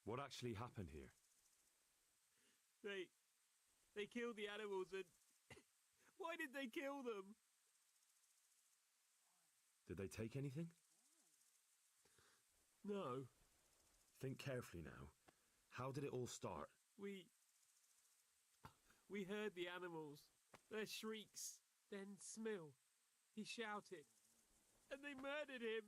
What actually happened here? They killed the animals and... Why did they kill them? Did they take anything? No. Think carefully now. How did it all start? We heard the animals, their shrieks, then Smill. He shouted, and they murdered him.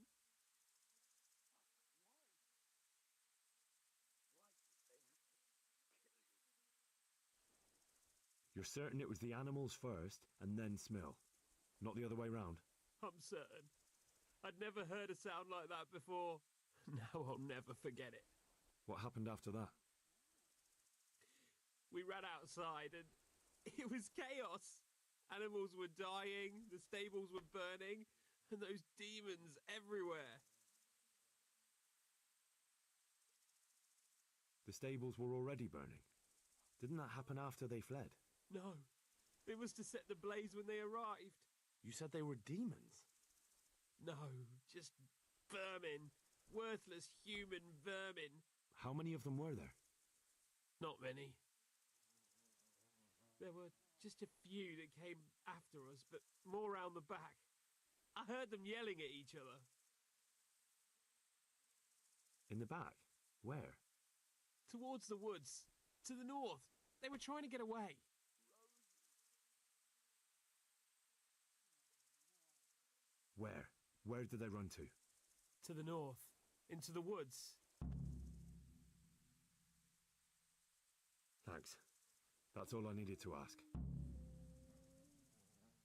You're certain it was the animals first and then Smill? Not the other way round? I'm certain. I'd never heard a sound like that before. Now I'll never forget it. What happened after that? We ran outside and it was chaos. Animals were dying, the stables were burning, and those demons everywhere. The stables were already burning. Didn't that happen after they fled? No, it was to set the blaze when they arrived. You said they were demons? No, just vermin. Worthless human vermin. How many of them were there? Not many. There were just a few that came after us, but more round the back. I heard them yelling at each other. In the back? Where? Towards the woods. To the north. They were trying to get away. Where? Where did they run to? To the north. Into the woods. Thanks. That's all I needed to ask.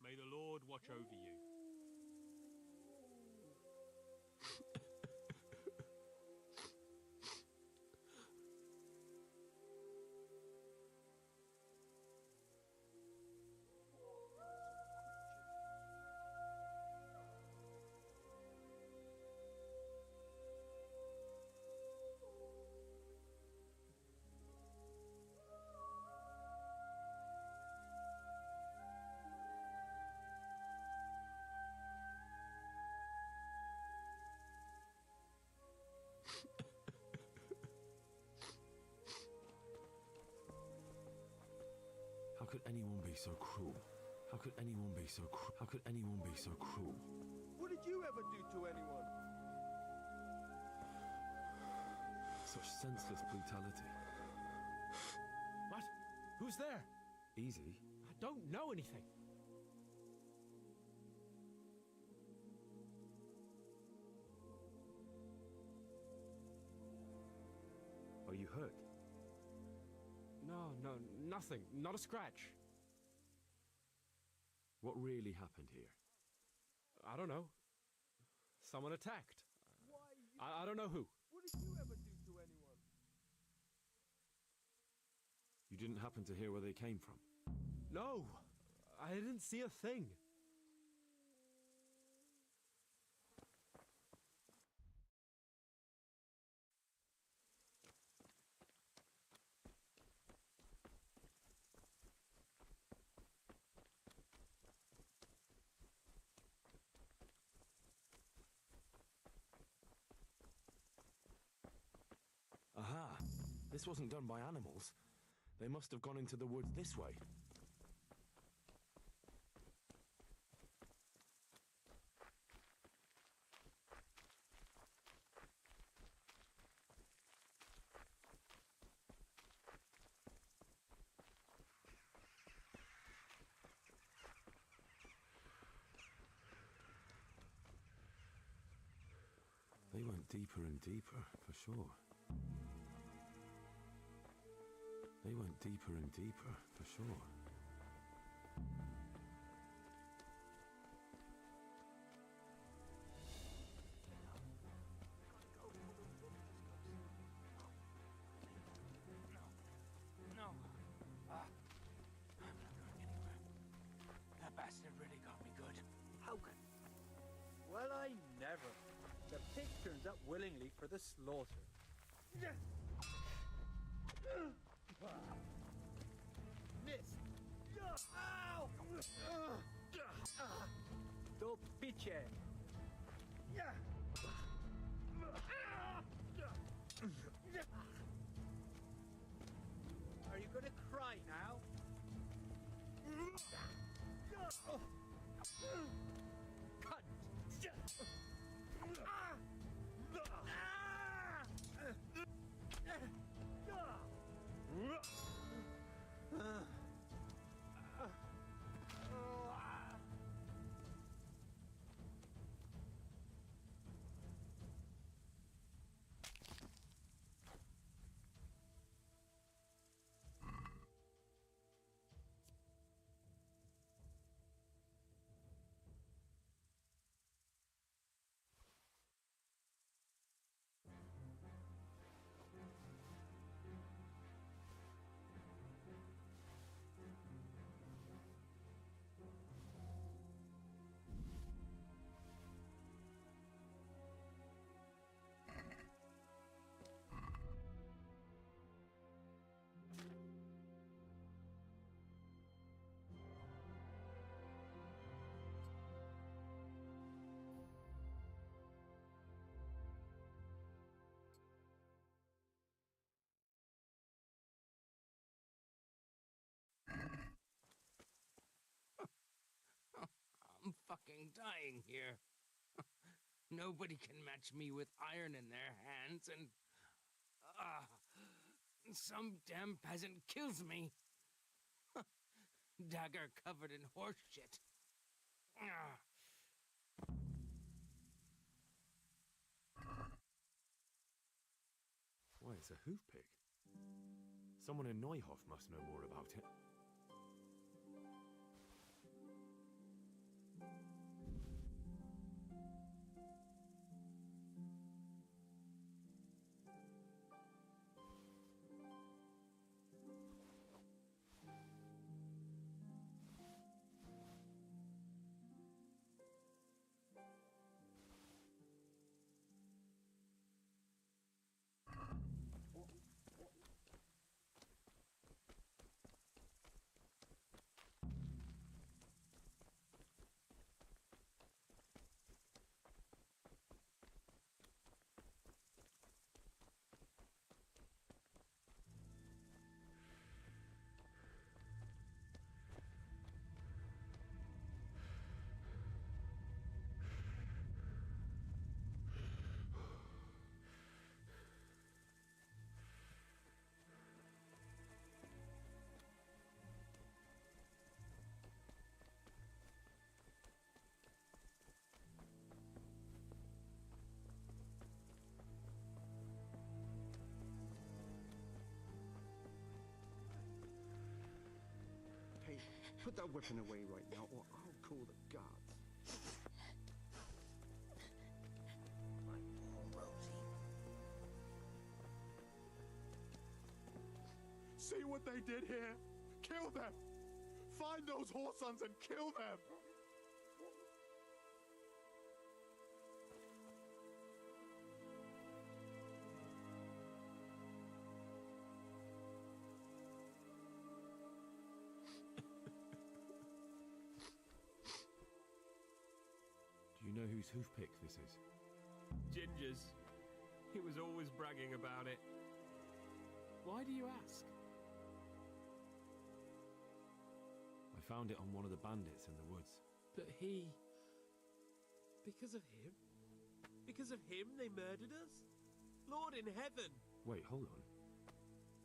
May the Lord watch over you. How could anyone be so cruel? How could anyone be so cruel? How could anyone be so cruel? What did you ever do to anyone? Such senseless brutality. What? Who's there? Easy. I don't know anything. Are you hurt? No, nothing. Not a scratch. What really happened here? I don't know. Someone attacked. I don't know who. What did you ever do to anyone? You didn't happen to hear where they came from? No, I didn't see a thing. Aha! This wasn't done by animals. They must have gone into the woods this way. They went deeper and deeper, for sure. They went deeper and deeper, for sure. No. I'm not going anywhere. That bastard really got me good. How can... Well, I never. The pig turns up willingly for the slaughter. Missed. Ow! Do piche. Are you gonna cry now? long dying here. Nobody can match me with iron in their hands, and some damn peasant kills me. Dagger covered in horse shit. Why, it's a hoof pick. Someone in Neuhof must know more about it. Hey, put that weapon away right now, or I'll call the guards. My poor Rosie. See what they did here? Kill them! Find those whoresons and kill them! Do you know whose hoof pick this is? Ginger's. He was always bragging about it. Why do you ask? I found it on one of the bandits in the woods. But he... Because of him? Because of him they murdered us? Lord in heaven! Wait, hold on.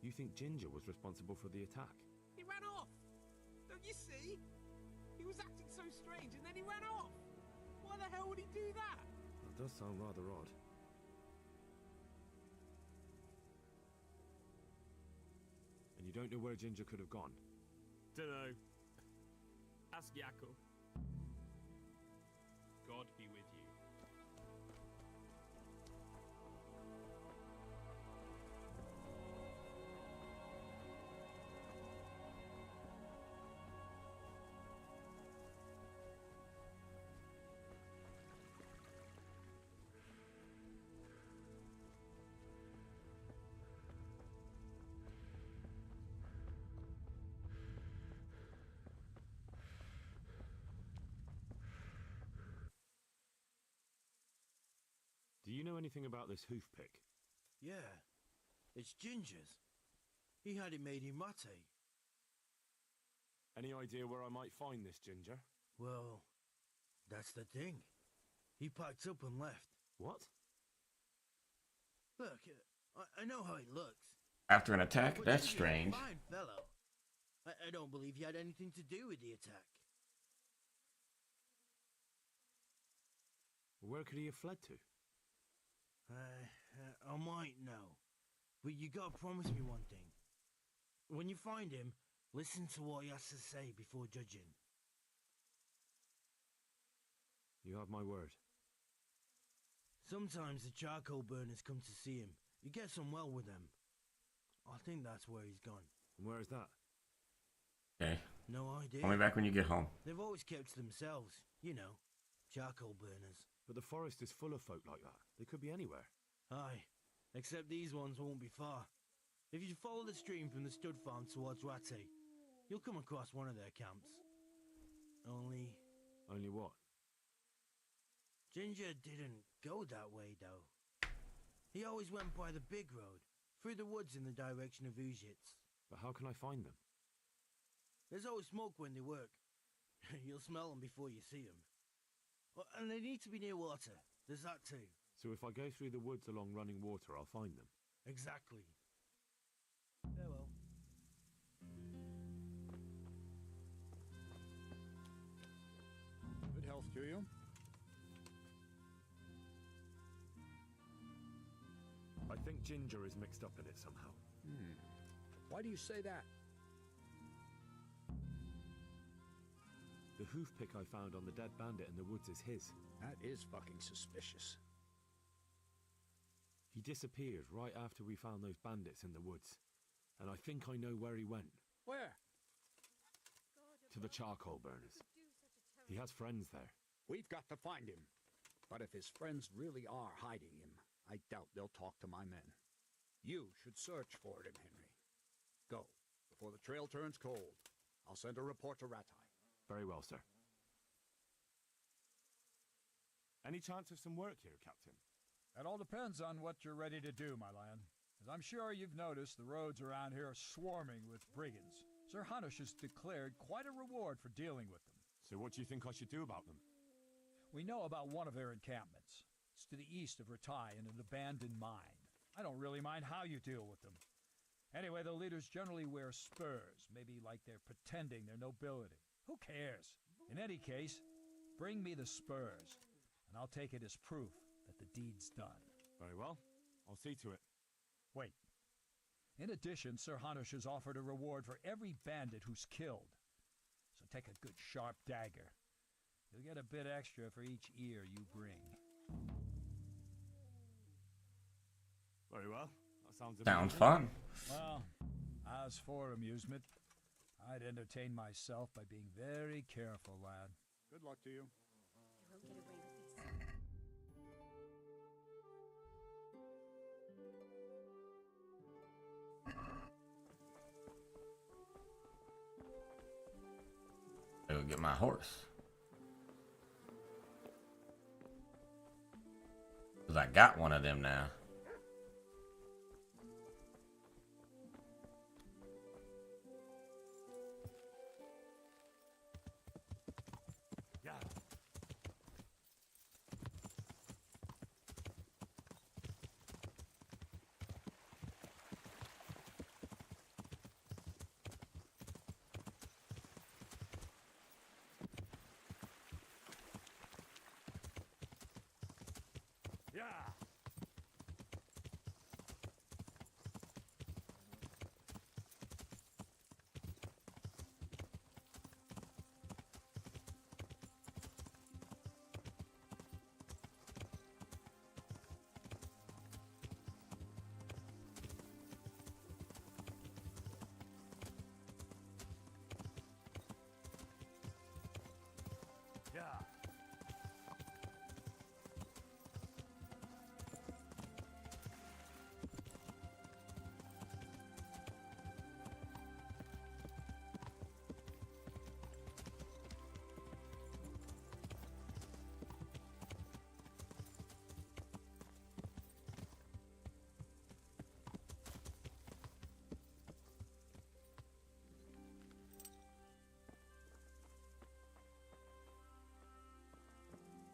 You think Ginger was responsible for the attack? He ran off! Don't you see? He was acting so strange and then he ran off! Why the hell would he do that? That does sound rather odd. And you don't know where Ginger could have gone? Dunno. Ask Jakob. God be with you. Do you know anything about this hoof pick? Yeah, it's Ginger's. He had it made in Mate. Any idea where I might find this Ginger? Well, that's the thing. He packed up and left. What? Look, I know how he looks. After an attack? But That's Ginger's a strange. fine fellow. I don't believe he had anything to do with the attack. Where could he have fled to? I might know. But you gotta promise me one thing. When you find him, listen to what he has to say before judging. You have my word. Sometimes the charcoal burners come to see him. He gets on well with them. I think that's where he's gone. And where is that? Okay. No idea. Call me back when you get home. They've always kept to themselves. You know, charcoal burners. But the forest is full of folk like that. They could be anywhere. Aye, except these ones won't be far. If you follow the stream from the stud farm towards Rate, you'll come across one of their camps. Only what? Ginger didn't go that way, though. He always went by the big road, through the woods in the direction of Uzhitz. But how can I find them? There's always smoke when they work. You'll smell them before you see them. Oh, and they need to be near water. There's that too. So if I go through the woods along running water, I'll find them? Exactly. Farewell. Good health to you. I think Ginger is mixed up in it somehow. Why do you say that? The hoof pick I found on the dead bandit in the woods is his. That is fucking suspicious. He disappeared right after we found those bandits in the woods. And I think I know where he went. Where? To the charcoal burners. He has friends there. We've got to find him. But if his friends really are hiding him, I doubt they'll talk to my men. You should search for him, Henry. Go, before the trail turns cold. I'll send a report to Ratai. Very well, sir. Any chance of some work here, Captain? That all depends on what you're ready to do, my lad. As I'm sure you've noticed, the roads around here are swarming with brigands. Sir Hanush has declared quite a reward for dealing with them. So what do you think I should do about them? We know about one of their encampments. It's to the east of Ratai in an abandoned mine. I don't really mind how you deal with them. Anyway, the leaders generally wear spurs, maybe like they're pretending they're nobility. Who cares? In any case, bring me the spurs, and I'll take it as proof that the deed's done. Very well. I'll see to it. Wait. In addition, Sir Hanush has offered a reward for every bandit who's killed. So take a good sharp dagger. You'll get a bit extra for each ear you bring. Very well. That sounds fun. Well, as for amusement, I'd entertain myself by being very careful, lad. Good luck to you. You won't get away with this. I go get my horse. Cause I got one of them now.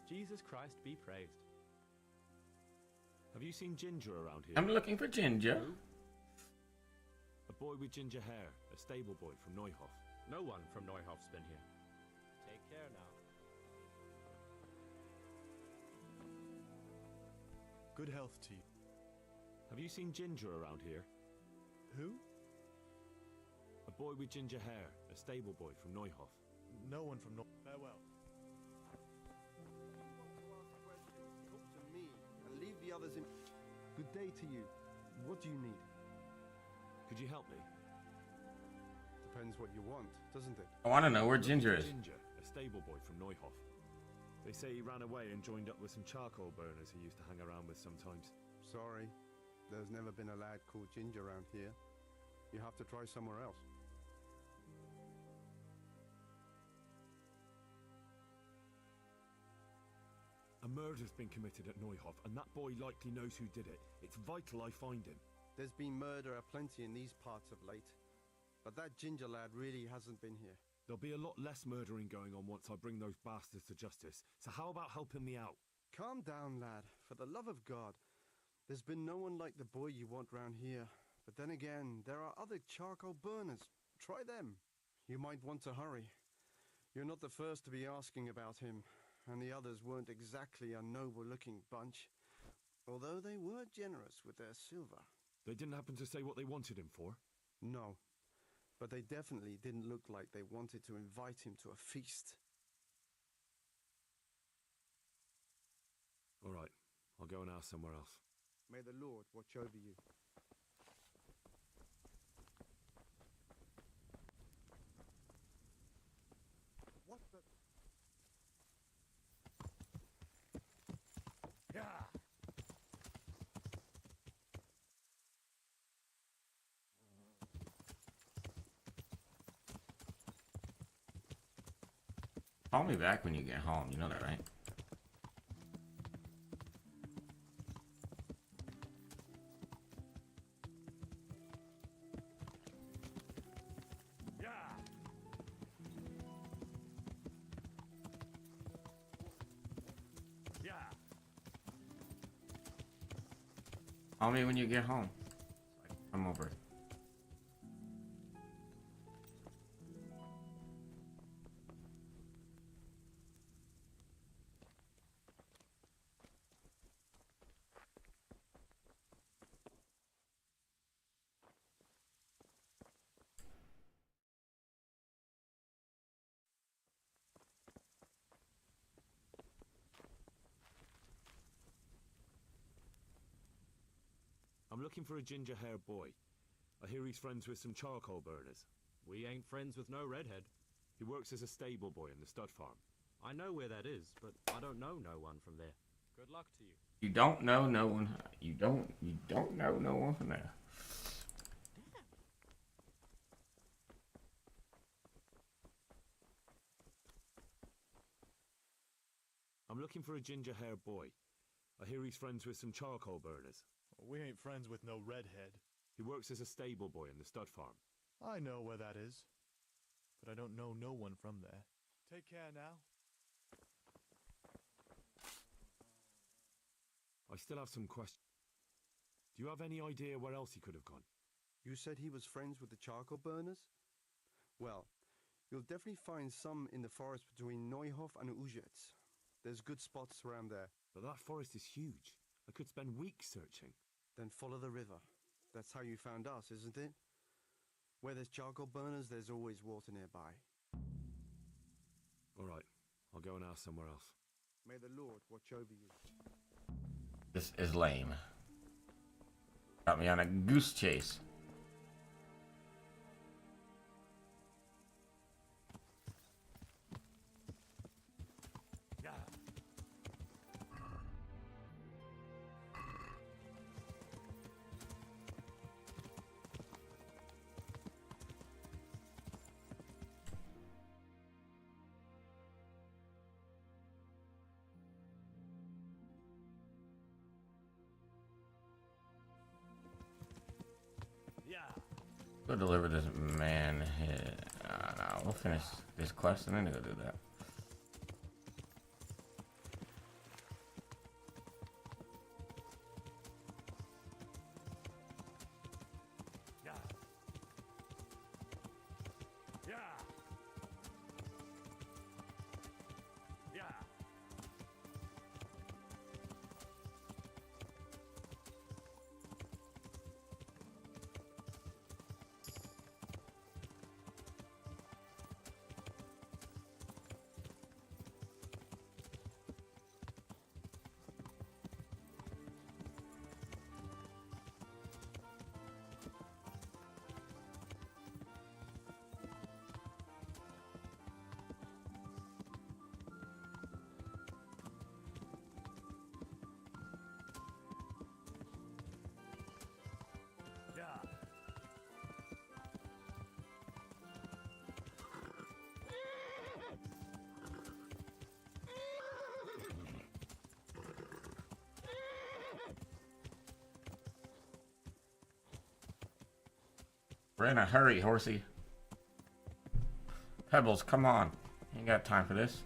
Jesus Christ be praised. Have you seen Ginger around here? I'm looking for Ginger. A boy with ginger hair, a stable boy from Neuhof. No one from Neuhof's been here. Take care now. Good health to you. Have you seen Ginger around here? Who? A boy with ginger hair, a stable boy from Neuhof. No one from Neuhof. Farewell. Talk to me and leave the others in. Good day to you. What do you need? Could you help me? Depends what you want, doesn't it? I want to know where Ginger is. Ginger, a stable boy from Neuhof. They say he ran away and joined up with some charcoal burners he used to hang around with sometimes. Sorry, there's never been a lad called Ginger around here. You have to try somewhere else. A murder's been committed at Neuhof, and that boy likely knows who did it. It's vital I find him. There's been murder aplenty in these parts of late, but that Ginger lad really hasn't been here. There'll be a lot less murdering going on once I bring those bastards to justice. So how about helping me out? Calm down, lad. For the love of God. There's been no one like the boy you want round here. But then again, there are other charcoal burners. Try them. You might want to hurry. You're not the first to be asking about him, and the others weren't exactly a noble-looking bunch, although they were generous with their silver. They didn't happen to say what they wanted him for? No, but they definitely didn't look like they wanted to invite him to a feast. All right, I'll go and ask somewhere else. May the Lord watch over you. What the... Yeah. Call me back when you get home, you know that, right? Yeah. Yeah. Call me when you get home. So I can come over. I'm looking for a ginger-haired boy. I hear he's friends with some charcoal burners. We ain't friends with no redhead. He works as a stable boy in the stud farm. I know where that is, but I don't know no one from there. Good luck to you. You don't know no one. You don't know no one from there. I'm looking for a ginger-haired boy. I hear he's friends with some charcoal burners. We ain't friends with no redhead. He works as a stable boy in the stud farm. I know where that is, but I don't know no one from there. Take care now. I still have some questions. Do you have any idea where else he could have gone? You said he was friends with the charcoal burners? Well, you'll definitely find some in the forest between Neuhof and Uzets. There's good spots around there. But that forest is huge. I could spend weeks searching. Then follow the river. That's how you found us, isn't it? Where there's charcoal burners, there's always water nearby. All right, I'll go and ask somewhere else. May the Lord watch over you. This is lame. Got me on a goose chase. Yeah. Yeah. Go deliver this man here. No, we'll finish this quest and then go do that. Yeah. Yeah. Yeah. We're in a hurry, horsey. Pebbles, come on. You ain't got time for this.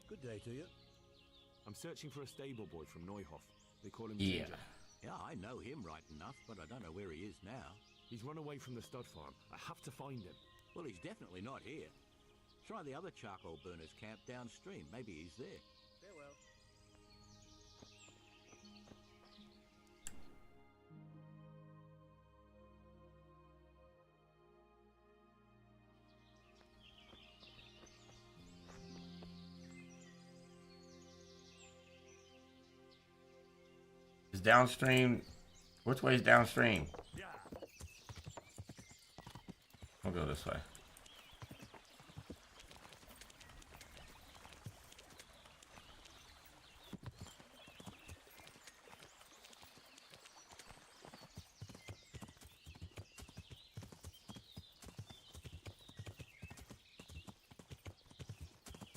Good day to you. I'm searching for a stable boy from Neuhof. They call him Yeah. Ginger. Yeah, I know him right enough, but I don't know where he is now. He's run away from the stud farm. I have to find him. Well, he's definitely not here. Try the other charcoal burners camp downstream. Maybe he's there. Farewell. Is downstream... Which way is downstream? We'll go this way.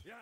Yeah.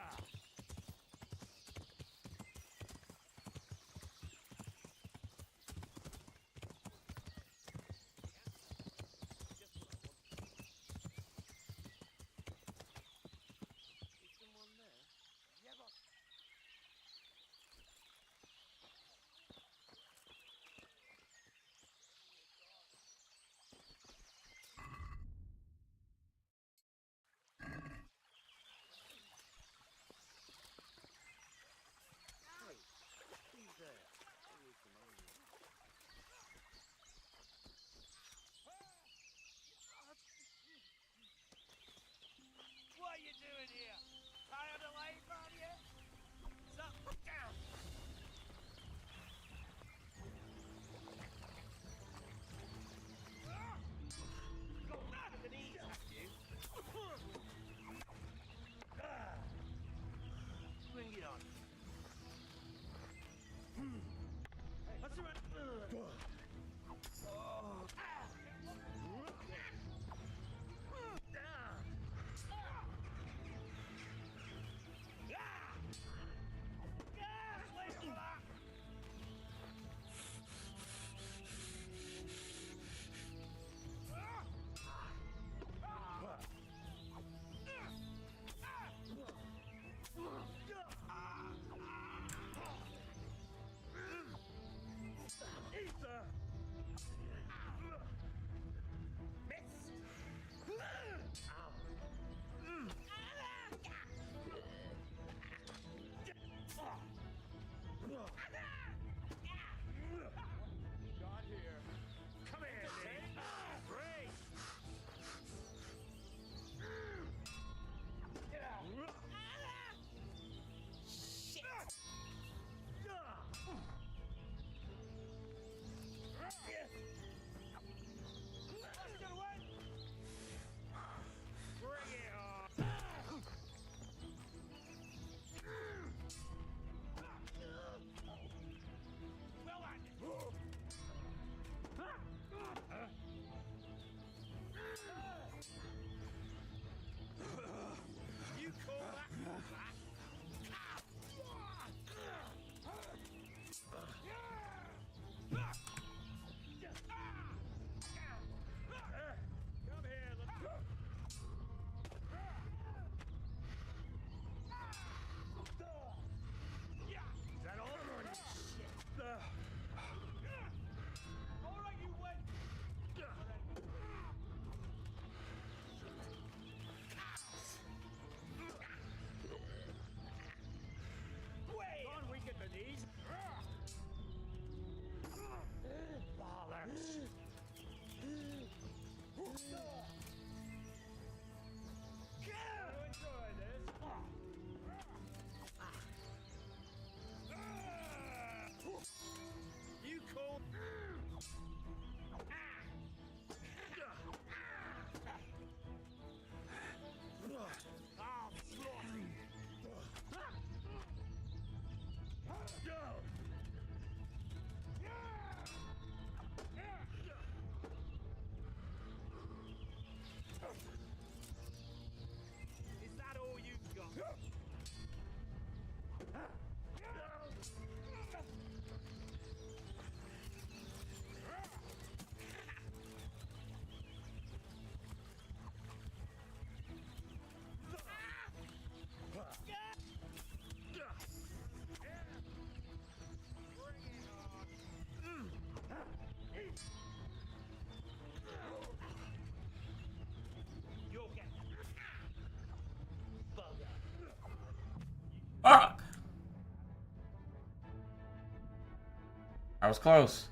I was close.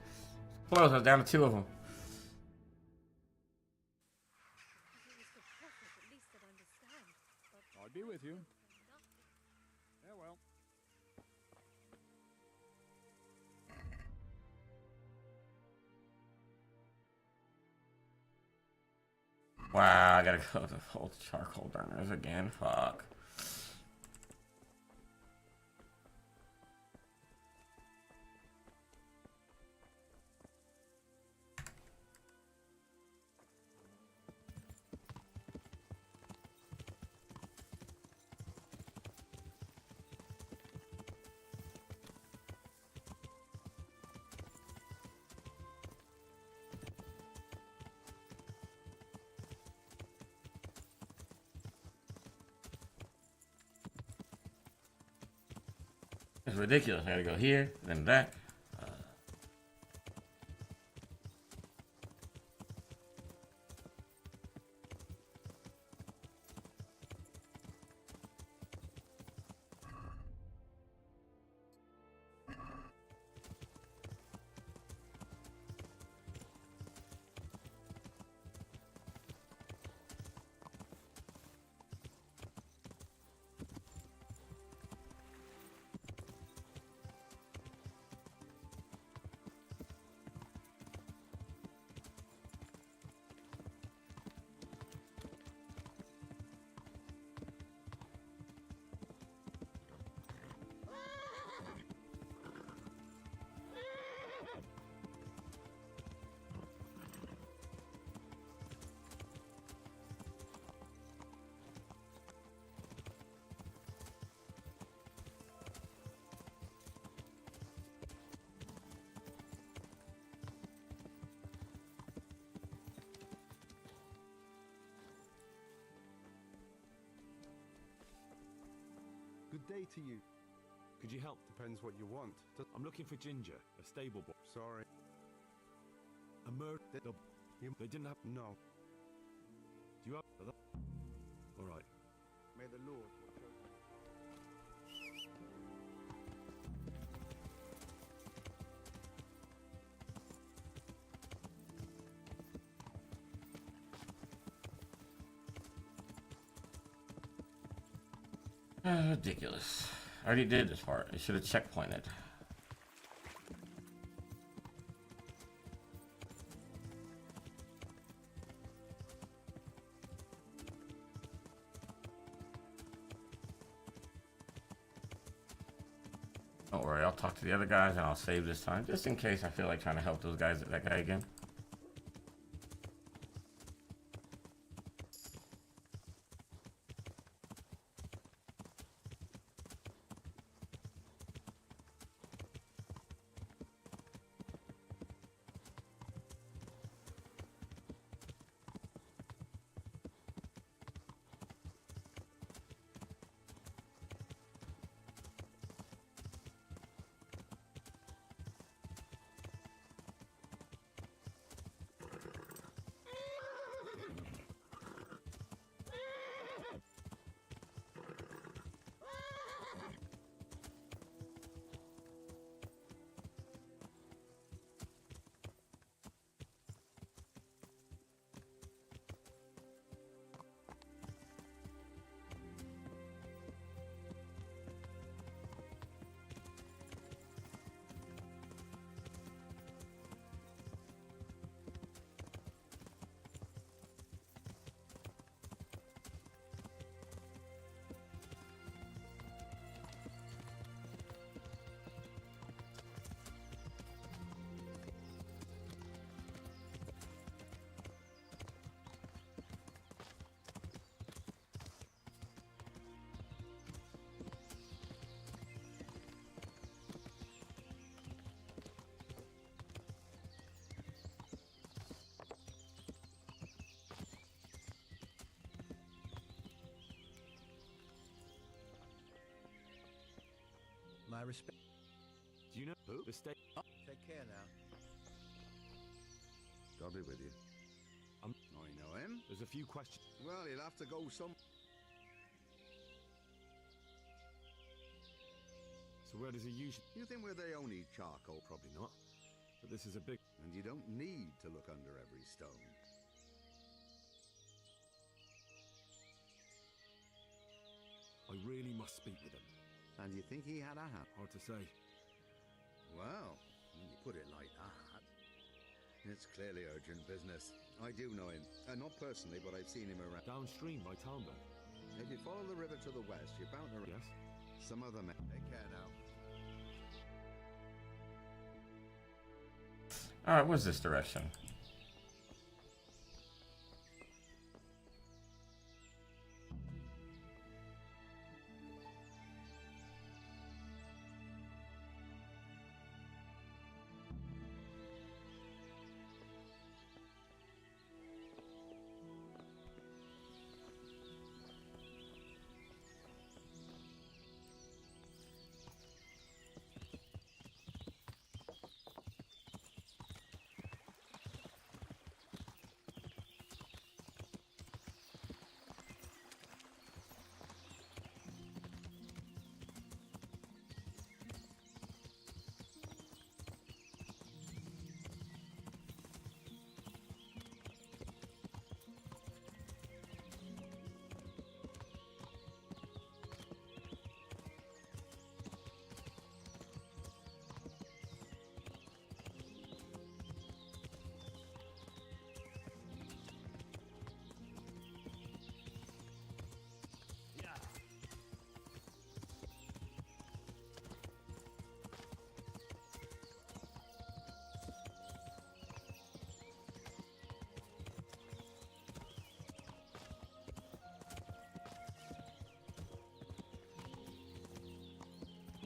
Close. I was down to 2 of them. I'd be with you. Yeah, well. Wow, I gotta go to the whole charcoal burners again. Fuck. It's ridiculous. I gotta go here, then that. Good day to you. Could you help? Depends what you want. I'm looking for Ginger, a stable boy. Sorry. A murder. They didn't have. No. Do you have? All right. May the Lord watch over you. Ridiculous. I already did this part. I should have checkpointed. Don't worry, I'll talk to the other guys and I'll save this time, just in case I feel like trying to help those guys, that guy again. My respect. Do you know who? The state. Oh. Take care now. God be with you. I know him. There's a few questions. Well, he'll have to go some. So where does he usually? You think we're the only charcoal? Probably not. But this is a big... And you don't need to look under every stone. I really must speak with him. And you think he had a hat? Hard to say. Well, when you put it like that, it's clearly urgent business. I do know him. Not personally, but I've seen him around. Downstream by Talbot. If you follow the river to the west, you're bound to... Yes? Some other men. Take care now. Alright, what's this direction?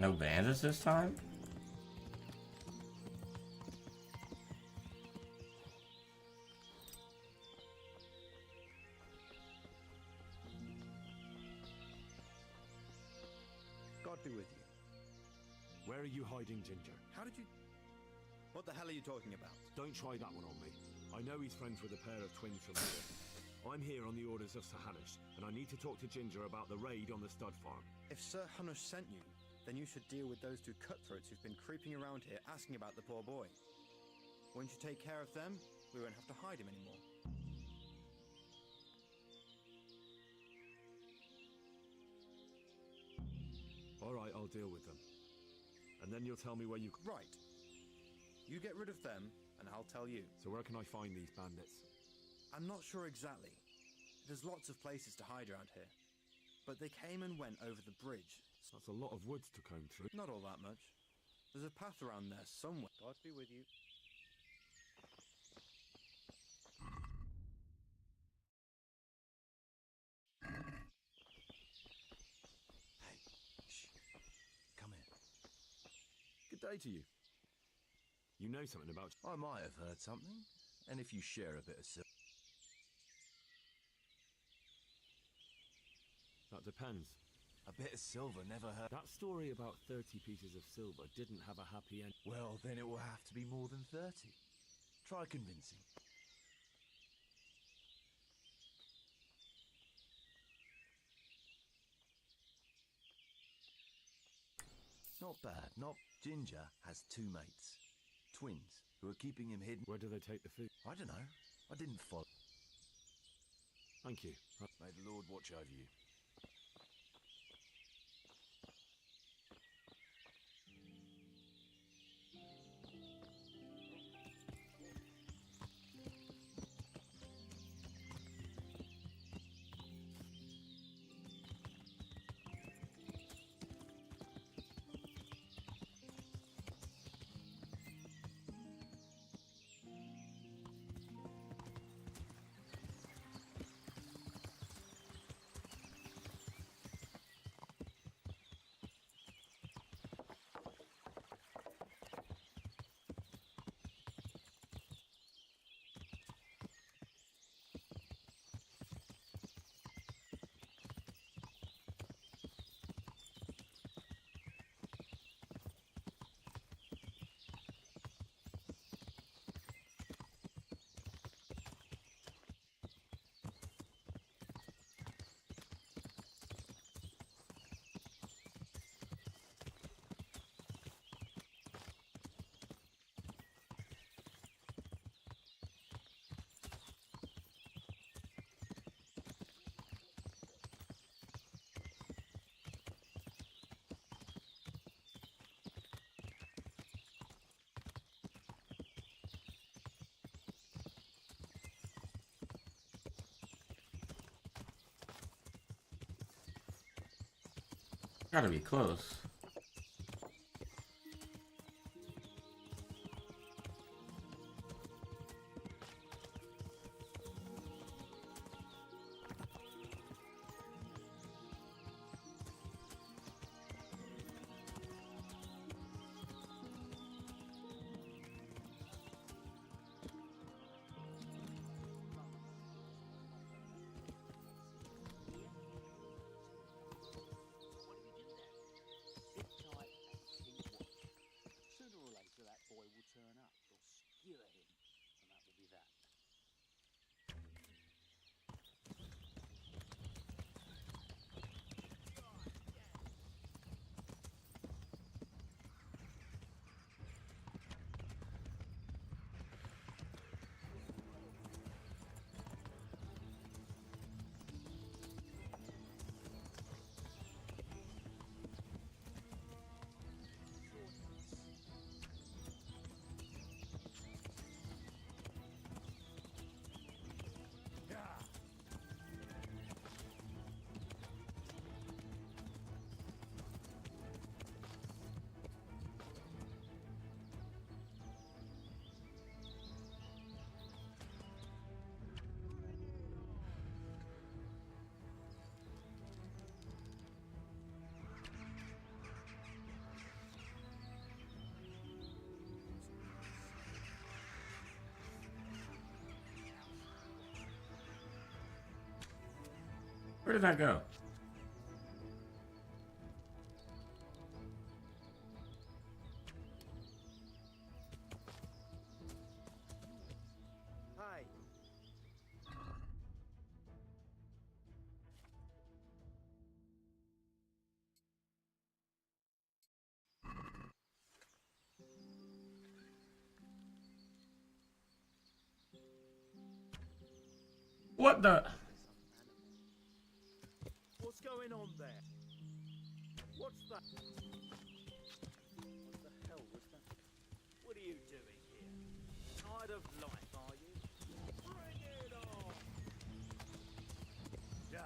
No bandits this time? God be with you. Where are you hiding, Ginger? How did you... What the hell are you talking about? Don't try that one on me. I know he's friends with a pair of twins from here. I'm here on the orders of Sir Hanush, and I need to talk to Ginger about the raid on the stud farm. If Sir Hanush sent you, then you should deal with those two cutthroats who've been creeping around here asking about the poor boy. Once you take care of them, we won't have to hide him anymore. All right, I'll deal with them. And then you'll tell me where you... Right. You get rid of them, and I'll tell you. So where can I find these bandits? I'm not sure exactly. There's lots of places to hide around here. But they came and went over the bridge. That's a lot of woods to comb through. Not all that much. There's a path around there somewhere. God be with you. Hey, shh. Come here. Good day to you. You know something about... I might have heard something. And if you share a bit of silver... That depends. A bit of silver never hurt. That story about 30 pieces of silver didn't have a happy end. Well, then it will have to be more than 30. Try convincing. Not bad. Not... Ginger has two mates. Twins, who are keeping him hidden. Where do they take the food? I don't know. I didn't follow. Thank you. May the Lord watch over you. Gotta be close. Where did that go? Hi. What the? What's going on there? What's that? What the hell was that? What are you doing here? Tired of life, are you? Bring it on! Yeah.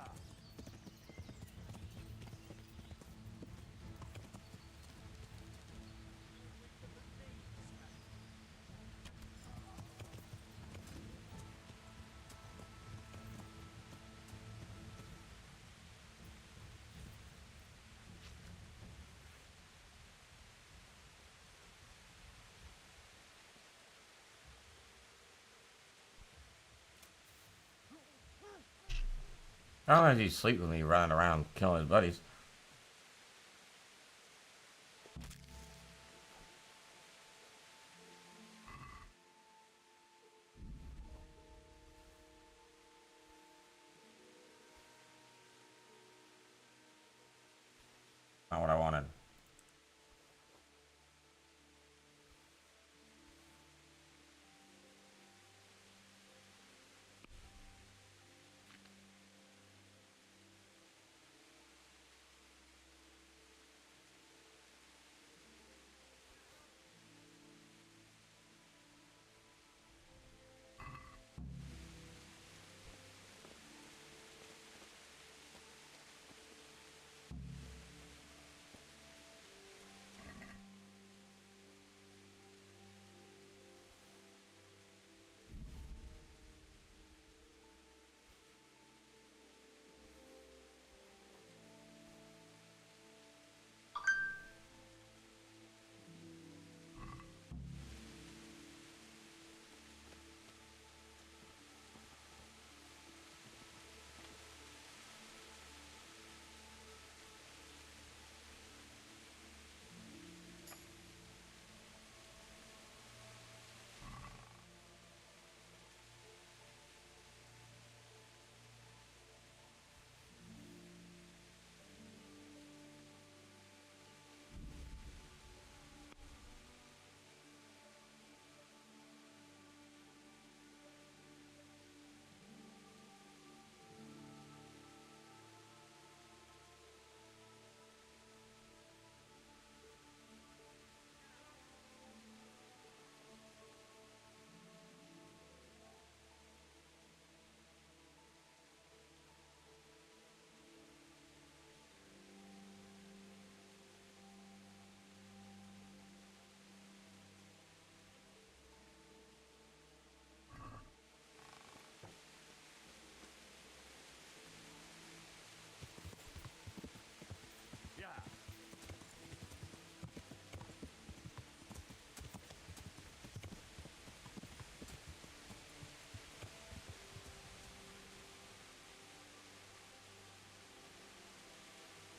I don't know if he's sleep with me running around killing his buddies. Not what I wanted.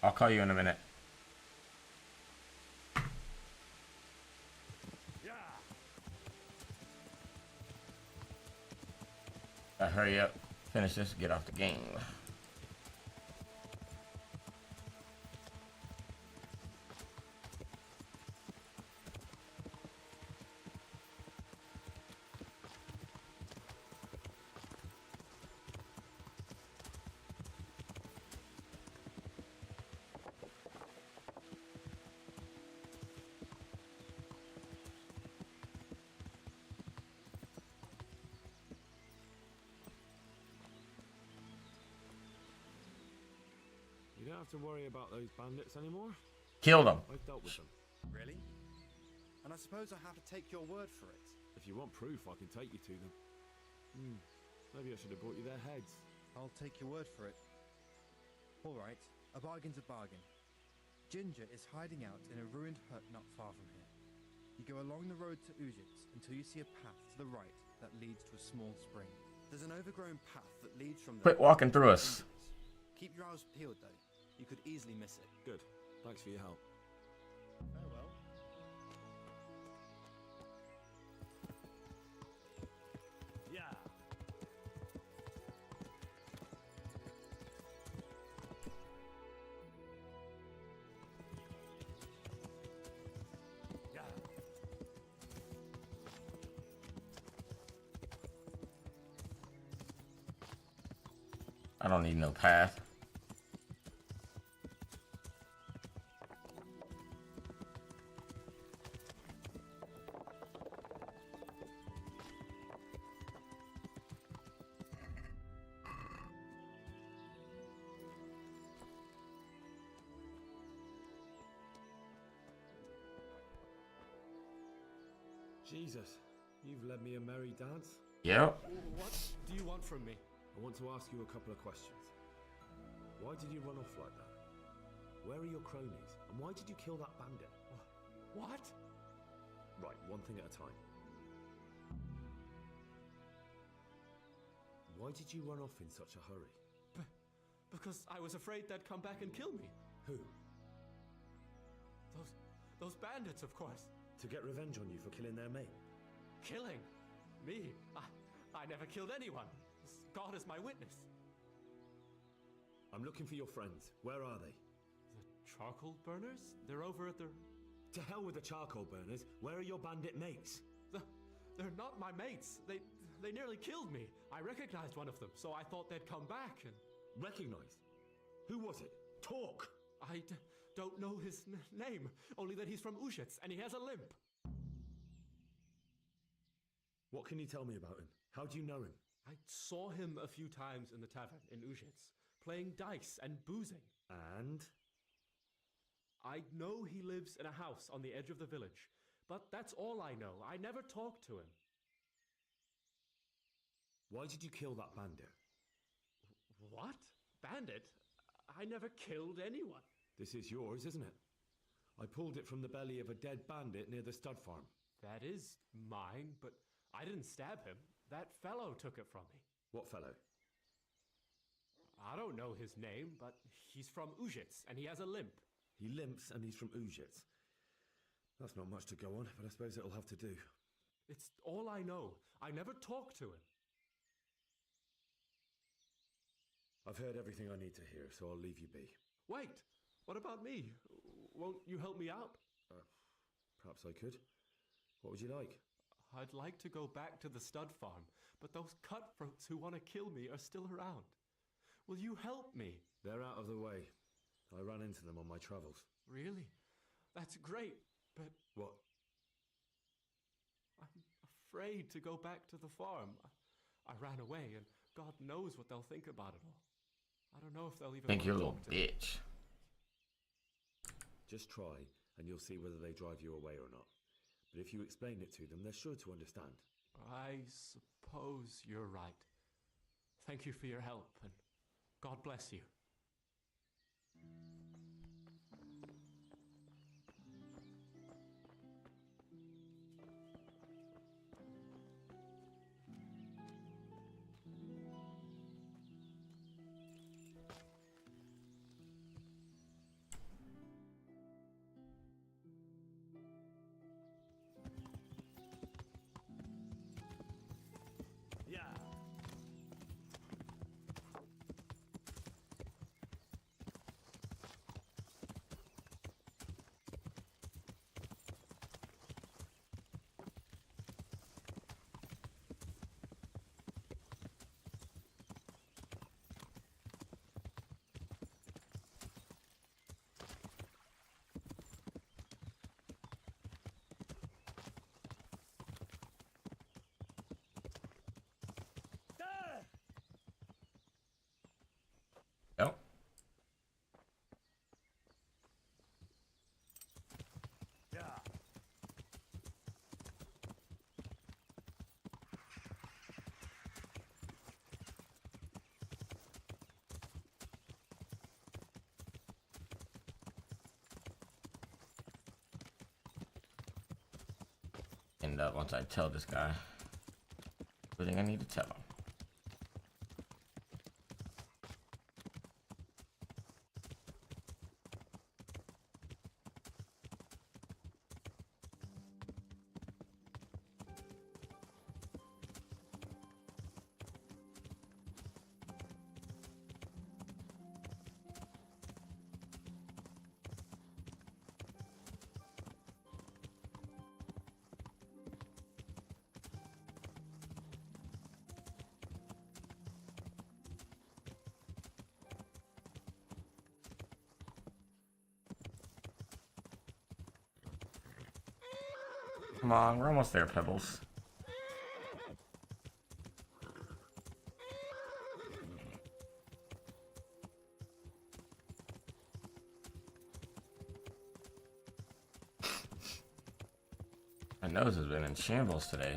I'll call you in a minute. Hurry up, finish this, get off the game. You don't have to worry about those bandits anymore. Killed them. I've dealt with them. Really? And I suppose I have to take your word for it. If you want proof, I can take you to them. Maybe I should have brought you their heads. I'll take your word for it. All right, a bargain's a bargain. Ginger is hiding out in a ruined hut not far from here. You go along the road to Ujits until you see a path to the right that leads to a small spring. There's an overgrown path that leads from Quit walking through us. Keep your eyes peeled, though. You could easily miss it. Good. Thanks for your help. Farewell. Yeah. Yeah. I don't need no path. Jesus, you've led me a merry dance. Yep. What do you want from me? I want to ask you a couple of questions. Why did you run off like that? Where are your cronies? And why did you kill that bandit? What? Right, one thing at a time. Why did you run off in such a hurry? Because I was afraid they'd come back and kill me. Who? Those bandits, of course. To get revenge on you for killing their mate? Killing? Me? I never killed anyone. God is my witness. I'm looking for your friends. Where are they? The charcoal burners? They're over at the... To hell with the charcoal burners. Where are your bandit mates? They're not my mates. They nearly killed me. I recognized one of them, so I thought they'd come back and... Recognized? Who was it? Talk! I don't know his name, only that he's from Ujits and he has a limp. What can you tell me about him? How do you know him? I saw him a few times in the tavern in Ujits, playing dice and boozing. And? I know he lives in a house on the edge of the village, but that's all I know. I never talked to him. Why did you kill that bandit? What? Bandit? I never killed anyone. This is yours, isn't it? I pulled it from the belly of a dead bandit near the stud farm. That is mine, but I didn't stab him. That fellow took it from me. What fellow? I don't know his name, but he's from Ujits, and he has a limp. He limps and he's from Ujits. That's not much to go on, but I suppose it'll have to do. It's all I know. I never talked to him. I've heard everything I need to hear, so I'll leave you be. Wait! What about me? Won't you help me out? Perhaps I could. What would you like? I'd like to go back to the stud farm, but those cutthroats who want to kill me are still around. Will you help me? They're out of the way. I ran into them on my travels. Really? That's great, but... What? I'm afraid to go back to the farm. I ran away, and God knows what they'll think about it all. I don't know if they'll even Think you're a little talk to me. bitch. Just try, and you'll see whether they drive you away or not. But if you explain it to them, they're sure to understand. I suppose you're right. Thank you for your help, and God bless you. end up once I tell this guy everything I need to tell him. Come on, we're almost there, Pebbles. My nose has been in shambles today.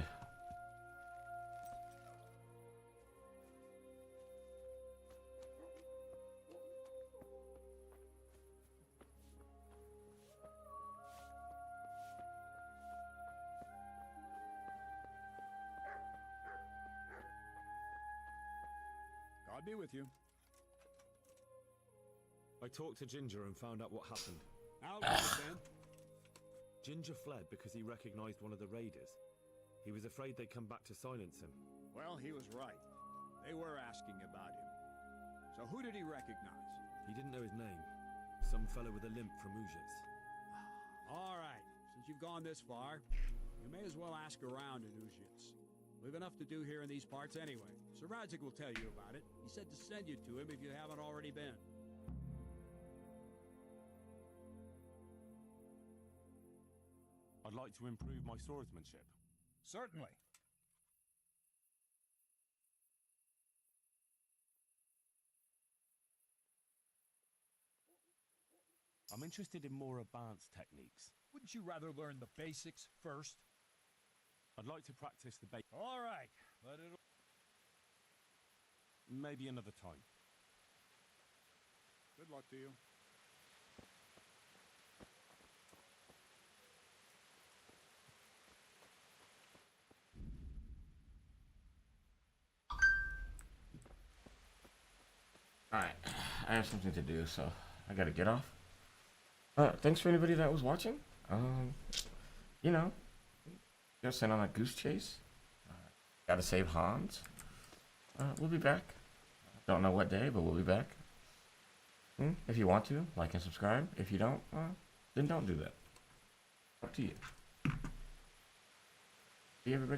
God be with you. I talked to Ginger and found out what happened. How did it then? Ginger fled because he recognized one of the raiders. He was afraid they'd come back to silence him. Well, he was right. They were asking about him. So who did he recognize? He didn't know his name. Some fellow with a limp from Uzhitz. All right, since you've gone this far, you may as well ask around in Uzhitz. We've enough to do here in these parts anyway. Sir Radzik will tell you about it. He said to send you to him if you haven't already been. I'd like to improve my swordsmanship. Certainly. I'm interested in more advanced techniques. Wouldn't you rather learn the basics first? I'd like to practice the basics. All right, but it'll... Maybe another time. Good luck to you. Alright, I have something to do, so I gotta get off. Thanks for anybody that was watching. You know, just sent on a goose chase. Gotta save Hans. We'll be back. Don't know what day, but we'll be back. If you want to, like and subscribe. If you don't, then don't do that. Up to you. See everybody.